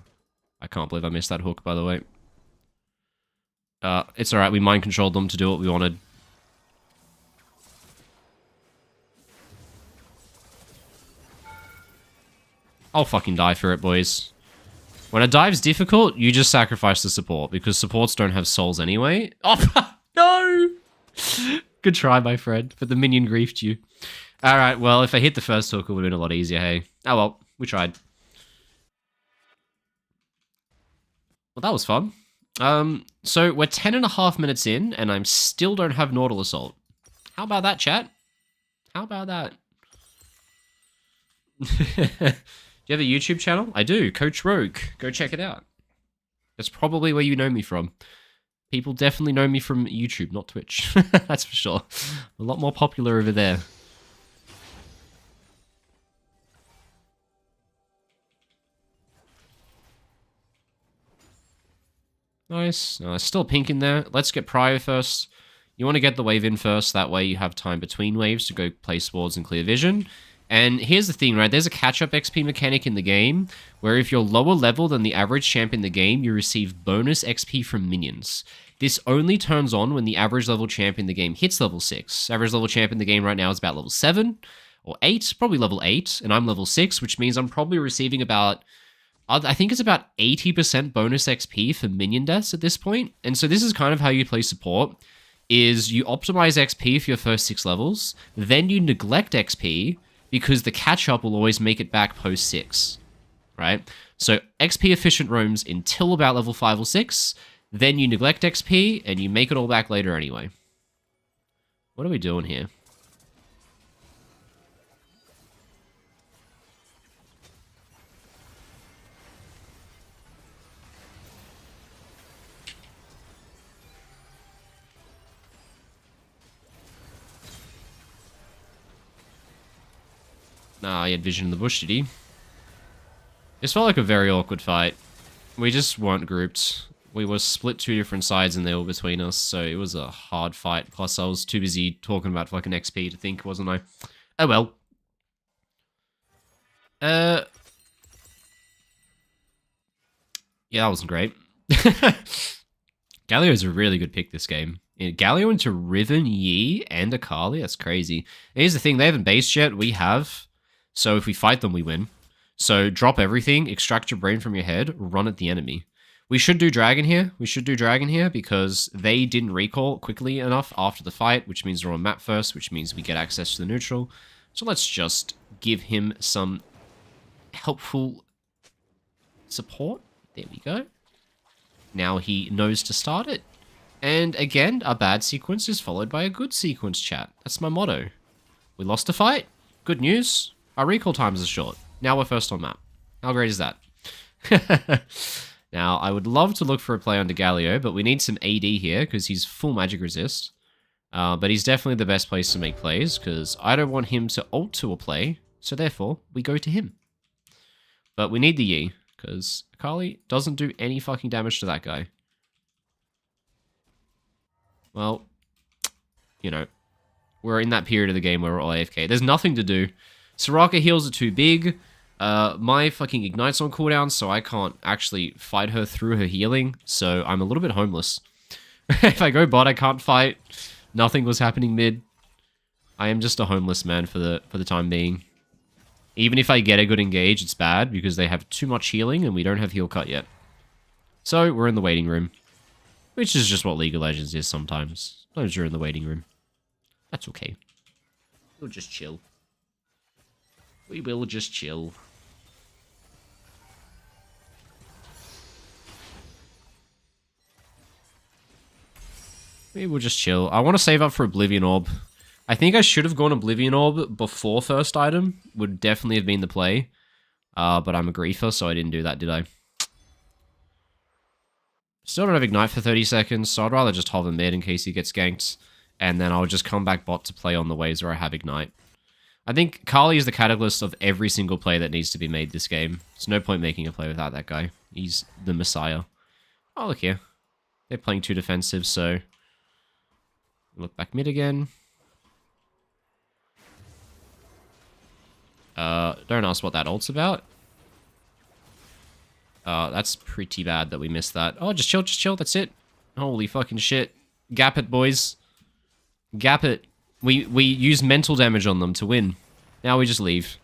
I can't believe I missed that hook, by the way. It's alright, we mind controlled them to do what we wanted. I'll fucking die for it, boys. When a dive's difficult, you just sacrifice the support, because supports don't have souls anyway. Oh, no! Good try, my friend, but the minion griefed you. Alright, well, if I hit the first hook, it would have been a lot easier, hey. Oh well, we tried. Well, that was fun. So we're 10.5 minutes in, and I still don't have Nautical Assault. How about that, chat? How about that? Do you have a YouTube channel? I do, Coach Rogue. Go check it out. That's probably where you know me from. People definitely know me from YouTube, not Twitch. That's for sure. A lot more popular over there. Nice. Still pink in there. Let's get Prio first. You want to get the wave in first. That way you have time between waves to go place wards and clear vision. And here's the thing, right? There's a catch-up XP mechanic in the game where if you're lower level than the average champ in the game, you receive bonus XP from minions. This only turns on when the average level champ in the game hits level 6. Average level champ in the game right now is about level 7 or 8, probably level 8, and I'm level 6, which means I'm probably receiving about, I think it's about 80% bonus XP for minion deaths at this point. And so this is kind of how you play support, is you optimize XP for your first 6 levels, then you neglect XP, because the catch-up will always make it back post-6, right? So XP efficient roams until about level 5 or 6, then you neglect XP, and you make it all back later anyway. What are we doing here? Nah, he had vision in the bush, did he? This felt like a very awkward fight. We just weren't grouped. We were split 2 different sides and they were between us, so it was a hard fight. Plus, I was too busy talking about fucking XP to think, wasn't I? Oh well. Yeah, that wasn't great. Galio's a really good pick this game. Galio into Riven, Yi, and Akali? That's crazy. And here's the thing, they haven't based yet, we have. So if we fight them, we win. So drop everything, extract your brain from your head, run at the enemy. We should do Dragon here. We should do Dragon here because they didn't recall quickly enough after the fight, which means they're on map first, which means we get access to the neutral. So let's just give him some helpful support. There we go. Now he knows to start it. And again, a bad sequence is followed by a good sequence, chat. That's my motto. We lost a fight. Good news. Our recall times are short. Now we're first on map. How great is that? Now, I would love to look for a play under Galio, but we need some AD here because he's full magic resist. But he's definitely the best place to make plays because I don't want him to ult to a play, so therefore we go to him. But we need the Yi because Akali doesn't do any fucking damage to that guy. Well, you know, we're in that period of the game where we're all AFK. There's nothing to do. Soraka heals are too big. My fucking Ignite's on cooldown, so I can't actually fight her through her healing, so I'm a little bit homeless. If I go bot, I can't fight. Nothing was happening mid. I am just a homeless man for the time being. Even if I get a good engage, it's bad, because they have too much healing, and we don't have heal cut yet. So, we're in the waiting room. Which is just what League of Legends is sometimes. Sometimes you're in the waiting room. That's okay. We'll just chill. We will just chill. We will just chill. I want to save up for Oblivion Orb. I think I should have gone Oblivion Orb before first item. Would definitely have been the play. But I'm a griefer, so I didn't do that, did I? Still don't have Ignite for 30 seconds, so I'd rather just hover mid in case he gets ganked. And then I'll just come back bot to play on the waves where I have Ignite. I think Kali is the catalyst of every single play that needs to be made this game. There's no point making a play without that guy. He's the messiah. Oh, look here. They're playing too defensive, so... Look back mid again. Don't ask what that ult's about. That's pretty bad that we missed that. Oh, just chill, that's it. Holy fucking shit. Gap it, boys. Gap it. We use mental damage on them to win. Now we just leave.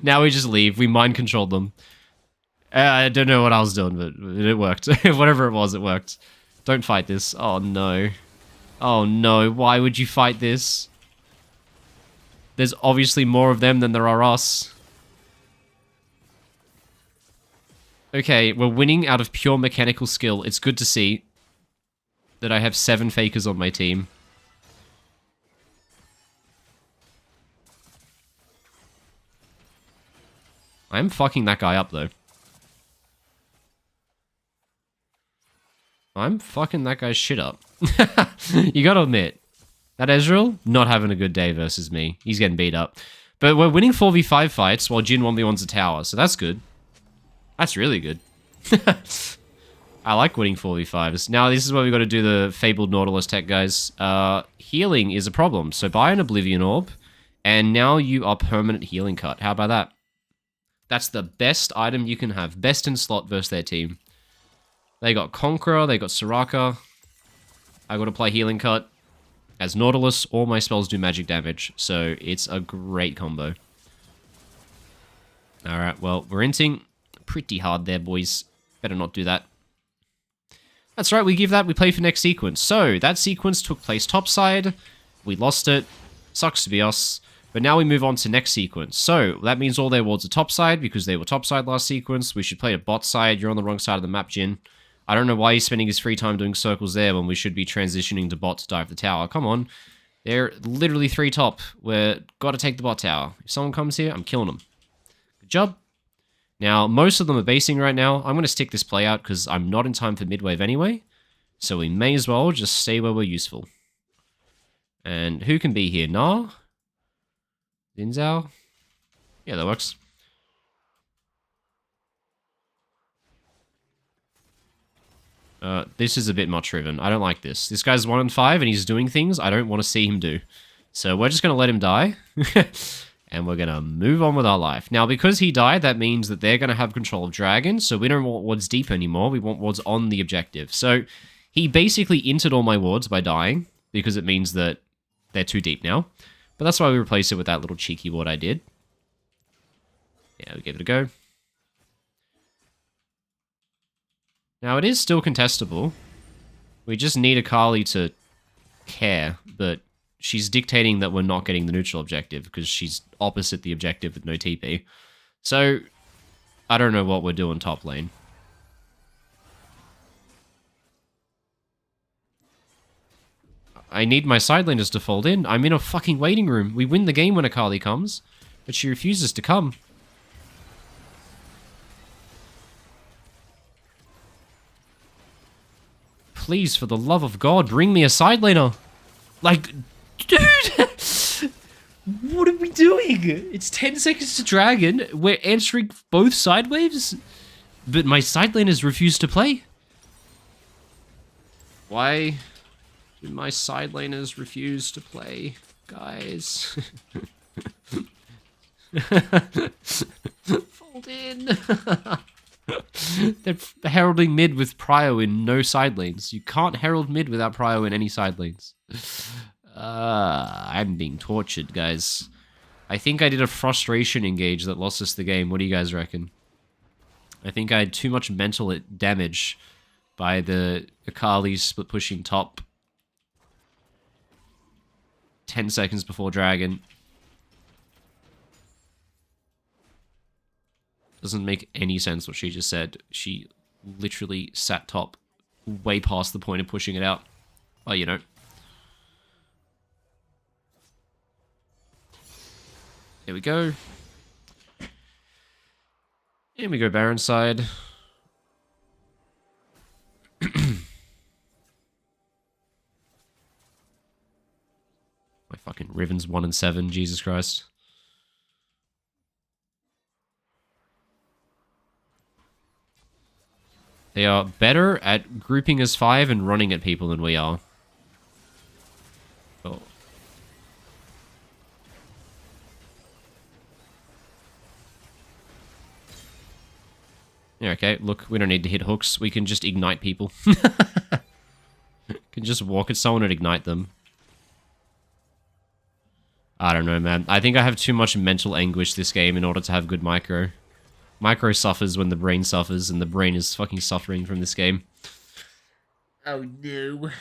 Now we just leave. We mind controlled them. I don't know what I was doing, but it worked. Whatever it was, it worked. Don't fight this. Oh, no. Oh, no. Why would you fight this? There's obviously more of them than there are us. Okay, we're winning out of pure mechanical skill. It's good to see that I have 7 fakers on my team. I'm fucking that guy up, though. I'm fucking that guy's shit up. You gotta admit, that Ezreal, not having a good day versus me. He's getting beat up. But we're winning 4v5 fights while Jhin 1v1's a tower, so that's good. That's really good. I like winning 4v5s. Now, this is where we got to do the Fabled Nautilus tech, guys. Healing is a problem, so buy an Oblivion Orb, and now you are permanent healing cut. How about that? That's the best item you can have. Best in slot versus their team. They got Conqueror, they got Soraka. I got to play healing cut. As Nautilus, all my spells do magic damage, so it's a great combo. Alright, well, we're inting pretty hard there, boys. Better not do that. That's right, we give that, we play for next sequence. So, that sequence took place topside. We lost it. Sucks to be us. But now we move on to next sequence. So, that means all their wards are topside, because they were topside last sequence. We should play a bot side. You're on the wrong side of the map, Jhin. I don't know why he's spending his free time doing circles there when we should be transitioning to bot to dive the tower. Come on. They're literally 3 top. We're gotta take the bot tower. If someone comes here, I'm killing them. Good job. Now, most of them are basing right now. I'm going to stick this play out because I'm not in time for midwave anyway. So we may as well just stay where we're useful. And who can be here? Nah? Xin Zhao? Yeah, that works. This is a bit much Riven. I don't like this. This guy's 1 in 5 and he's doing things I don't want to see him do. So we're just going to let him die. And we're going to move on with our life. Now, because he died, that means that they're going to have control of Dragon, so we don't want wards deep anymore. We want wards on the objective. So he basically inted all my wards by dying, because it means that they're too deep now. But that's why we replaced it with that little cheeky ward I did. Yeah, we gave it a go. Now, it is still contestable. We just need Akali to care, but she's dictating that we're not getting the neutral objective because she's opposite the objective with no TP. So, I don't know what we're doing top lane. I need my side laners to fold in. I'm in a fucking waiting room. We win the game when Akali comes, but she refuses to come. Please, for the love of God, bring me a side laner. Like, dude! What are we doing? It's 10 seconds to Dragon. We're answering both side waves? But my side laners refuse to play. Why do my side laners refuse to play, guys? Fold in. They're heralding mid with prio in no side lanes. You can't herald mid without prio in any side lanes. I'm being tortured, guys. I think I did a frustration engage that lost us the game. What do you guys reckon? I think I had too much mental damage by the Akali split pushing top 10 seconds before Dragon. Doesn't make any sense what she just said. She literally sat top way past the point of pushing it out. Well, you know. There we go. And we go Baron side. My fucking Riven's 1 and 7, Jesus Christ. They are better at grouping as 5 and running at people than we are. Oh. Yeah, okay, look, we don't need to hit hooks. We can just ignite people. Can just walk at someone and ignite them. I don't know, man. I think I have too much mental anguish this game in order to have good micro. Micro suffers when the brain suffers, and the brain is fucking suffering from this game. Oh no.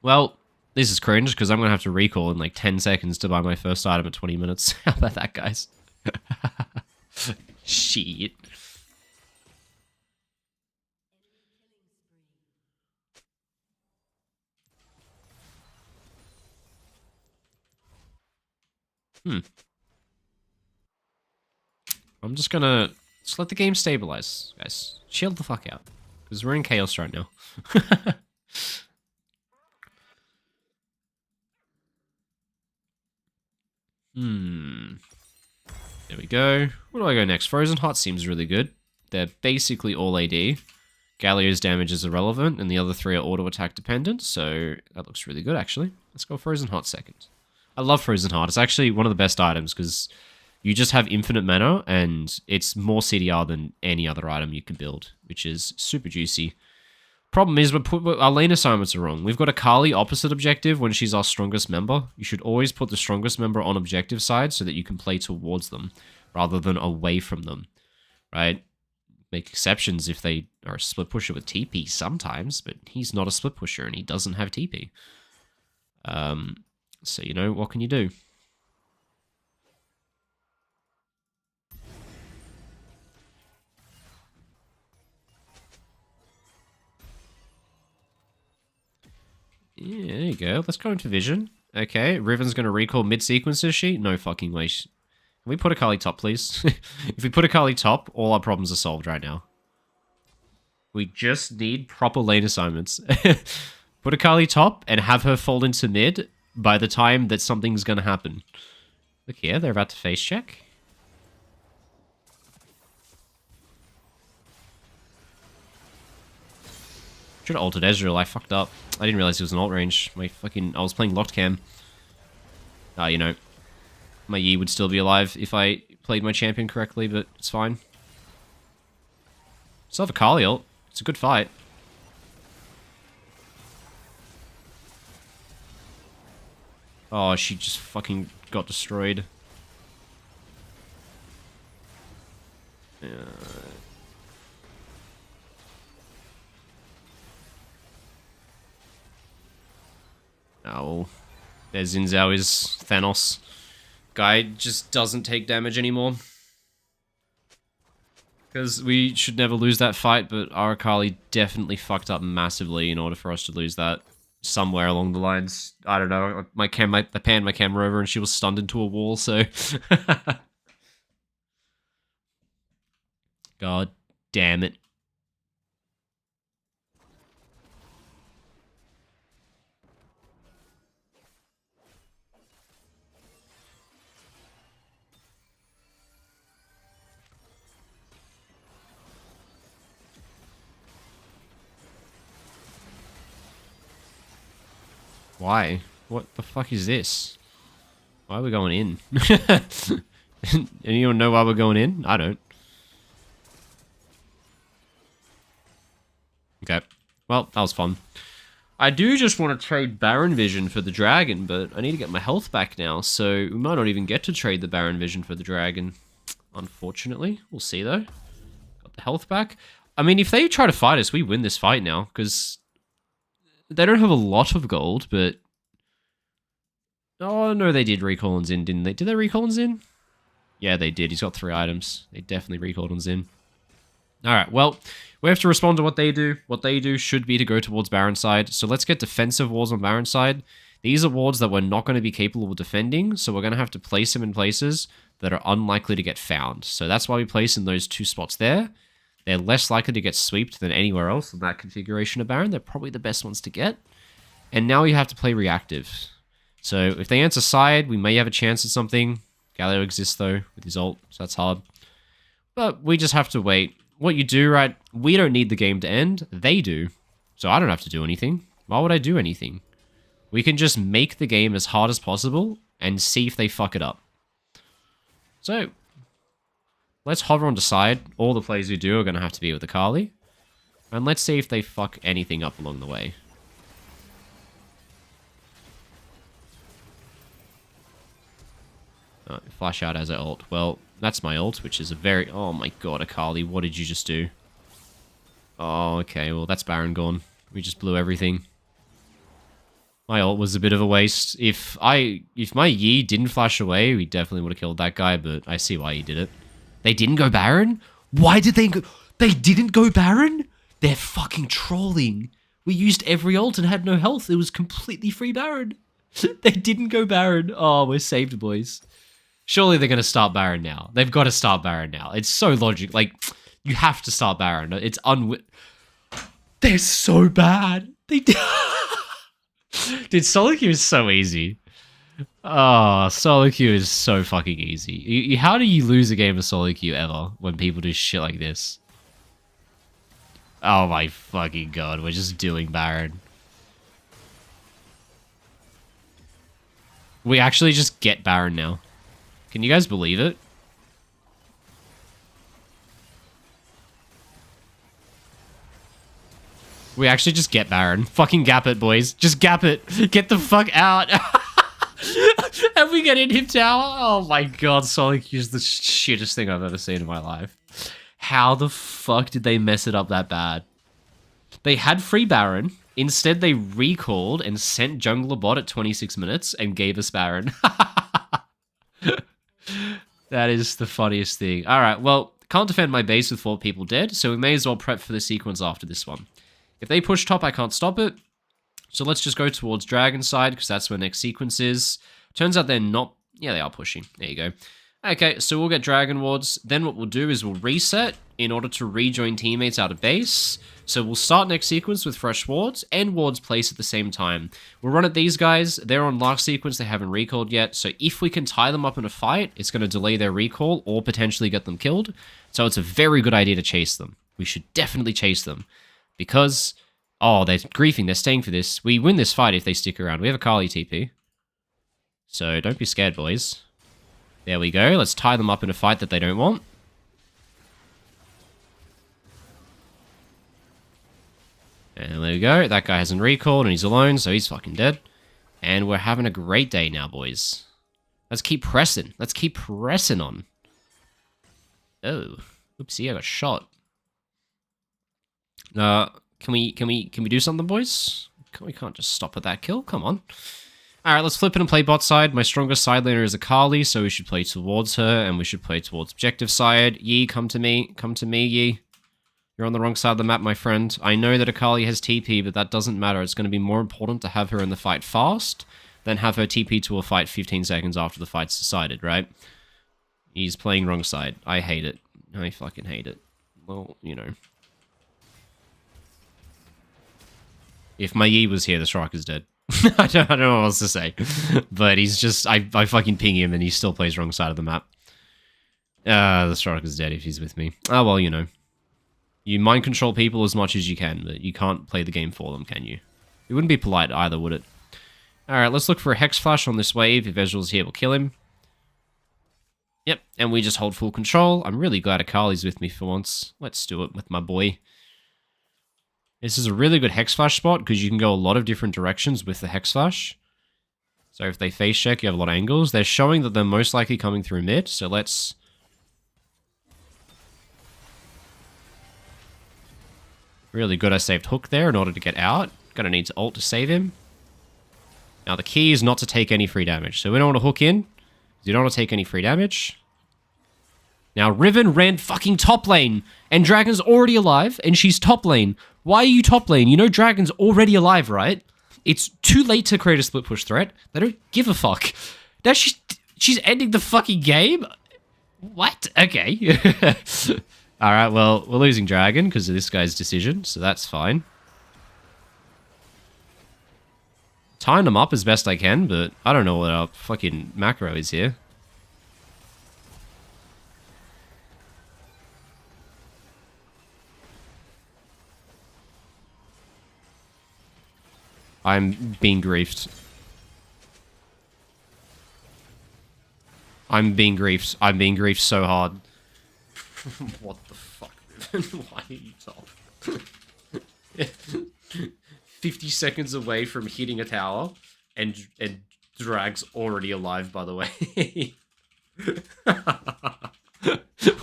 Well, this is cringe, because I'm going to have to recall in like 10 seconds to buy my first item at 20 minutes. How about that, guys? Shit. I'm just gonna let the game stabilize, guys. Chill the fuck out, because we're in chaos right now. There we go. Where do I go next? Frozen Heart seems really good. They're basically all AD. Galio's damage is irrelevant, and the other three are auto attack dependent, so that looks really good actually. Let's go Frozen Heart second. I love Frozen Heart. It's actually one of the best items because you just have infinite mana, and it's more CDR than any other item you can build, which is super juicy. Problem is, our lane assignments are wrong. We've got Akali opposite objective when she's our strongest member. You should always put the strongest member on objective side so that you can play towards them, rather than away from them, right? Make exceptions if they are a split pusher with TP sometimes, but he's not a split pusher and he doesn't have TP. So, you know, what can you do? Yeah, there you go. Let's go into Vision. Okay, Riven's going to recall mid-sequence, is she? No fucking way. Can we put Akali top, please? If we put Akali top, all our problems are solved right now. We just need proper lane assignments. Put Akali top and have her fall into mid by the time that something's going to happen. Look here, they're about to face check. Should have ulted Ezreal, I fucked up. I didn't realize he was in alt range. I was playing locked cam. You know, my Yi would still be alive if I played my champion correctly, but it's fine. Still have a Akali ult. It's a good fight. Oh, she just fucking got destroyed. Oh, there's Xin Zhao is Thanos. Guy just doesn't take damage anymore. Because we should never lose that fight, but our Akali definitely fucked up massively in order for us to lose that. Somewhere along the lines. I don't know. I panned my camera over and she was stunned into a wall, so... God damn it. Why? What the fuck is this? Why are we going in? Anyone know why we're going in? I don't. Okay. Well, that was fun. I do just want to trade Baron Vision for the Dragon, but I need to get my health back now, so we might not even get to trade the Baron Vision for the Dragon. Unfortunately. We'll see, though. Got the health back. I mean, if they try to fight us, we win this fight now, because... They don't have a lot of gold, but... Oh, no, they did recall on Xin, didn't they? Did they recall on Xin? Yeah, they did. He's got 3 items. They definitely recalled on Xin. Alright, well, we have to respond to what they do. What they do should be to go towards Baron side. So let's get defensive wards on Baron side. These are wards that we're not going to be capable of defending, so we're going to have to place them in places that are unlikely to get found. So that's why we place in those 2 spots there. They're less likely to get sweeped than anywhere else in that configuration of Baron. They're probably the best ones to get. And now you have to play reactive. So if they answer side, we may have a chance at something. Galio exists though, with his ult, so that's hard. But we just have to wait. What you do, right, we don't need the game to end. They do. So I don't have to do anything. Why would I do anything? We can just make the game as hard as possible and see if they fuck it up. So... let's hover on the side. All the plays we do are going to have to be with Akali. And let's see if they fuck anything up along the way. Flash out as I ult. Well, That's my ult, which is a very... Oh my god, Akali, what did you just do? Oh, okay, well, that's Baron gone. We just blew everything. My ult was a bit of a waste. If my Yi didn't flash away, we definitely would have killed that guy, but I see why he did it. They didn't go Baron? Why did they go... They didn't go Baron? They're fucking trolling. We used every ult and had no health. It was completely free Baron. They didn't go Baron. Oh, we're saved, boys. Surely they're going to start Baron now. They've got to start Baron now. It's so logical. Like, you have to start Baron. It's They're so bad. They did... Dude, solo queue is so easy. Oh, solo queue is so fucking easy. How do you lose a game of solo queue ever when people do shit like this? Oh my fucking god, we're just doing Baron. We actually just get Baron now. Can you guys believe it? We actually just get Baron. Fucking gap it, boys. Just gap it. Get the fuck out. And we get in him tower. Oh my god, Sonic is the shittest thing I've ever seen in my life. How the fuck did they mess it up that bad? They had free Baron. Instead, they recalled and sent Jungler bot at 26 minutes and gave us Baron. That is the funniest thing. Alright, well, can't defend my base with 4 people dead, so we may as well prep for the sequence after this one. If they push top, I can't stop it. So let's just go towards Dragon side, because that's where next sequence is. Turns out they're not... Yeah, they are pushing. There you go. Okay, so we'll get Dragon wards. Then what we'll do is we'll reset in order to rejoin teammates out of base. So we'll start next sequence with fresh wards, and wards place at the same time. We'll run at these guys. They're on last sequence. They haven't recalled yet. So if we can tie them up in a fight, it's going to delay their recall or potentially get them killed. So it's a very good idea to chase them. We should definitely chase them. Because, oh, they're griefing, they're staying for this. We win this fight if they stick around. We have a Kali TP. So don't be scared, boys. There we go. Let's tie them up in a fight that they don't want. And there we go. That guy hasn't recalled and he's alone, so he's fucking dead. And we're having a great day now, boys. Let's keep pressing. Let's keep pressing on. Oh. Oopsie, I got shot. Can we do something, boys? We can't just stop at that kill. Come on. Alright, let's flip it and play bot side. My strongest side laner is Akali, so we should play towards her, and we should play towards objective side. Yi, come to me. Come to me, Yi. You're on the wrong side of the map, my friend. I know that Akali has TP, but that doesn't matter. It's going to be more important to have her in the fight fast than have her TP to a fight 15 seconds after the fight's decided, right? He's playing wrong side. I hate it. I fucking hate it. Well, you know. If my Yi was here, the striker's dead. I don't know what else to say. But he's just... I fucking ping him and he still plays wrong side of the map. The striker's dead if he's with me. Oh, well, you know. You mind control people as much as you can, but you can't play the game for them, can you? It wouldn't be polite either, would it? Alright, let's look for a Hex Flash on this wave. If Ezreal's here, we'll kill him. Yep, and we just hold full control. I'm really glad Akali's with me for once. Let's do it with my boy. This is a really good Hex Flash spot because you can go a lot of different directions with the Hex Flash. So if they face check, you have a lot of angles. They're showing that they're most likely coming through mid, so let's... Really good I saved Hook there in order to get out. Gonna need to ult to save him. Now the key is not to take any free damage. So we don't want to hook in. You don't want to take any free damage. Now Riven ran fucking top lane. And Dragon's already alive. And she's top lane. Why are you top lane? You know Dragon's already alive, right? It's too late to create a split push threat. They don't give a fuck. Now she's ending the fucking game? What? Okay. Alright, well, we're losing Dragon because of this guy's decision, so that's fine. Tying them up as best I can, but I don't know what our fucking macro is here. I'm being griefed. I'm being griefed. I'm being griefed so hard. What the fuck, Riven? Why are you top? 50 seconds away from hitting a tower, and Drag's already alive, by the way.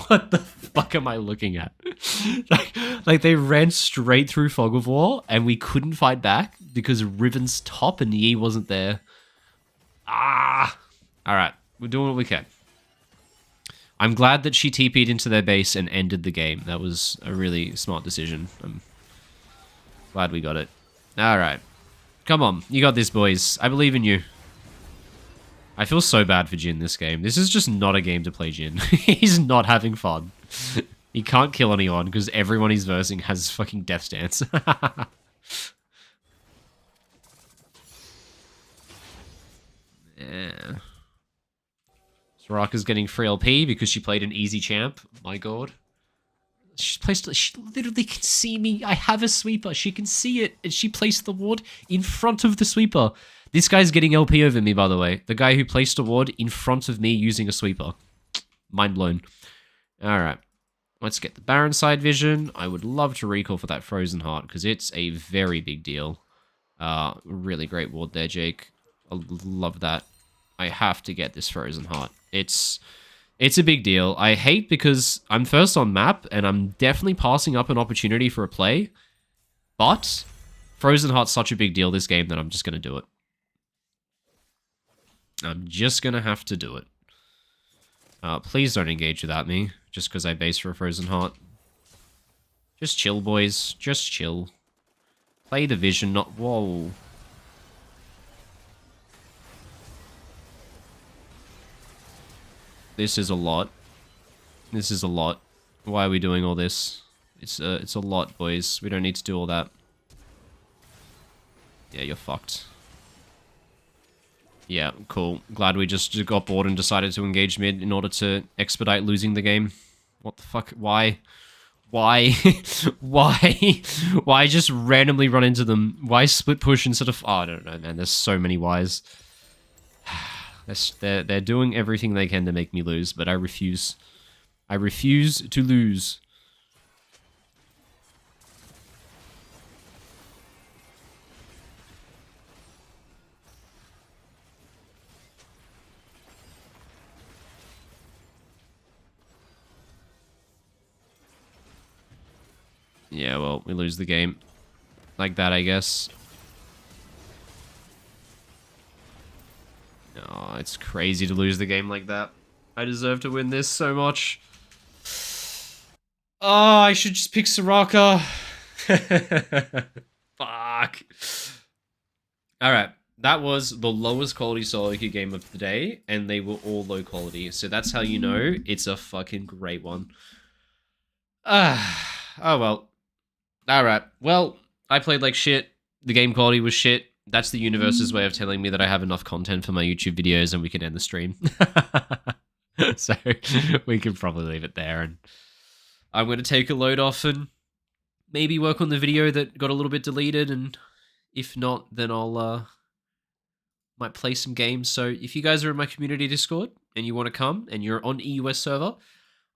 What the fuck am I looking at? like they ran straight through Fog of War and we couldn't fight back because Riven's top and Yi wasn't there. Ah! Alright, we're doing what we can. I'm glad that she TP'd into their base and ended the game. That was a really smart decision. I'm glad we got it. Alright. Come on, you got this, boys. I believe in you. I feel so bad for Jhin this game. This is just not a game to play Jhin. He's not having fun. He can't kill anyone because everyone he's versing has fucking Death Stance. Yeah. Soraka's getting free LP because she played an easy champ. My god. She literally can see me. I have a sweeper. She can see it. And she placed the ward in front of the sweeper. This guy's getting LP over me, by the way. The guy who placed a ward in front of me using a sweeper. Mind blown. Alright. Let's get the Baron side vision. I would love to recall for that Frozen Heart, because it's a very big deal. Really great ward there, Jake. I love that. I have to get this Frozen Heart. It's a big deal. I hate because I'm first on map, and I'm definitely passing up an opportunity for a play. But Frozen Heart's such a big deal this game that I'm just going to do it. I'm just going to have to do it. Please don't engage without me, just because I base for a Frozen Heart. Just chill, boys. Just chill. Play the vision, not... Whoa. This is a lot. This is a lot. Why are we doing all this? It's a lot, boys. We don't need to do all that. Yeah, you're fucked. Yeah, cool. Glad we just got bored and decided to engage mid in order to expedite losing the game. What the fuck? Why? Why? Why? Why just randomly run into them? Why split push instead of... Oh, I don't know, man. There's so many whys. They're doing everything they can to make me lose, but I refuse. I refuse to lose. Yeah, well, we lose the game. Like that, I guess. Oh, it's crazy to lose the game like that. I deserve to win this so much. Oh, I should just pick Soraka. Fuck. Alright, that was the lowest quality solo queue game of the day, and they were all low quality. So that's how you know it's a fucking great one. Oh well. Alright, well, I played like shit. The game quality was shit. That's the universe's way of telling me that I have enough content for my YouTube videos and we can end the stream. So we can probably leave it there. And I'm going to take a load off and maybe work on the video that got a little bit deleted. And if not, then I'll might play some games. So if you guys are in my community Discord and you want to come and you're on EUS server,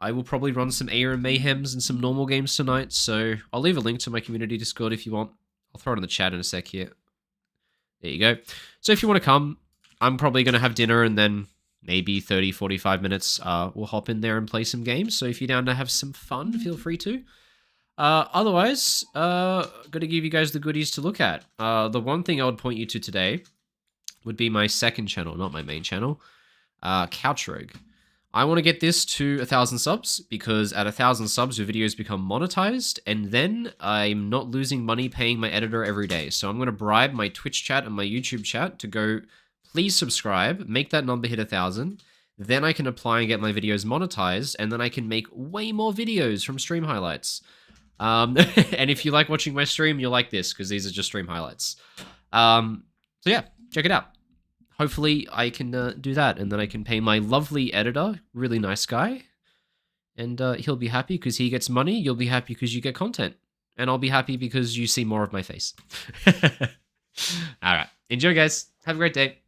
I will probably run some ARAM Mayhems and some normal games tonight. So I'll leave a link to my community Discord if you want. I'll throw it in the chat in a sec here. There you go. So if you want to come, I'm probably going to have dinner and then maybe 30, 45 minutes, we'll hop in there and play some games. So if you're down to have some fun, feel free to. Otherwise, got to give you guys the goodies to look at. The one thing I would point you to today would be my second channel, not my main channel, Couch Rogue. I want to get this to 1,000 subs because at 1,000 subs, your videos become monetized, and then I'm not losing money paying my editor every day. So I'm going to bribe my Twitch chat and my YouTube chat to go, please subscribe, make that number hit 1,000. Then I can apply and get my videos monetized, and then I can make way more videos from stream highlights. And if you like watching my stream, you'll like this because these are just stream highlights. So yeah, check it out. Hopefully I can do that, and then I can pay my lovely editor, really nice guy, and he'll be happy because he gets money, you'll be happy because you get content, and I'll be happy because you see more of my face. Alright, enjoy guys, have a great day.